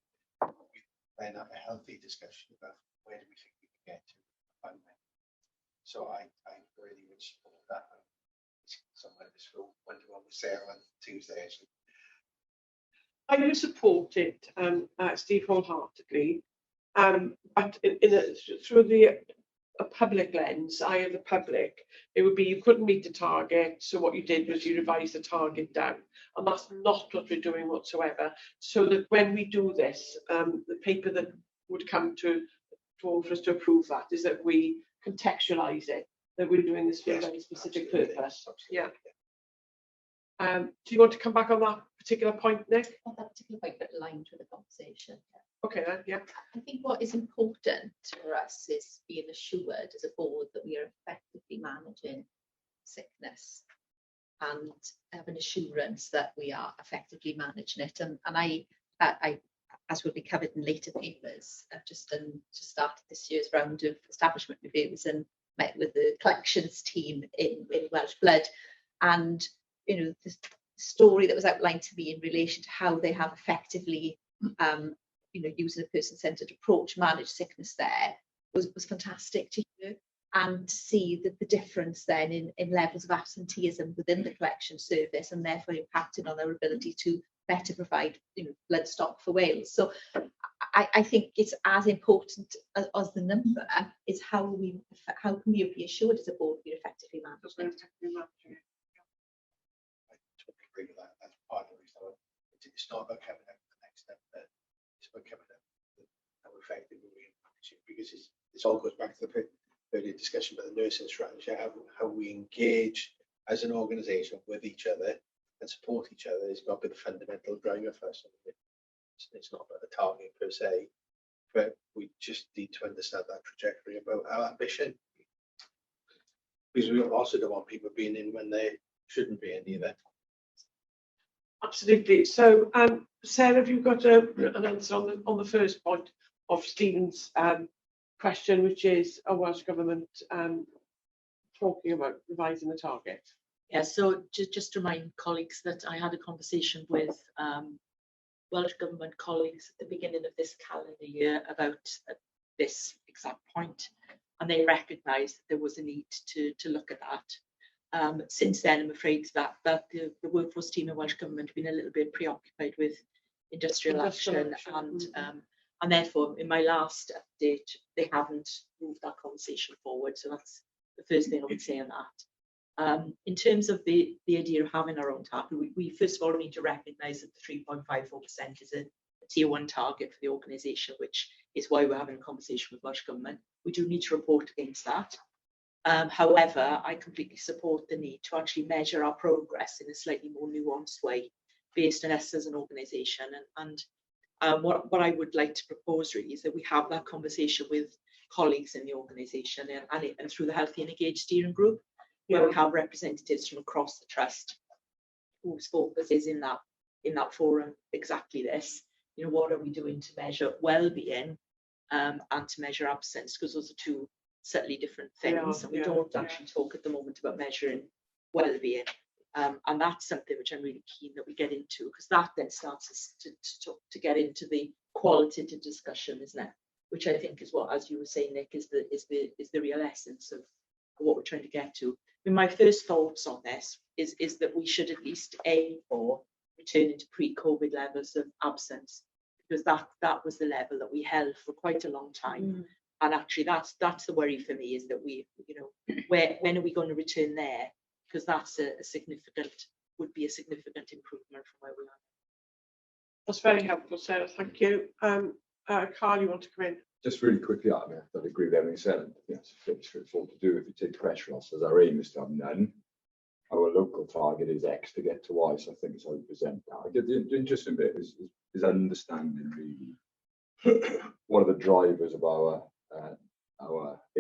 then have a healthy discussion about where do we think we can get to. So I really would support that. Somewhere this will one-to-one with Sarah on Tuesday, actually. I do support it, Steve, wholeheartedly. But through a public lens, eye of the public, it would be you couldn't meet the target, so what you did was you revised the target down, and that's not what we're doing whatsoever. So that when we do this, the paper that would come to for us to approve that is that we contextualise it, that we're doing this for a very specific purpose. Yeah. Do you want to come back on that particular point, Nick? On that particular point, but aligned with the conversation. Okay, then, yeah. I think what is important for us is being assured as a board that we are effectively managing sickness and have an assurance that we are effectively managing it. And I as will be covered in later papers, I've just started this year's round of establishment reviews and met with the collections team in Welsh Blood, and the story that was outlined to me in relation to how they have effectively using a person-centred approach managed sickness there was fantastic to hear, and to see that the difference then in levels of absenteeism within the collection service, and therefore impacting on their ability to better provide blood stock for Wales. So I think it's as important as the number is how can we be assured as a board we're effectively managing it. I totally agree with that. That's part of the reason. It's not about coming up with the next step, but it's about coming up with how effectively we manage it, because it all goes back to the earlier discussion about the nursing strategy, how we engage as an organisation with each other and support each other is got to be the fundamental driver for us. It's not about the target per se, but we just need to understand that trajectory about our ambition. Because we also don't want people being in when they shouldn't be in either. Absolutely. So, Sarah, have you got an answer on the first point of Stephen's question, which is a Welsh Government talking about revising the target? Yeah, so just to remind colleagues that I had a conversation with Welsh Government colleagues at the beginning of this calendar year about this exact point, and they recognised that there was a need to look at that. Since then, I'm afraid that the workforce team in Welsh Government have been a little bit preoccupied with industrial action. And therefore, in my last update, they haven't moved that conversation forward. So that's the first thing I would say on that. In terms of the idea of having our own target, we first of all need to recognise that the 3.54% is a tier 1 target for the organisation, which is why we're having a conversation with Welsh Government. We do need to report against that. However, I completely support the need to actually measure our progress in a slightly more nuanced way based on us as an organisation. And what I would like to propose really is that we have that conversation with colleagues in the organisation and through the Healthy and Engaged Steering Group, where we have representatives from across the trust whose focus is in that forum exactly this. What are we doing to measure well-being and to measure absence, because those are two subtly different things, and we don't actually talk at the moment about measuring well-being, and that's something which I'm really keen that we get into, because that then starts us to get into the qualitative discussion, isn't it? Which I think is what, as you were saying, Nick, is the real essence of what we're trying to get to. I mean, my first thoughts on this is that we should at least aim for returning to pre-COVID levels of absence, because that was the level that we held for quite a long time. And actually, that's the worry for me, is that when are we going to return there? Because that's would be a significant improvement from where we are. That's very helpful, Sarah. Thank you. Carl, you want to come in? Just really quickly, I agree with everything said. It's fairly straightforward to do. If you take pressure off, as our aim is to have none. Our local target is X to get to Y, so I think it's how we present that. The interesting bit is understanding really what are the drivers of our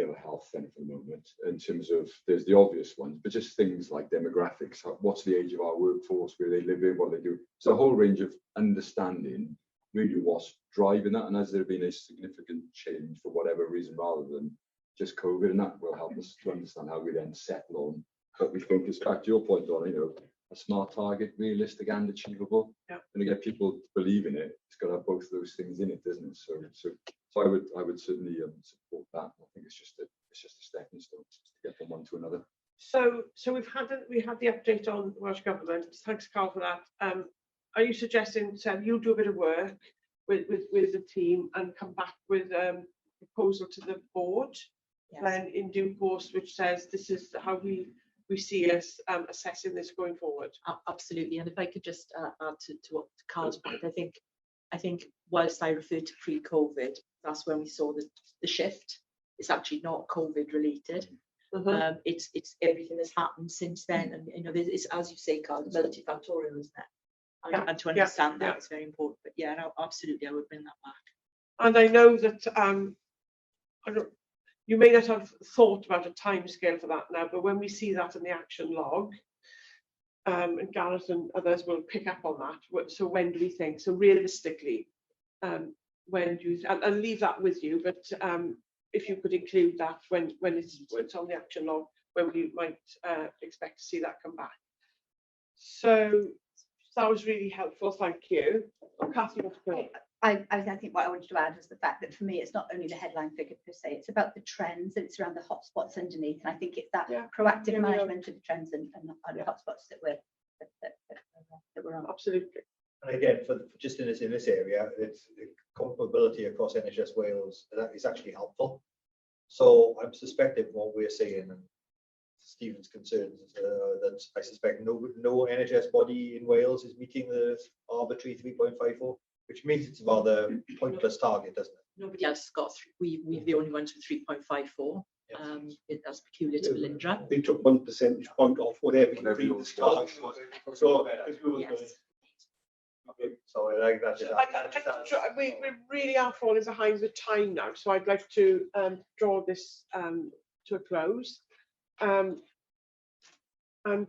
ill health then for the moment, in terms of there's the obvious ones, but just things like demographics, what's the age of our workforce, where they live in, what they do. So a whole range of understanding really what's driving that, and has there been a significant change for whatever reason rather than just COVID, and that will help us to understand how we then settle on what we think is, back to your point on, you know, a smart target, realistic and achievable. Yeah. And to get people to believe in it, it's got to have both of those things in it, doesn't it? So I would certainly support that. I think it's just a stepping stone to get from one to another. So we had the update on Welsh Government. Thanks, Carl, for that. Are you suggesting, Sam, you'll do a bit of work with the team and come back with a proposal to the board, then in due course, which says this is how we see us assessing this going forward? Absolutely. And if I could just add to what Carl's point, I think whilst I refer to pre-COVID, that's when we saw the shift. It's actually not COVID related. It's everything that's happened since then, and you know, it's, as you say, Carl, multifactorial, isn't it? And to understand that is very important. But yeah, no, absolutely, I would bring that back. And I know that you may not have thought about a timescale for that now, but when we see that in the action log, and Gareth and others will pick up on that. So when do we think? So realistically, when do you? I'll leave that with you, but if you could include that when it's on the action log, when we might expect to see that come back. So that was really helpful. Thank you. Oh, Kathy, you want to go? I think what I wanted to add was the fact that for me, it's not only the headline figure per se, it's about the trends, and it's around the hotspots underneath. And I think it's that proactive management of the trends and the hotspots that we're on. Absolutely. And again, for just in this area, it's comparability across NHS Wales is actually helpful. So I'm suspecting what we're seeing, and Stephen's concerns, that I suspect no NHS body in Wales is meeting the arbitrary 3.54, which means it's a rather pointless target, doesn't it? Nobody else has got we're the only ones with 3.54. That's peculiar to Velindre. They took 1 percentage point off whatever the previous target was. So we really are falling behind the time now, so I'd like to draw this to a close. And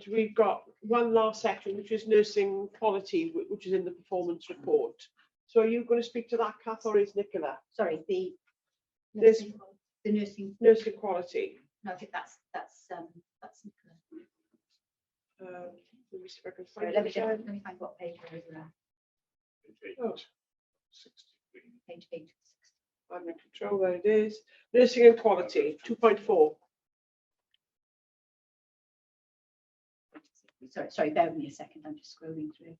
we've got one last section, which is nursing quality, which is in the performance report. So are you going to speak to that, Kath, or is Nicola? Sorry, the nursing quality. No, I think that's Nicola. Let me see if I can find let me find what page we're at. Page 8. I'm in control. There it is. Nursing and quality 2.4. Sorry, bear with me a second. I'm just scrolling through.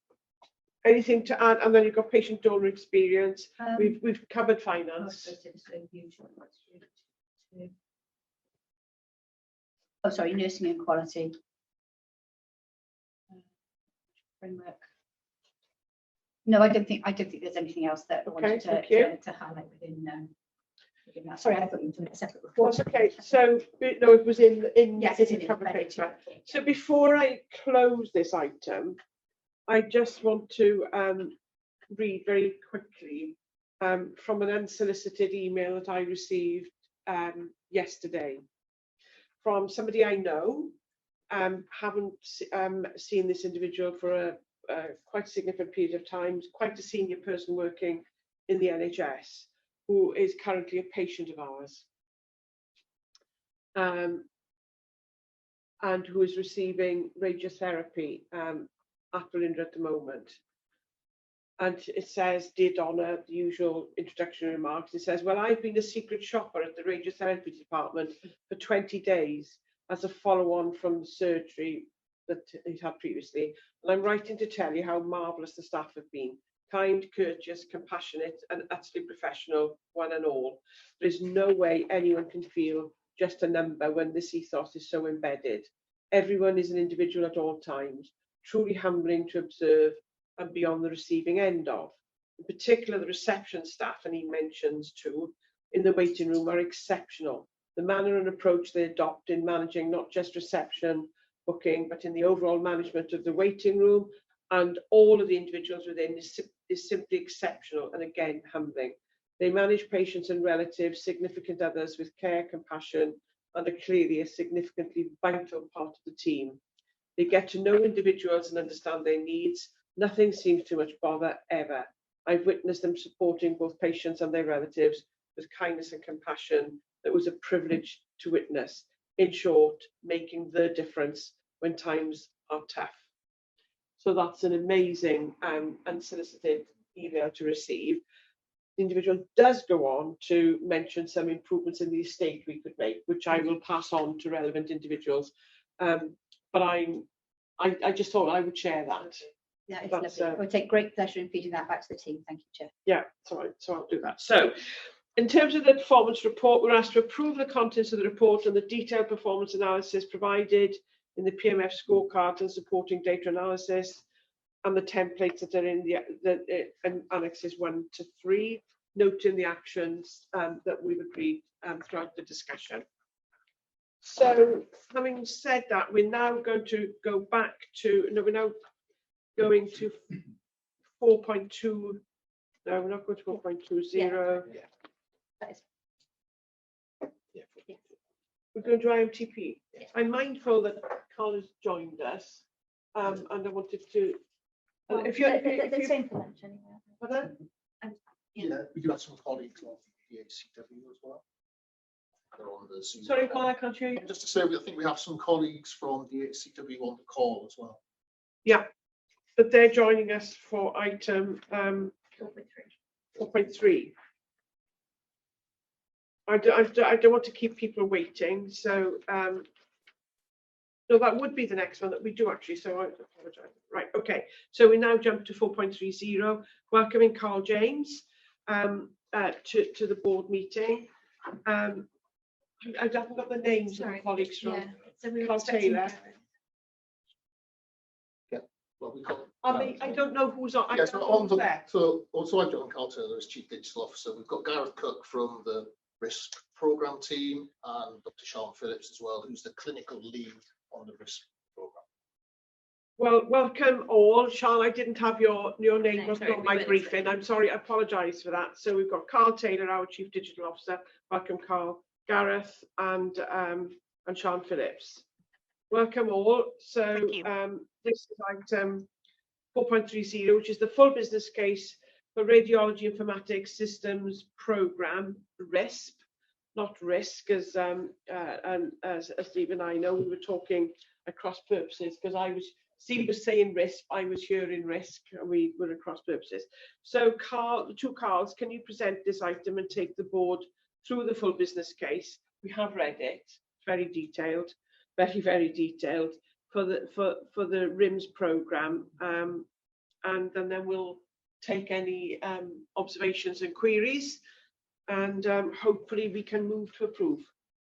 Anything to add? And then you've got patient donor experience. We've covered finance. Oh, sorry, nursing and quality framework. No, I don't think there's anything else that I wanted to highlight within that. Sorry, I thought you were doing a separate report. That's okay. So no, it was in yes, it's in the cover page. So before I close this item, I just want to read very quickly from an unsolicited email that I received yesterday from somebody I know. Haven't seen this individual for a quite significant period of time, quite a senior person working in the NHS, who is currently a patient of ours, and who is receiving radiotherapy at Velindre at the moment. And it says, "Dear Donna," the usual introductory remarks. It says, "Well, I've been a secret shopper at the radiotherapy department for 20 days as a follow-on from the surgery that he's had previously. And I'm writing to tell you how marvellous the staff have been. Kind, courteous, compassionate, and utterly professional, one and all. There is no way anyone can feel just a number when this ethos is so embedded. Everyone is an individual at all times, truly humbling to observe and be on the receiving end of. In particular, the reception staff," and he mentions too, "in the waiting room are exceptional. The manner and approach they adopt in managing not just reception, booking, but in the overall management of the waiting room and all of the individuals within is simply exceptional and again humbling. They manage patients and relatives, significant others with care, compassion, and are clearly a significantly vital part of the team. They get to know individuals and understand their needs. Nothing seems too much bother ever. I've witnessed them supporting both patients and their relatives with kindness and compassion that was a privilege to witness. In short, making the difference when times are tough. So that's an amazing unsolicited email to receive. The individual does go on to mention some improvements in the estate we could make, which I will pass on to relevant individuals. But I just thought I would share that. Yeah, it's lovely. We'll take great pleasure in feeding that back to the team. Thank you, Chair. Yeah, so I'll do that. So, in terms of the performance report, we're asked to approve the contents of the report and the detailed performance analysis provided in the PMF scorecard and supporting data analysis, and the templates that are in the annexes 1 to 3, noting the actions that we've agreed throughout the discussion. So, having said that, we're now going to go back to, no, we're now going to 4.2. No, we're not going to 4.20. Yeah. We're going to IMTP. Yeah. I'm mindful that Carl has joined us, and I wanted to. Well, if you're the same for lunch anyway. Pardon? Yeah, we do have some colleagues on the HCW as well. They're on the Zoom. Sorry, Carl, I can't hear you. Just to say, I think we have some colleagues from the HCW on the call as well. Yeah, but they're joining us for item 4.3. I don't want to keep people waiting, so no, that would be the next one that we do actually. So I apologise. Right, okay. So we now jump to 4.30, welcoming Carl James to the board meeting. I haven't got the names of the colleagues from Carl Taylor. Yeah, well, we got. I don't know who's on. Yeah, so also I've got Carl Taylor as Chief Digital Officer. We've got Gareth Cook from the RISP program team and Dr. Sean Phillips as well, who's the clinical lead on the RISP program. Well, welcome all. Sean, I didn't have your name wasn't on my briefing. I'm sorry, I apologise for that. So we've got Carl Taylor, our Chief Digital Officer. Welcome, Carl, Gareth, and Sean Phillips. Welcome all. So this is item 4.30, which is the full business case for Radiology Informatics Systems Programme, RISP, not RISK, as Steve and I know. We were talking across purposes because Steve was saying RISP, I was hearing RISK, and we were across purposes. So Carl, the two Carls, can you present this item and take the board through the full business case? We have read it, very detailed, very, very detailed for the RIMS programme, and then we'll take any observations and queries, and hopefully we can move to approve.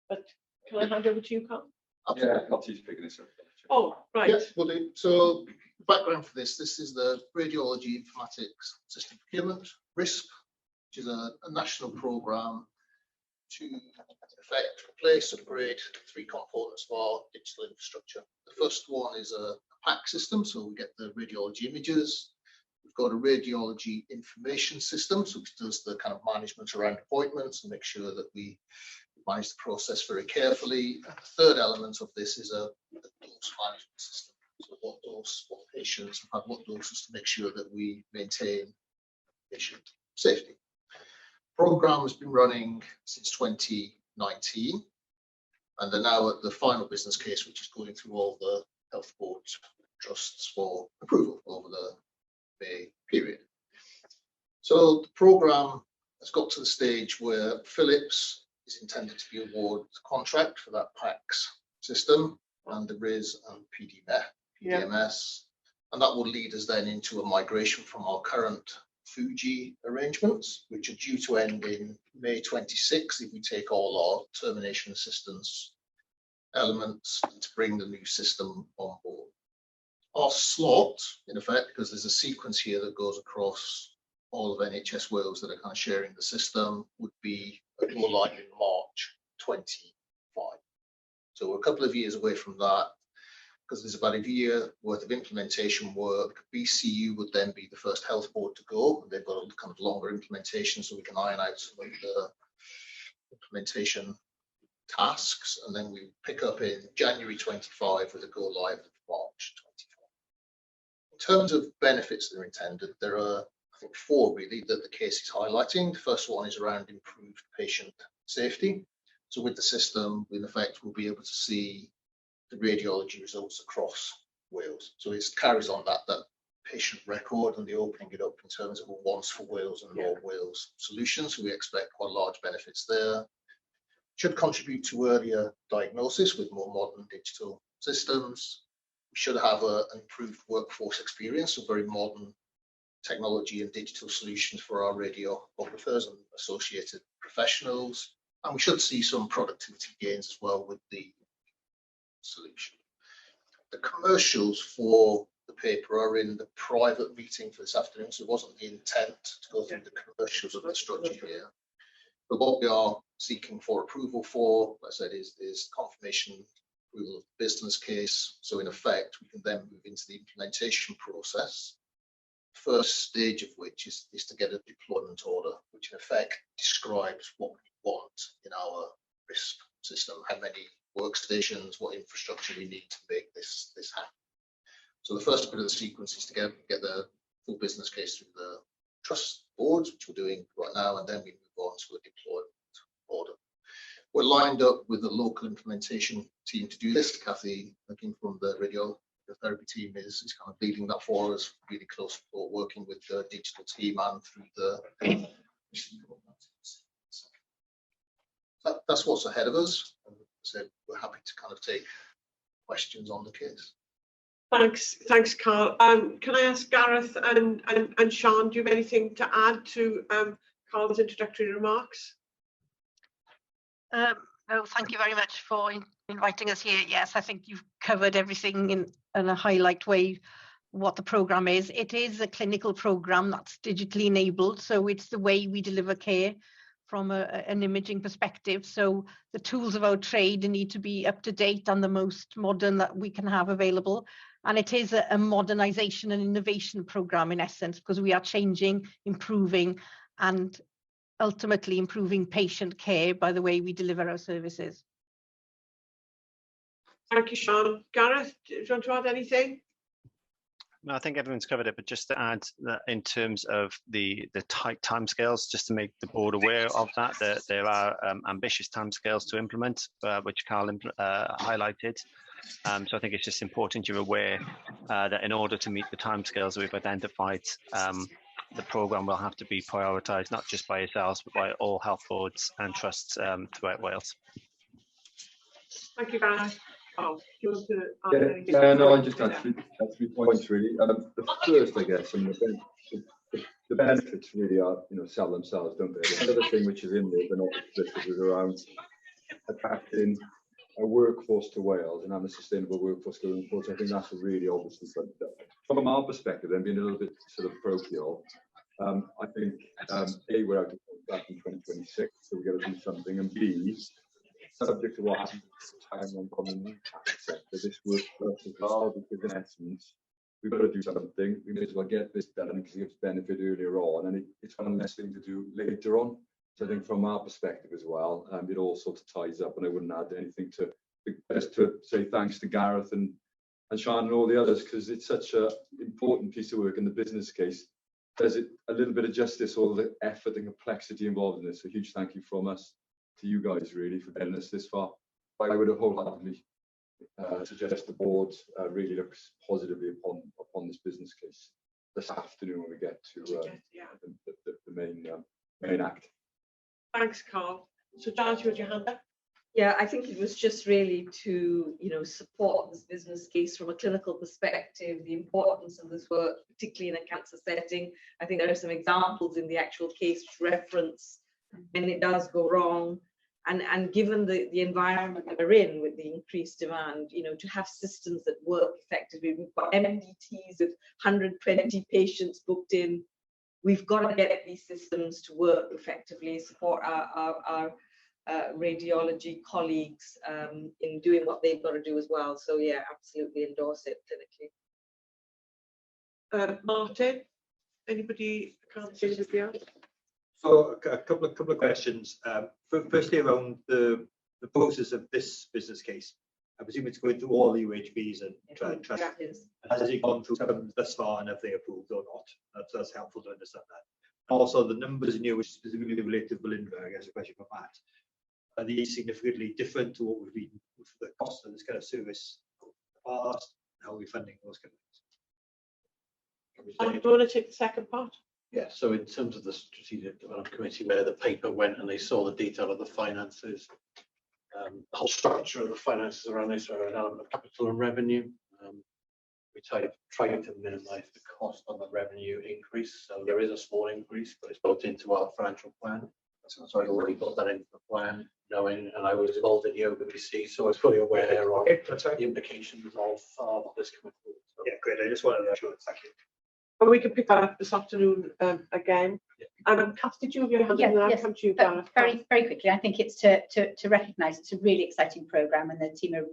But can I hand over to you, Carl? Yeah, Carl's picking this up. Oh, right. Yeah, we'll do. So background for this is the Radiology Informatics System Procurement, RISP, which is a national programme to in effect replace, upgrade 3 components of our digital infrastructure. The first one is a PAC system, so we get the radiology images. We've got a radiology information system, so which does the kind of management around appointments and make sure that we manage the process very carefully. And the third element of this is a dose management system. So what dose, what patients have had what doses to make sure that we maintain patient safety. The programme has been running since 2019, and they're now at the final business case, which is going through all the health board trusts for approval over the May period. So the programme has got to the stage where Philips is intended to be awarded the contract for that PACS system and the RIS and PDMS, and that will lead us then into a migration from our current Fuji arrangements, which are due to end in May 26 if we take all our termination assistance elements to bring the new system on board. Our slot, in effect, because there's a sequence here that goes across all of NHS Wales that are kind of sharing the system, would be a go live in March 25. So we're a couple of years away from that. because there's about a year worth of implementation work. BCU would then be the first health board to go. They've got a kind of longer implementation, so we can iron out some of the implementation tasks, and then we pick up in January 25 with a go live of March 24. In terms of benefits that are intended, there are, I think, 4 really that the case is highlighting. The first one is around improved patient safety. So with the system, in effect, we'll be able to see the radiology results across Wales. So it carries on that patient record, and the opening it up in terms of a once for Wales and more Wales solution. So we expect quite large benefits there. Should contribute to earlier diagnosis with more modern digital systems. We should have an improved workforce experience, so very modern technology and digital solutions for our radiographers and associated professionals. And we should see some productivity gains as well with the solution. The commercials for the paper are in the private meeting for this afternoon, so it wasn't the intent to go through the commercials of the structure here. But what we are seeking for approval for, like I said, is confirmation approval of the business case. So in effect, we can then move into the implementation process. First stage of which is to get a deployment order, which in effect describes what we want in our risk system, how many workstations, what infrastructure we need to make this happen. So the first bit of the sequence is to get the full business case through the trust boards, which we're doing right now, and then we move on to a deployment order. We're lined up with the local implementation team to do this. Kathy, looking from the radiotherapy team, is kind of leading that for us, really close support, working with the digital team and through the that's what's ahead of us. So we're happy to kind of take questions on the case. Thanks, Carl. Can I ask Gareth and Sean, do you have anything to add to Carl's introductory remarks? No, thank you very much for inviting us here. Yes, I think you've covered everything in a highlight way, what the programme is. It is a clinical programme that's digitally enabled, so it's the way we deliver care from an imaging perspective. So the tools of our trade need to be up to date and the most modern that we can have available. And it is a modernisation and innovation programme in essence, because we are changing, improving, and ultimately improving patient care by the way we deliver our services. Thank you, Sean. Gareth, do you want to add anything? No, I think everyone's covered it, but just to add that in terms of the tight timescales, just to make the board aware of that there are ambitious timescales to implement, which Carl highlighted. So I think it's just important you're aware that in order to meet the timescales we've identified, the programme will have to be prioritised, not just by yourselves, but by all health boards and trusts throughout Wales. Thank you, Gareth. Oh, do you want to add anything? No, I just had 3 points really. The first, I guess, and the benefits really are, sell themselves, don't they? The other thing which is in there, but not explicit, is around attracting a workforce to Wales and having a sustainable workforce going forward. So I think that's a really obviously, from our perspective, then being a little bit sort of parochial, I think A, we're out of contract in 2026, so we've got to do something, and B, subject to what happens time on common sector, this works for us as well, because in essence, we've got to do something. We may as well get this done because it gives benefit earlier on, and it's one less thing to do later on. So I think from our perspective as well, it all sort of ties up, and I wouldn't add anything to just to say thanks to Gareth and Sean and all the others, because it's such an important piece of work in the business case. Does it a little bit of justice, all the effort and complexity involved in this. A huge thank you from us to you guys really for getting us this far. I would have wholeheartedly suggest the board really looks positively upon this business case this afternoon when we get to the main act. Thanks, Carl. So, Giles, you had your hand up? Yeah, I think it was just really to, support this business case from a clinical perspective, the importance of this work, particularly in a cancer setting. I think there are some examples in the actual case which reference when it does go wrong. And given the environment that we're in with the increased demand, to have systems that work effectively. We've got MDTs of 120 patients booked in. We've got to get these systems to work effectively, support our radiology colleagues in doing what they've got to do as well. So yeah, absolutely endorse it clinically. Martin, anybody? I can't see anybody else. So a couple of questions. Firstly, around the process of this business case. I presume it's going through all the UHBs and trust. Has it gone through some thus far and have they approved or not? That's helpful to understand that. Also, the numbers in here, which specifically relate to Velindre, I guess a question for Matt. Are these significantly different to what we've been with the cost of this kind of service in the past? How are we funding those kind of things? Do you want to take the second part? Yeah, so in terms of the Strategic Development Committee, where the paper went and they saw the detail of the finances, the whole structure of the finances around this are an element of capital and revenue. We tried to minimise the cost on the revenue increase. So there is a small increase, but it's built into our financial plan. So I already got that into the plan, knowing, and I was involved in the OBC, so I was fully aware of the implications of this coming forward. So, yeah, great. I just wanted to make sure. Thank you. And we can pick that up this afternoon again. Cass, did you have your hand in there? Yes, Come to you, but very quickly. I think it's to recognise it's a really exciting programme, and the team are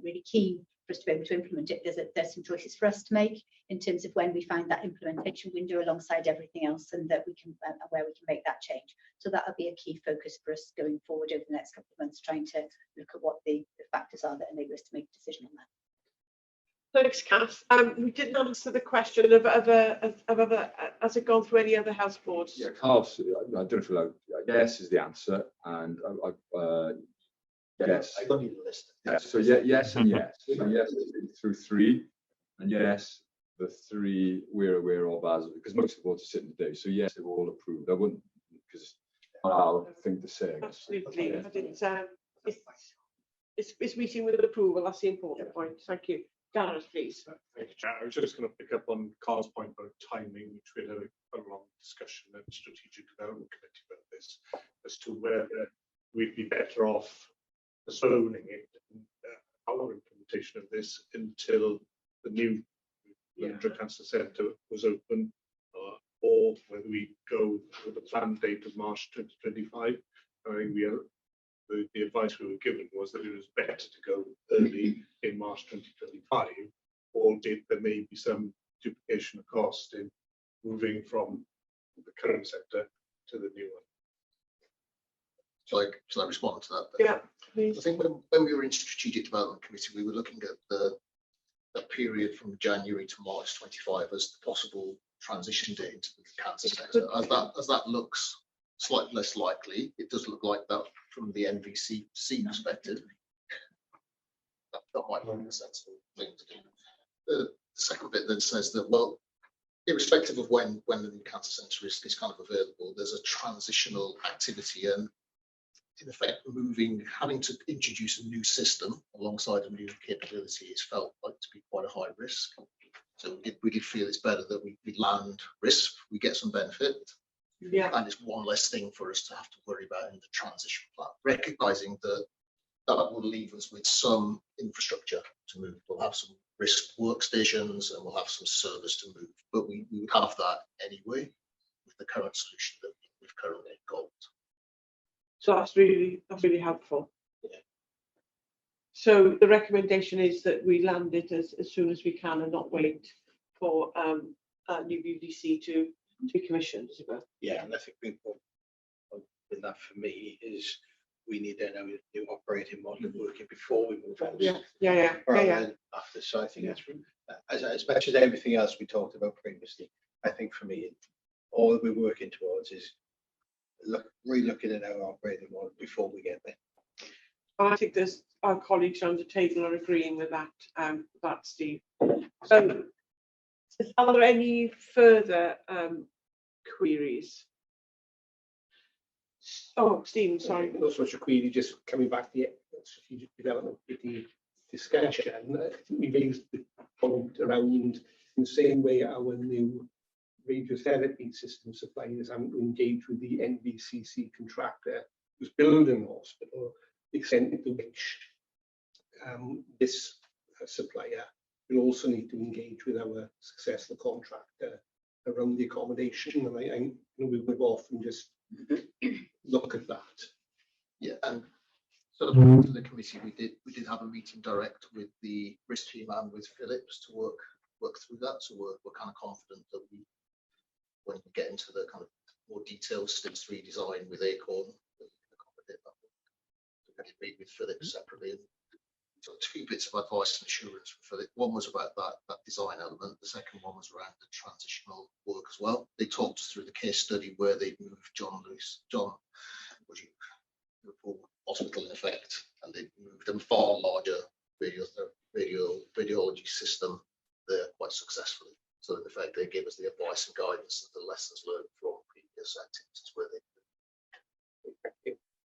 really keen for us to be able to implement it. There's some choices for us to make in terms of when we find that implementation window alongside everything else, and that we can where we can make that change. So that will be a key focus for us going forward over the next couple of months, trying to look at what the factors are that enable us to make a decision on that. Thanks, Cass. We didn't answer the question of has it gone through any other health boards? Yeah, Carl, I don't feel like yes is the answer, and yes. I don't need a list. Yes, so yeah, yes and yes. So yes, through 3, and yes, the 3 we're aware of as because most of the boards are sitting today. So yes, they're all approved. I wouldn't because I'll think the same. Absolutely, but it's meeting with approval. That's the important point. Thank you. Gareth, please. Thank you, Chair. I was just going to pick up on Carl's point about timing, which we had a long discussion at the Strategic Development Committee about this, as to whether we'd be better off postponing it, our implementation of this until the new Velindre Cancer Centre was open, or whether we go with the planned date of March 2025. I think the advice we were given was that it was better to go early in March 2025, albeit there may be some duplication of cost in moving from the current sector to the new one. Shall I respond to that? Yeah, please. I think when we were in Strategic Development Committee, we were looking at the period from January to March 25 as the possible transition date into the cancer sector. As that looks slightly less likely, it does look like that from the NVCC perspective. That might be a sensible thing to do. The second bit then says that, well, irrespective of when the new cancer centre is kind of available, there's a transitional activity, and in effect having to introduce a new system alongside a new capability is felt like to be quite a high risk. So we feel it's better that we land risk, we get some benefit, and it's one less thing for us to have to worry about in the transition plan, recognising that will leave us with some infrastructure to move. We'll have some risk workstations and we'll have some servers to move, but we would have that anyway with the current solution that we've currently got. So that's really helpful. Yeah. So the recommendation is that we land it as soon as we can and not wait for new UDC to be commissioned, as it were. Yeah, and I think the important point in that for me is we need a new operating model working before we move on. Yeah. After, so I think that's as much as everything else we talked about previously. I think for me, all we're working towards is re-looking at our operating model before we get there. I think there's our colleagues around the table are agreeing with that, Steve. So, are there any further queries? Oh, Stephen, sorry. Not so much a query, just coming back to the Strategic Development Committee discussion. I think we raised the point around in the same way our new radiotherapy system suppliers haven't to engage with the NVCC contractor who's building the hospital, the extent to which this supplier will also need to engage with our successful contractor around the accommodation. And I know we would often just look at that. to the committee, we did have a meeting direct with the risk team and with Philips to work through that. So we're kind of confident that when we get into the kind of more detailed Stage 3 design with Acorn, that we can accommodate that. We had to meet with Philips separately. And so 2 bits of advice and assurance for Philips. One was about that design element. The second one was around the transitional work as well. They talked us through the case study where they'd moved John Liverpool Hospital in effect, and they moved a far larger radiology system there quite successfully. So in effect, they gave us the advice and guidance and the lessons learned from previous activities where they.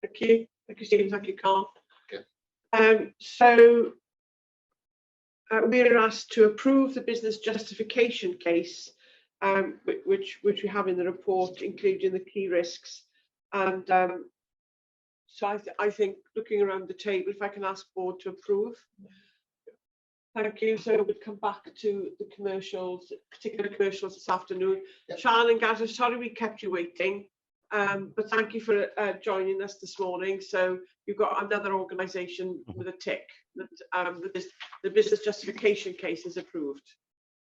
Thank you. Thank you, Stephen. Thank you, Carl. Okay. So we are asked to approve the business justification case, which we have in the report, including the key risks. And so I think, looking around the table, if I can ask board to approve. Thank you. So we'll come back to the commercials, particular commercials this afternoon. Yep. Sian and Gaz, sorry we kept you waiting, but thank you for joining us this morning. So you've got another organisation with a tick that the business justification case is approved.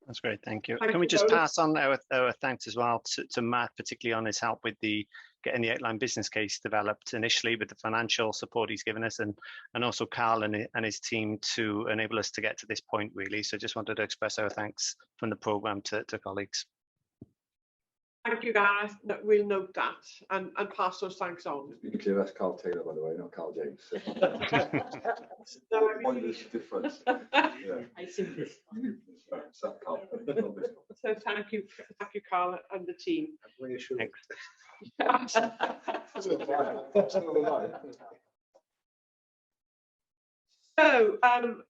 That's great, thank you. Thank Can we you just both. pass on our thanks as well to Matt, particularly on his help with getting the outline business case developed initially, with the financial support he's given us, and also Carl and his team to enable us to get to this point, really. So just wanted to express our thanks from the programme to colleagues. Thank you, Gareth. We'll note that and pass those thanks on. Just be clear, that's Carl Taylor, by the way, not Carl James. No, Pointless difference. Yeah. I see this. So thank you, Carl and the team. Thanks. So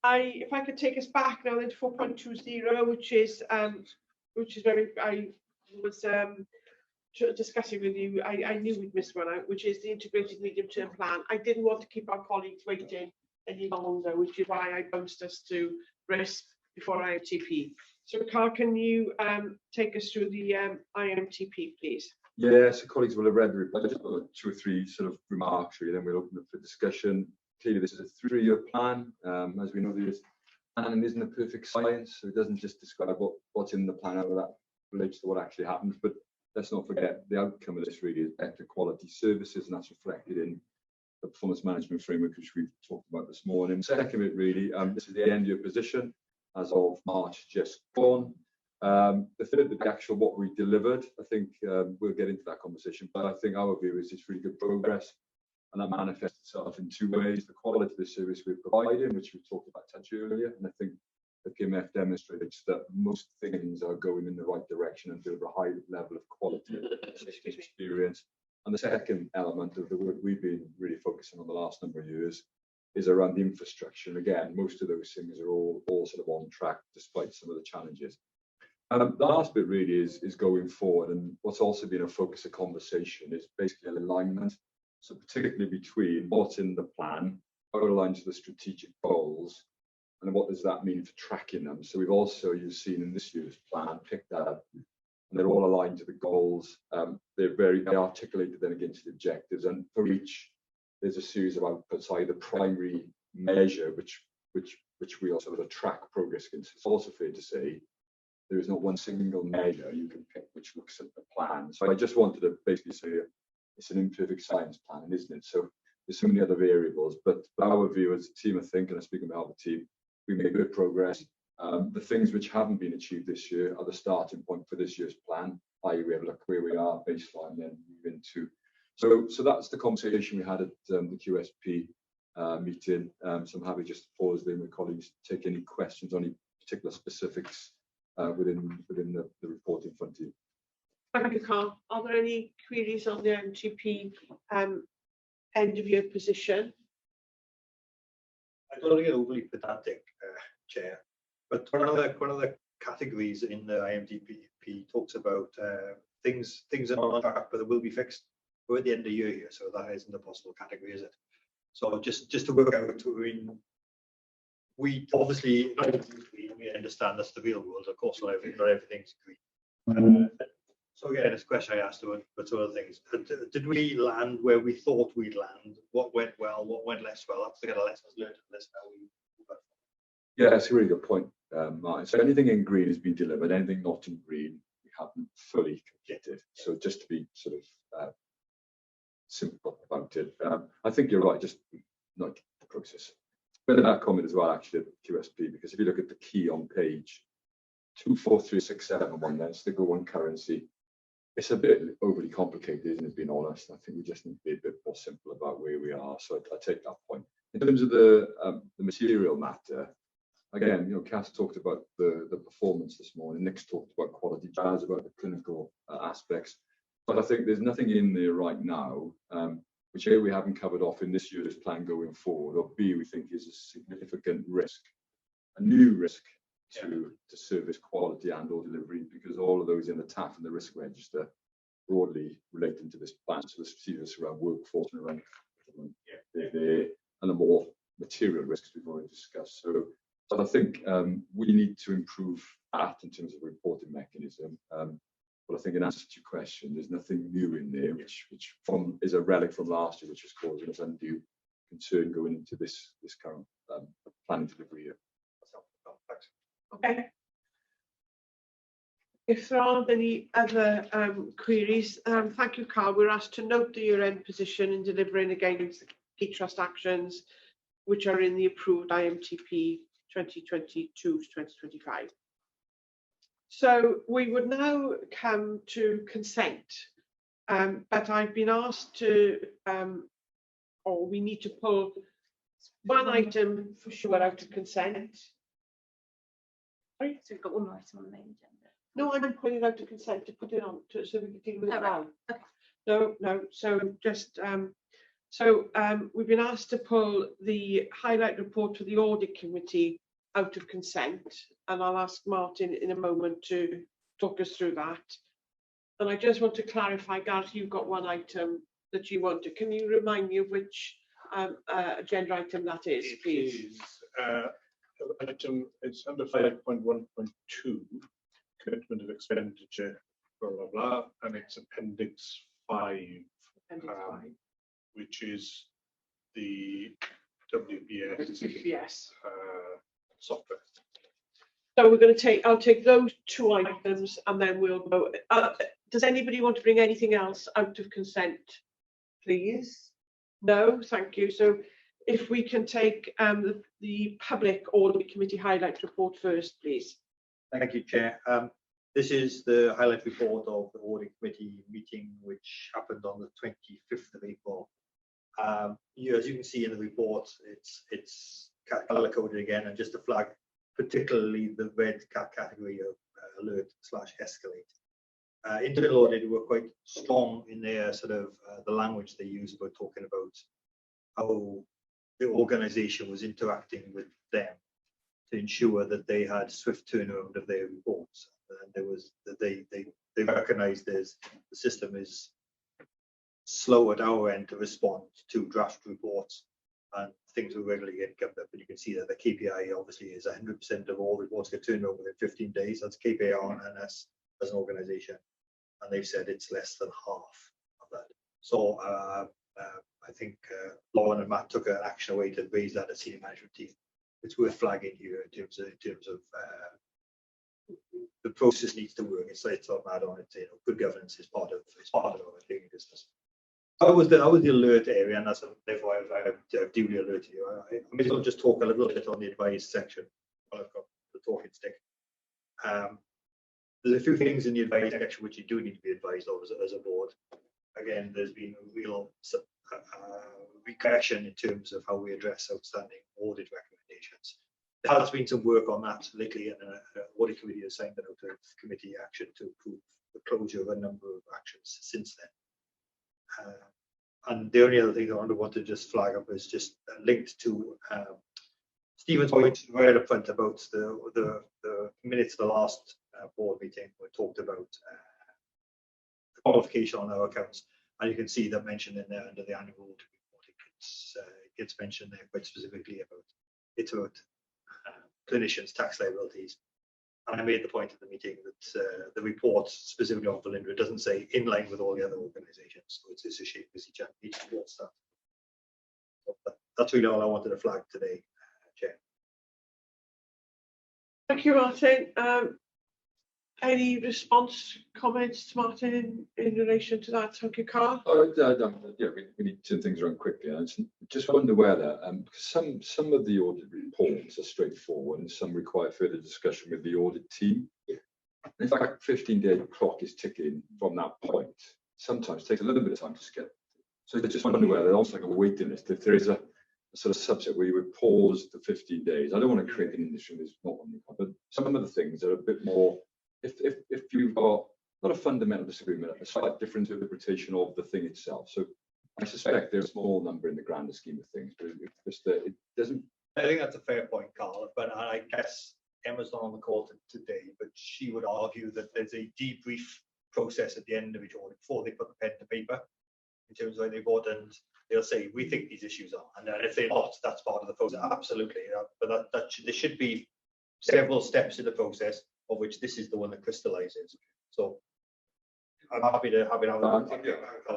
if I could take us back now into 4.20, which is very, I was discussing with you, I knew we'd missed one out, which is the integrated medium-term plan. I didn't want to keep our colleagues waiting any longer, which is why I bounced us to risk before IMTP. So Carl, can you take us through the IMTP, please? Yeah, so colleagues will have read the report. Just 2 or 3 sort of remarks, really, then we'll open up for discussion. Clearly, this is a 3-year plan. As we know, planning isn't a perfect science, so it doesn't just describe what's in the plan, how that relates to what actually happens. But let's not forget the outcome of this really is better quality services, and that's reflected in the performance management framework, which we've talked about this morning. Second bit, really, this is the end year position as of March just gone. The third bit, the actual what we delivered, I think we'll get into that conversation, but I think our view is it's really good progress, and that manifests itself in 2 ways: the quality of the service we're providing, which we talked about touch earlier, and I think the PMF demonstrates that most things are going in the right direction and deliver a high level of quality experience. And the second element of the work we've been really focusing on the last number of years is around the infrastructure. And again, most of those things are all sort of on track despite some of the challenges. The last bit really is going forward, and what's also been a focus of conversation is basically alignment. So particularly between what's in the plan, how it aligns to the strategic goals, and what does that mean for tracking them. So we've also, you've seen in this year's plan, picked that up, and they're all aligned to the goals. They're articulated then against the objectives, and for each there's a series of outputs, either primary measure, which we also sort of track progress against. It's also fair to say there is not one single measure you can pick which looks at the plan. So I just wanted to basically say it's an imperfect science plan, isn't it? So there's so many other variables, but our view as a team, I think, and I speak on behalf of the team, we made good progress. The things which haven't been achieved this year are the starting point for this year's plan, i.e. we have a look where we are, baseline, then move into. So that's the conversation we had at the QSP meeting. So I'm happy just to pause there with colleagues, take any questions on any particular specifics within the report in front of you. Thank you, Carl. Are there any queries on the MTP end of year position? I don't want to get overly pedantic, Chair, but one of the categories in the IMDP talks about things are not on track, but they will be fixed. We're at the end of the year here, so that isn't a possible category, is it? So just to work out, we obviously we understand that's the real world. Of course, not everything's green. So again, this question I asked about two other things. Did we land where we thought we'd land? What went well? What went less well? That's the kind of lessons learned in this. Yeah, that's a really good point, Martin. So anything in green has been delivered. Anything not in green, we haven't fully completed. So just to be sort of simple about it, I think you're right. Just not the process. But that comment as well, actually, at QSP, because if you look at the key on page 243671, then stick with one currency. It's a bit overly complicated, isn't it, being honest? I think we just need to be a bit more simple about where we are. So I take that point. In terms of the material matter, again, Cass talked about the performance this morning. Nick's talked about quality, Jazz about the clinical aspects. But I think there's nothing in there right now, which A, we haven't covered off in this year's plan going forward, or B, we think is a significant risk, a new risk to service quality and or delivery, because all of those in the TAF and the risk register broadly relating to this plan. So the serious around workforce and around and the more material risks we've already discussed. So I think we need to improve that in terms of reporting mechanism. But I think in answer to your question, there's nothing new in there, which is a relic from last year, which is causing us undue concern going into this current planning delivery year. Okay. If there aren't any other queries, thank you, Carl. We're asked to note the year-end position in delivering against the key trust actions, which are in the approved IMTP 2022 to 2025. So we would now come to consent, but I've been asked to, or we need to pull one item for sure out of consent. Sorry? So we've got one item on the main agenda. No, I'm putting it out to consent to put it on so we can deal with it now. Okay. No. So just we've been asked to pull the highlight report for the audit committee out of consent, and I'll ask Martin in a moment to talk us through that. And I just want to clarify, Gareth, you've got one item that you want to. Can you remind me of which agenda item that is, please? It is item, it's under 5.1.2, commitment of expenditure, blah, blah, blah, and it's appendix 5, which is the WPS software. So we're going to take, I'll take those two items and then we'll go. Does anybody want to bring anything else out of consent, please? No, thank you. So if we can take the public audit committee highlight report first, please. Thank you, Chair. This is the highlight report of the audit committee meeting, which happened on the 25th of April. As you can see in the report, it's color coded again, and just to flag particularly the red category of alert/escalate. Internal audit were quite strong in their sort of the language they use about talking about how the organisation was interacting with them to ensure that they had swift turnaround of their reports. And there was they recognised the system is slow at our end to respond to draft reports, and things will regularly get covered up. And you can see that the KPI obviously is 100% of all reports get turned over within 15 days. That's KPI on NS as an organisation, and they've said it's less than half of that. So I think Lauren and Matt took an action away to raise that as senior management team. It's worth flagging here in terms of the process needs to work. It's not mad on it. Good governance is part of our doing business. That was the alert area, and that's therefore I've duly alerted you. I may as well just talk a little bit on the advice section while I've got the talking stick. There's a few things in the advice section which you do need to be advised of as a board. Again, there's been a real regression in terms of how we address outstanding audit recommendations. There has been some work on that lately, and an audit committee has signed out a committee action to approve the closure of a number of actions since then. And the only other thing I want to just flag up is just linked to Stephen's point right up front about the minutes of the last board meeting. We talked about the qualification on our accounts, and you can see that mentioned in there under the annual audit report. It gets mentioned there quite specifically about clinicians' tax liabilities, And I made the point at the meeting that the report specifically on Velindre doesn't say in line with all the other organisations. So it's a shape as each report stuff. So that's really all I wanted to flag today, Chair. Thank you, Martin. Any response, comments to Martin in relation to that? Thank you, Carl. Yeah, we need to turn things around quickly. I just wonder whether, because some of the audit reports are straightforward and some require further discussion with the audit team. In fact, 15-day clock is ticking from that point. Sometimes it takes a little bit of time to get. So I just wonder whether there's also like a waiting list. If there is a sort of subject where you would pause the 15 days. I don't want to create an industry that's not on the, but some of the things are a bit more. If you've got not a fundamental disagreement, a slight different interpretation of the thing itself. So I suspect there's a small number in the grander scheme of things, but it doesn't. I think that's a fair point, Carl. But I guess Emma's not on the call today, but she would argue that there's a debrief process at the end of each audit before they put the pen to paper in terms of where they've audited. They'll say, we think these issues are, and then if they're not, that's part of the process. Absolutely, but there should be several steps in the process, of which this is the one that crystallizes. So I'm happy to have a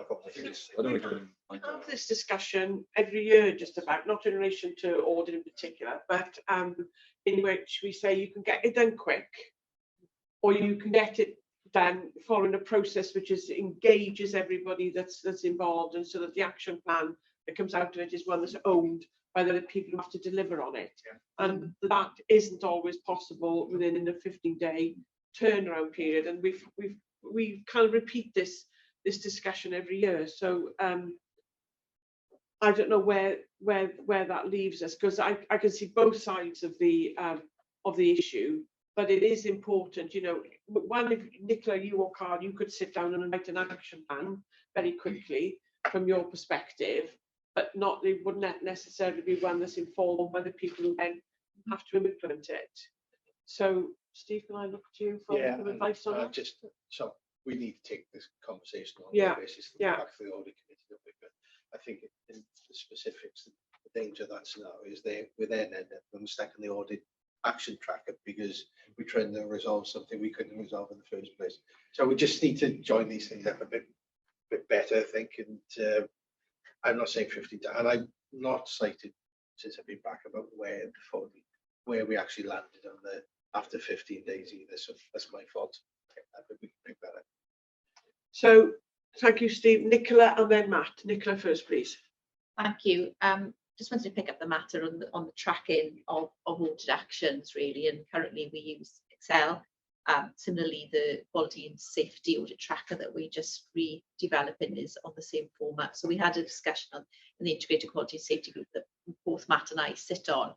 conversation. Have this discussion every year, just about, not in relation to audit in particular, but in which we say you can get it done quick, or you can get it done following a process which engages everybody that's involved, and so that the action plan that comes out of it is one that's owned by the people who have to deliver on it. Yeah. And that isn't always possible within the 15-day turnaround period. And we kind of repeat this discussion every year. So I don't know where that leaves us, because I can see both sides of the issue. But it is important, you know, one, if Nicola, you or Carl, you could sit down and write an action plan very quickly from your perspective, but it wouldn't necessarily be one that's informed by the people who then have to implement it. So, Steve, can I look to you for some advice on that? So we need to take this conversation on the basis back to the audit committee. But I think in the specifics, the danger of that scenario is we then end up stuck in the audit action tracker because we're trying to resolve something we couldn't resolve in the first place. So we just need to join these things up a bit better, I think. And I'm not saying 50, and I'm not cited since I've been back about where we actually landed on after 15 days either. So that's my fault. I think we can pick that up. So thank you, Steve. Nicola and then Matt. Nicola first, please. Thank you. Just wanted to pick up the matter on the tracking of audit actions, really, and currently we use Excel. Similarly, the quality and safety audit tracker that we just redeveloping is on the same format. So we had a discussion in the integrated quality and safety group that both Matt and I sit on,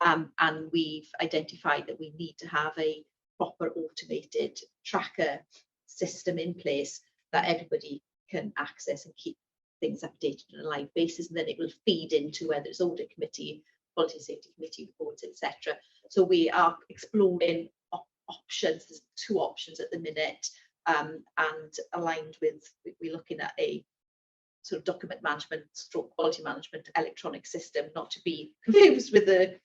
and we've identified that we need to have a proper automated tracker system in place that everybody can access and keep things updated on a live basis, and then it will feed into whether it's audit committee, quality and safety committee reports, etc. So we are exploring options. There's 2 options at the minute, and aligned with, we're looking at a sort of document management, stroke quality management electronic system, not to be confused with the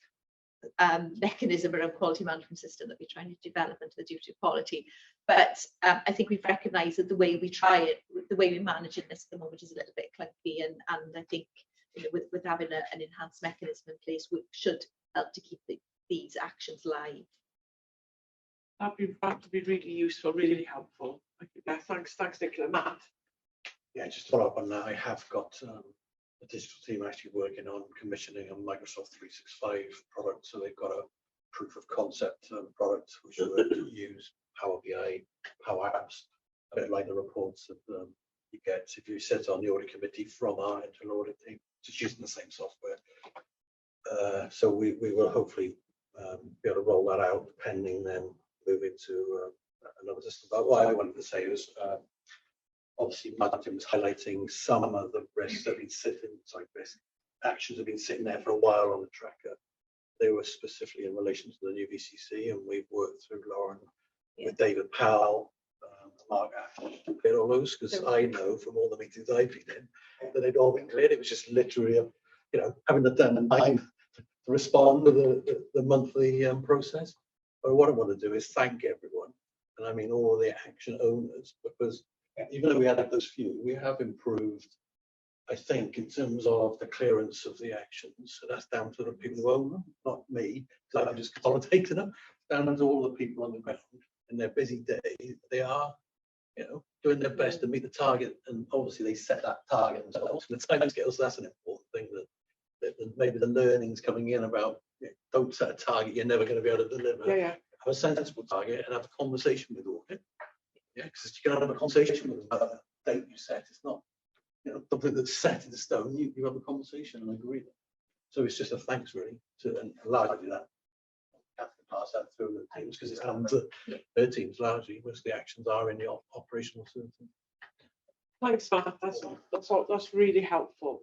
mechanism around quality management system that we're trying to develop into the duty of quality. But I think we've recognised that the way we try it, the way we're managing this at the moment is a little bit clunky, and I think, you know, with having an enhanced mechanism in place, we should help to keep these actions live. That would be really useful, really helpful. Yeah, thanks, Nicola. Matt. Yeah, just to follow up on that, I have got a digital team actually working on commissioning a Microsoft 365 product. So they've got a proof of concept product which will use Power BI, Power Apps, a bit like the reports that you get if you sit on the audit committee from our internal audit team, just using the same software. So we will hopefully be able to roll that out pending then moving to another system. But what I wanted to say was obviously Martin was highlighting some of the risks that have been actions have been sitting there for a while on the tracker. They were specifically in relation to the new VCC, and we've worked through Lauren with David Powell, Mark Ash, to clear all those, because I know from all the meetings I've been in that they'd all been cleared. It was just literally, having the time to respond to the monthly process. But what I want to do is thank everyone, and I mean all of the action owners, because even though we had those few, we have improved, I think, in terms of the clearance of the actions. So that's down to the people who own them, not me, because I've just consolidated them. Down to all the people on the ground in their busy day. They are, you know, doing their best to meet the target, and obviously they set that target themselves. The time scales, that's an important thing. That maybe the learnings coming in about, you know, don't set a target you're never going to be able to deliver. Yeah, yeah. Have a sensible target and have a conversation with all of it. Yeah, because you can have a conversation with them about the date you set. It's not, you know, something that's set in stone. You have a conversation and agree. So it's just a thanks really to, and largely that. Have to pass that through the teams because it's down to their teams largely. Most of the actions are in the operational services. Thanks, Matt. That's really helpful.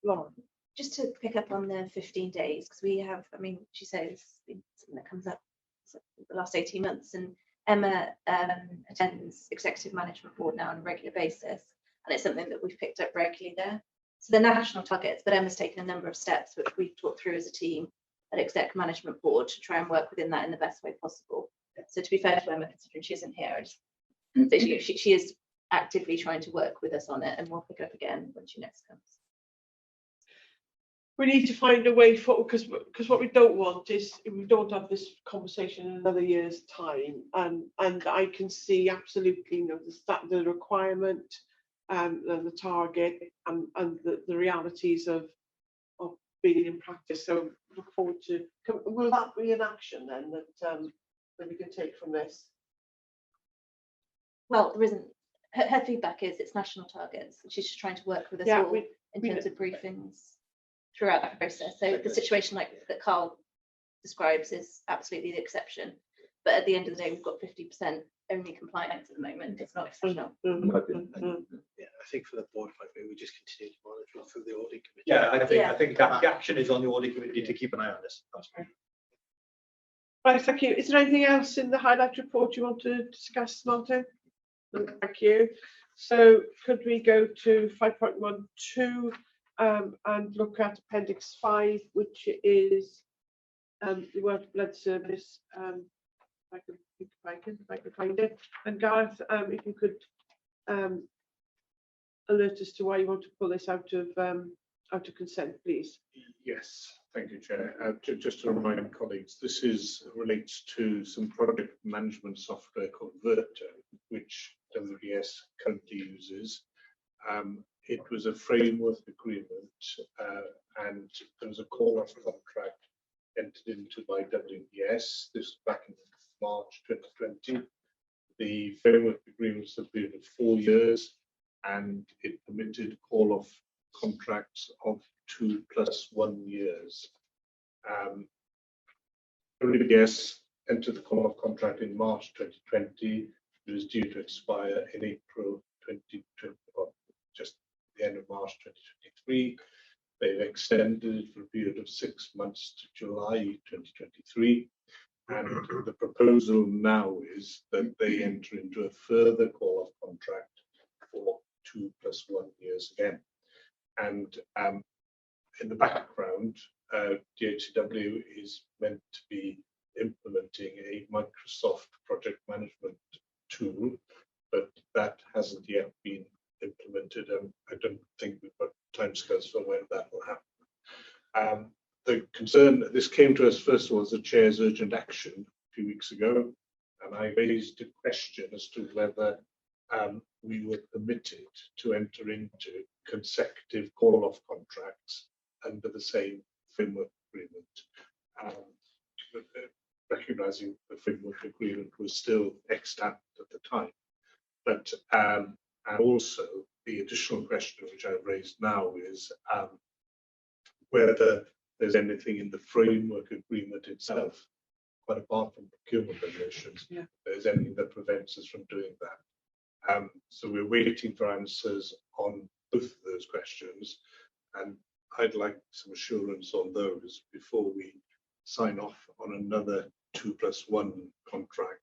Lauren. Just to pick up on the 15 days, because we have, I mean, she says it's been something that comes up the last 18 months, and Emma attends executive management board now on a regular basis, and it's something that we've picked up regularly there. So the national targets, but Emma's taken a number of steps which we've talked through as a team at exec management board to try and work within that in the best way possible. So to be fair to Emma, considering she isn't here, she is actively trying to work with us on it, and we'll pick it up again when she next comes. We need to find a way forward, because what we don't want is we don't have this conversation in another year's time, and I can see absolutely, you know, the requirement and the target and the realities of being in practice. So look forward to, will that be an action then that we can take from this? Well, there isn't. Her feedback is it's national targets. She's just trying to work with us all in terms of briefings throughout that process. So the situation like that Carl describes is absolutely the exception. But at the end of the day, we've got 50% only compliance at the moment. It's not exceptional. Yeah, I think for the board, we just continue to monitor through the audit committee. Yeah, I think the action is on the audit committee to keep an eye on this. That's right. Right, thank you. Is there anything else in the highlight report you want to discuss, Martin? Thank you. So could we go to 5.12 and look at Appendix 5, which is the World Blood Service. If I can find it. And Gareth, if you could alert us to why you want to pull this out of consent, please. Yes, thank you, Chair. Just to remind colleagues, this relates to some project management software called Verta, which WDS currently uses. It was a framework agreement, and there was a call-off contract entered into by WDS. This was back in March 2020. The framework agreement was a period of 4 years, and it permitted call-off contracts of 2 + 1 years. WDS entered the call-off contract in March 2020. It was due to expire in April 2020, just the end of March 2023. They've extended it for a period of 6 months to July 2023. And the proposal now is that they enter into a further call-off contract for 2 + 1 years again. And in the background, DHCW is meant to be implementing a Microsoft project management tool, but that hasn't yet been implemented, and I don't think we've got timescales for when that will happen. The concern, this came to us first of all as the Chair's urgent action a few weeks ago, and I raised a question as to whether we were permitted to enter into consecutive call-off contracts under the same framework agreement. Recognising the framework agreement was still extant at the time, but and also the additional question which I've raised now is whether there's anything in the framework agreement itself, quite apart from procurement regulations, there's anything that prevents us from doing that. So we're waiting for answers on both of those questions, and I'd like some assurance on those before we sign off on another 2 + 1 contract.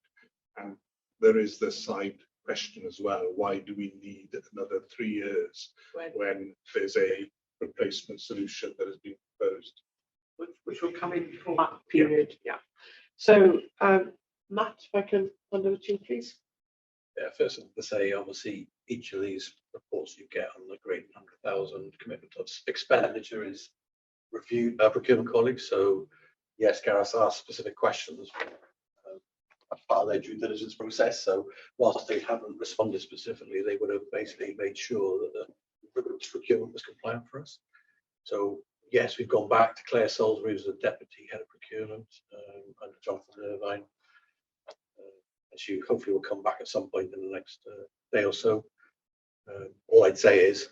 And there is the side question as well: why do we need another 3 years when there's a replacement solution that has been proposed? Which will come in before that period, yeah. So, Matt, if I can hand over to you, please. Yeah, first thing to say, obviously, each of these reports you get on the great 100,000 commitment of expenditure is reviewed by procurement colleagues. So yes, Gareth asked specific questions as part of their due diligence process. So whilst they haven't responded specifically, they would have basically made sure that the procurement was compliant for us. So yes, we've gone back to Claire Salisbury, who's the deputy head of procurement, and Jonathan Irvine. And she hopefully will come back at some point in the next day or so. All I'd say is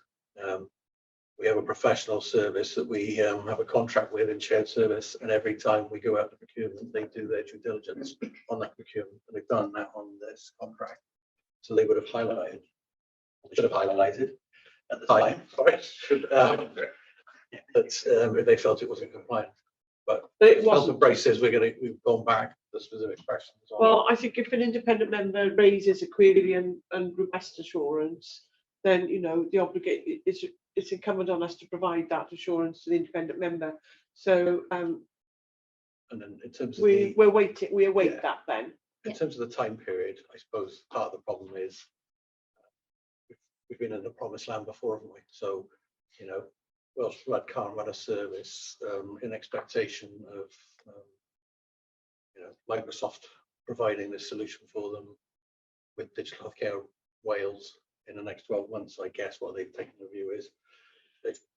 we have a professional service that we have a contract with in shared service, and every time we go out to procurement, they do their due diligence on that procurement, and they've done that on this contract. So they would have highlighted, should have highlighted at the time, sorry, that if they felt it wasn't compliant. But it Health wasn't. and Brace says we've gone back to the specific questions. Well, I think if an independent member raises a query and requests assurance, then it's incumbent on us to provide that assurance to the independent member. So and then in terms of we await that then. In terms of the time period, I suppose part of the problem is we've been in the promised land before, haven't we? So, Welsh Blood can't run a service in expectation of Microsoft providing this solution for them with Digital Healthcare Wales in the next 12 months. So I guess what they've taken the view is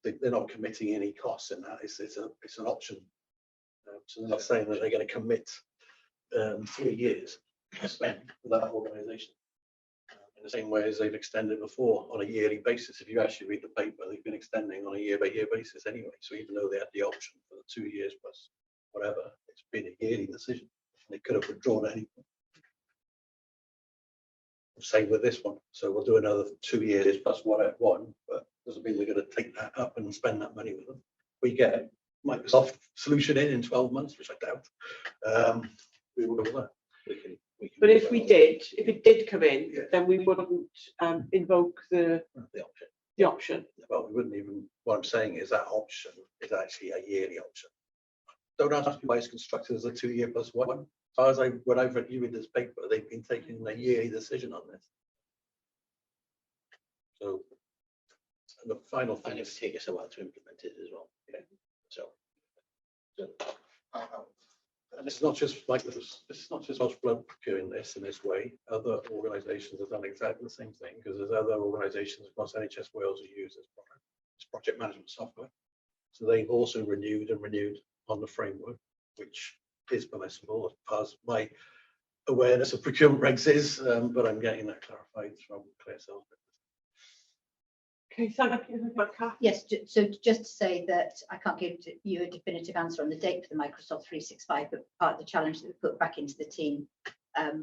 they're not committing any costs in that. It's an option. So they're not saying that they're going to commit 3 years to spend with that organisation. In the same way as they've extended before on a yearly basis. If you actually read the paper, they've been extending on a year-by-year basis anyway. So even though they had the option for the 2 years plus whatever, it's been a yearly decision. They could have withdrawn at any point. Same with this one. So we'll do another 2 years plus one, but doesn't mean we're going to take that up and spend that money with them. We get a Microsoft solution in 12 months, which I doubt. We will go with that. But if it did come in, then we wouldn't invoke the option. Well, we wouldn't even. What I'm saying is that option is actually a yearly option. Don't ask me why it's constructed as a 2 year plus one. As far as what I've reviewed this paper, they've been taking a yearly decision on this. So the final thing is take us a while to implement it as well. Yeah. So. And it's not just like this is not just Welsh Blood procuring this in this way. Other organisations have done exactly the same thing because there's other organisations across NHS Wales who use this product, this project management software. So they've also renewed on the framework, which is permissible as far as my awareness of procurement regs is, but I'm getting that clarified from Claire Salisbury. Okay, thank you. Yes, so just to say that I can't give you a definitive answer on the date for the Microsoft 365, but part of the challenge that we put back into the team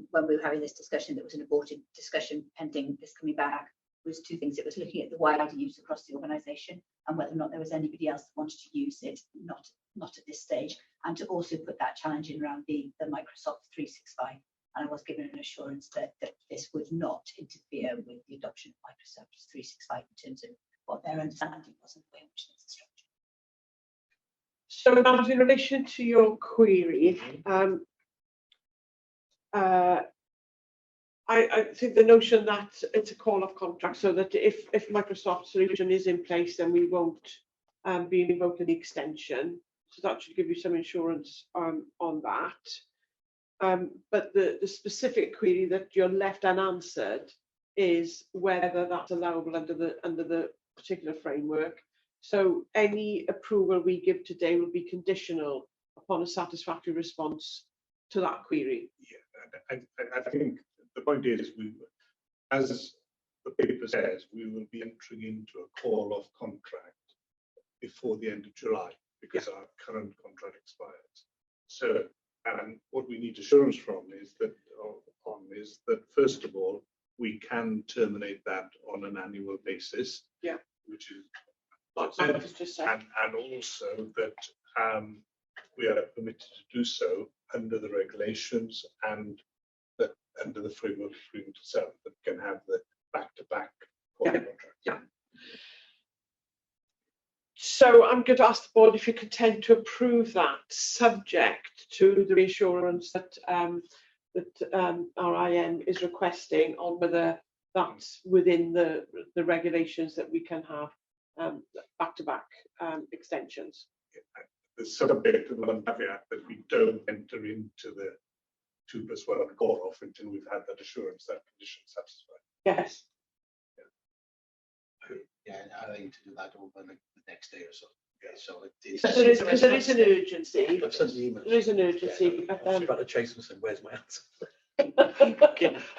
when we were having this discussion that was an aborted discussion pending this coming back was two things. It was looking at the wider use across the organisation and whether or not there was anybody else that wanted to use it, not at this stage, and to also put that challenge in around the Microsoft 365. And I was given an assurance that this would not interfere with the adoption of Microsoft 365 in terms of what their understanding was and the way in which there's a structure. So that in relation to your query, I think the notion that it's a call-off contract, so that if Microsoft solution is in place, then we won't be invoking the extension. So that should give you some insurance on that. But the specific query that you're left unanswered is whether that's allowable under the particular framework. So any approval we give today will be conditional upon a satisfactory response to that query. Yeah, I think the point is, as the paper says, we will be entering into a call-off contract before the end of July because our current contract expires. So. And what we need assurance from is that first of all, we can terminate that on an annual basis. Yeah. Which is and also that we are permitted to do so under the regulations and that under the framework agreement itself that can have the back-to-back contract. Yeah. So I'm going to ask the board if you contend to approve that, subject to the reassurance that our IM is requesting on whether that's within the regulations that we can have back-to-back extensions. The subject to the one caveat that we don't enter into the 2+1 call-off until we've had that assurance that condition satisfied. Yes. Yeah, I think to do that over the next day or so. Yeah, so it is. Because there is an urgency. I've sent the email. There is an urgency. Yeah, I was about to chase them and say, where's my answer?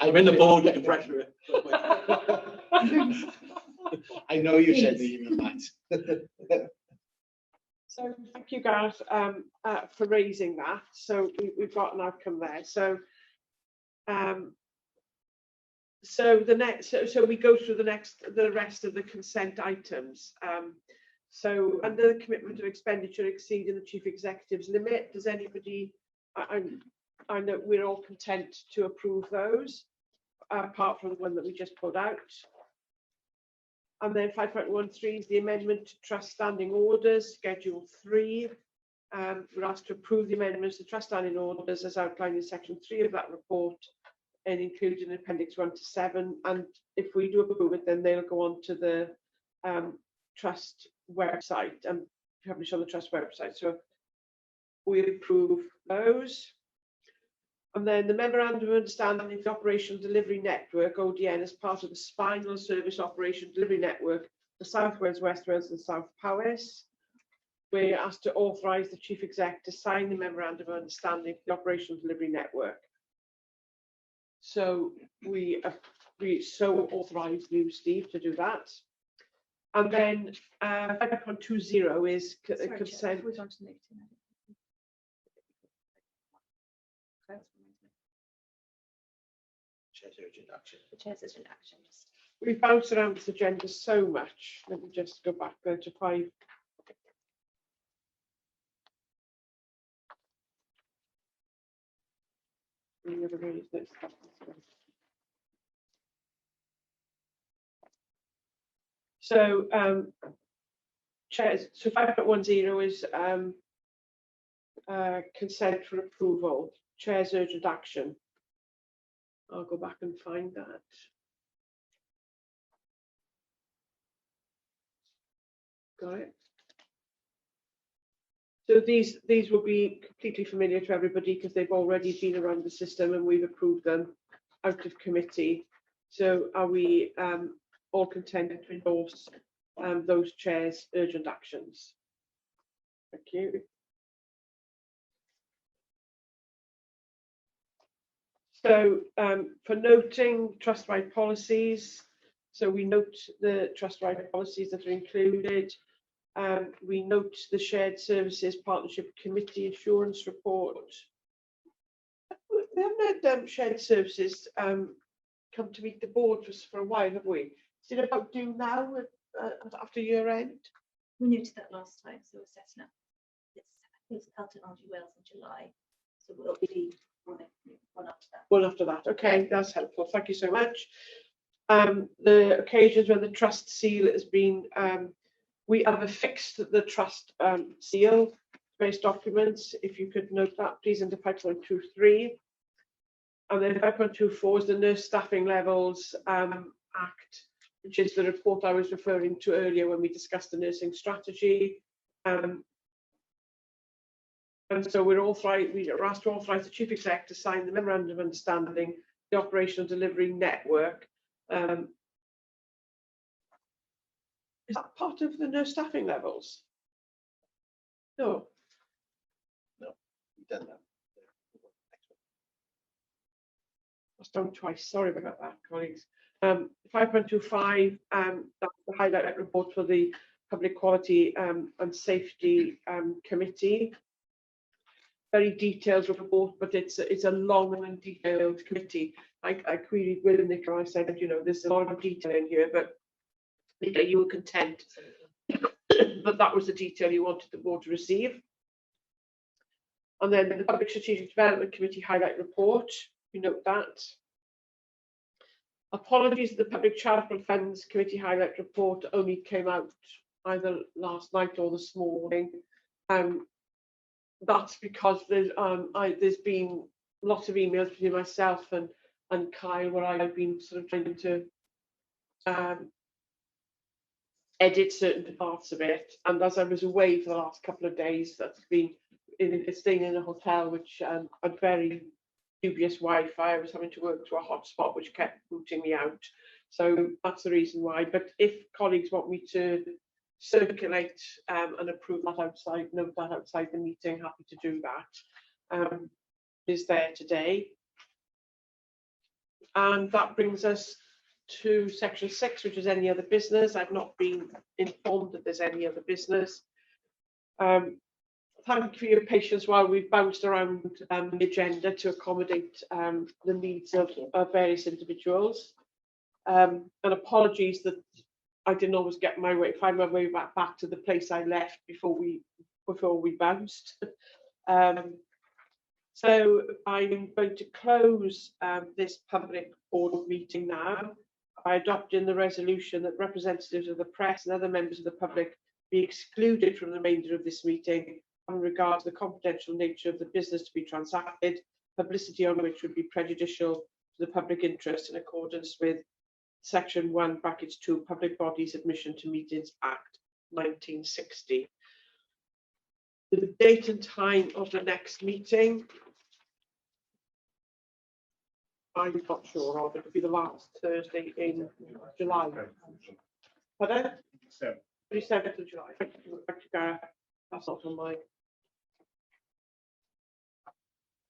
I'm in the board, you can pressure it. I know you sent the email, Matt. So thank you, Gareth, for raising that. So we've got an outcome there. So so we go through the rest of the consent items. So under the commitment of expenditure exceeding the chief executive's limit, does anybody? I know we're all content to approve those, apart from the one that we just put out. And then 5.13 is the amendment to trust standing orders, Schedule 3. We're asked to approve the amendments to trust standing orders as outlined in Section 3 of that report and included in Appendix 1 to 7. And if we do approve it, then they'll go on to the trust website and publish on the trust website. So we approve those. And then the Memorandum of Understanding of the Operational Delivery Network, ODN, as part of the Spinal Service Operation Delivery Network for South Wales, West Wales and South Powys. We're asked to authorise the Chief Exec to sign the Memorandum of Understanding for the Operational Delivery Network. So we so authorise you, Steve, to do that. And then 5.20 is consent. The chair's urgent action. We bounce around this agenda so much. Let me just go back there to 5. So chairs. So 5.10 is consent for approval. Chair's urgent action. I'll go back and find that. Got it. So these will be completely familiar to everybody because they've already been around the system and we've approved them out of committee. So are we all content to endorse those chairs' urgent actions? Thank you. So for noting trust-wide policies, so we note the trust-wide policies that are included. We note the Shared Services Partnership Committee Assurance Report. We haven't had Shared Services come to meet the board for a while, have we? Is it about due now after year end? We knew to that last time, so we're setting up. It's Health Technology Wales in July, so we'll be one after that. One after that. Okay, that's helpful. Thank you so much. The occasions when the trust seal has been, we have affixed the trust seal, based documents. If you could note that, please, under 5.23. And then 5.24 is the Nurse Staffing Levels Act, which is the report I was referring to earlier when we discussed the nursing strategy. And so we are asked to authorise the Chief Exec to sign the Memorandum of Understanding, the Operational Delivery Network. Is that part of the nurse staffing levels? No. No, we've done that. That's done twice. Sorry about that, colleagues. 5.25, that's the highlight report for the Public Quality and Safety Committee. Very detailed report, but it's a long and detailed committee. I queried with Nick and I said, you know, there's a lot of detail in here, but you were content that that was the detail you wanted the board to receive. And then the Public Strategic Development Committee highlight report, we note that. Apologies, the Public Charitable Funds Committee highlight report only came out either last night or this morning. That's because there's been lots of emails between myself and Kyle where I've been sort of trying to edit certain parts of it, and as I was away for the last couple of days, that's been staying in a hotel which had very dubious Wi-Fi. I was having to work to a hotspot which kept booting me out, so that's the reason why. But if colleagues want me to circulate and approve that outside, note that outside the meeting, happy to do that. Is there today, and that brings us to section 6, which is any other business. I've not been informed that there's any other business. Thank you for your patience while we've bounced around the agenda to accommodate the needs of various individuals. And apologies that I didn't always find my way back to the place I left before we bounced. So I'm going to close this public board meeting now by adopting the resolution that representatives of the press and other members of the public be excluded from the remainder of this meeting in regard to the confidential nature of the business to be transacted, publicity on which would be prejudicial to the public interest in accordance with Section 1(2) Public Bodies Admission to Meetings Act 1960. The date and time of the next meeting, I'm not sure of. It will be the last Thursday in July. Pardon? 27th of July. Thank you, Gareth. That's not on mine.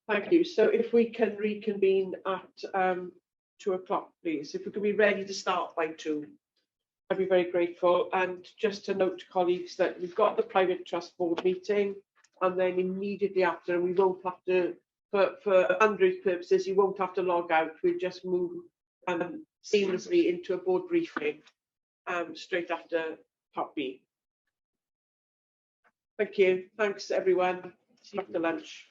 Thank you. So if we can reconvene at 2 o'clock, please. If we can be ready to start by 2, I'd be very grateful. And just to note to colleagues that we've got the private trust board meeting, and then immediately after, we won't have to, for Andrew's purposes, you won't have to log out. We'll just move seamlessly into a board briefing straight after Part B. Thank you. Thanks, everyone. See you after lunch.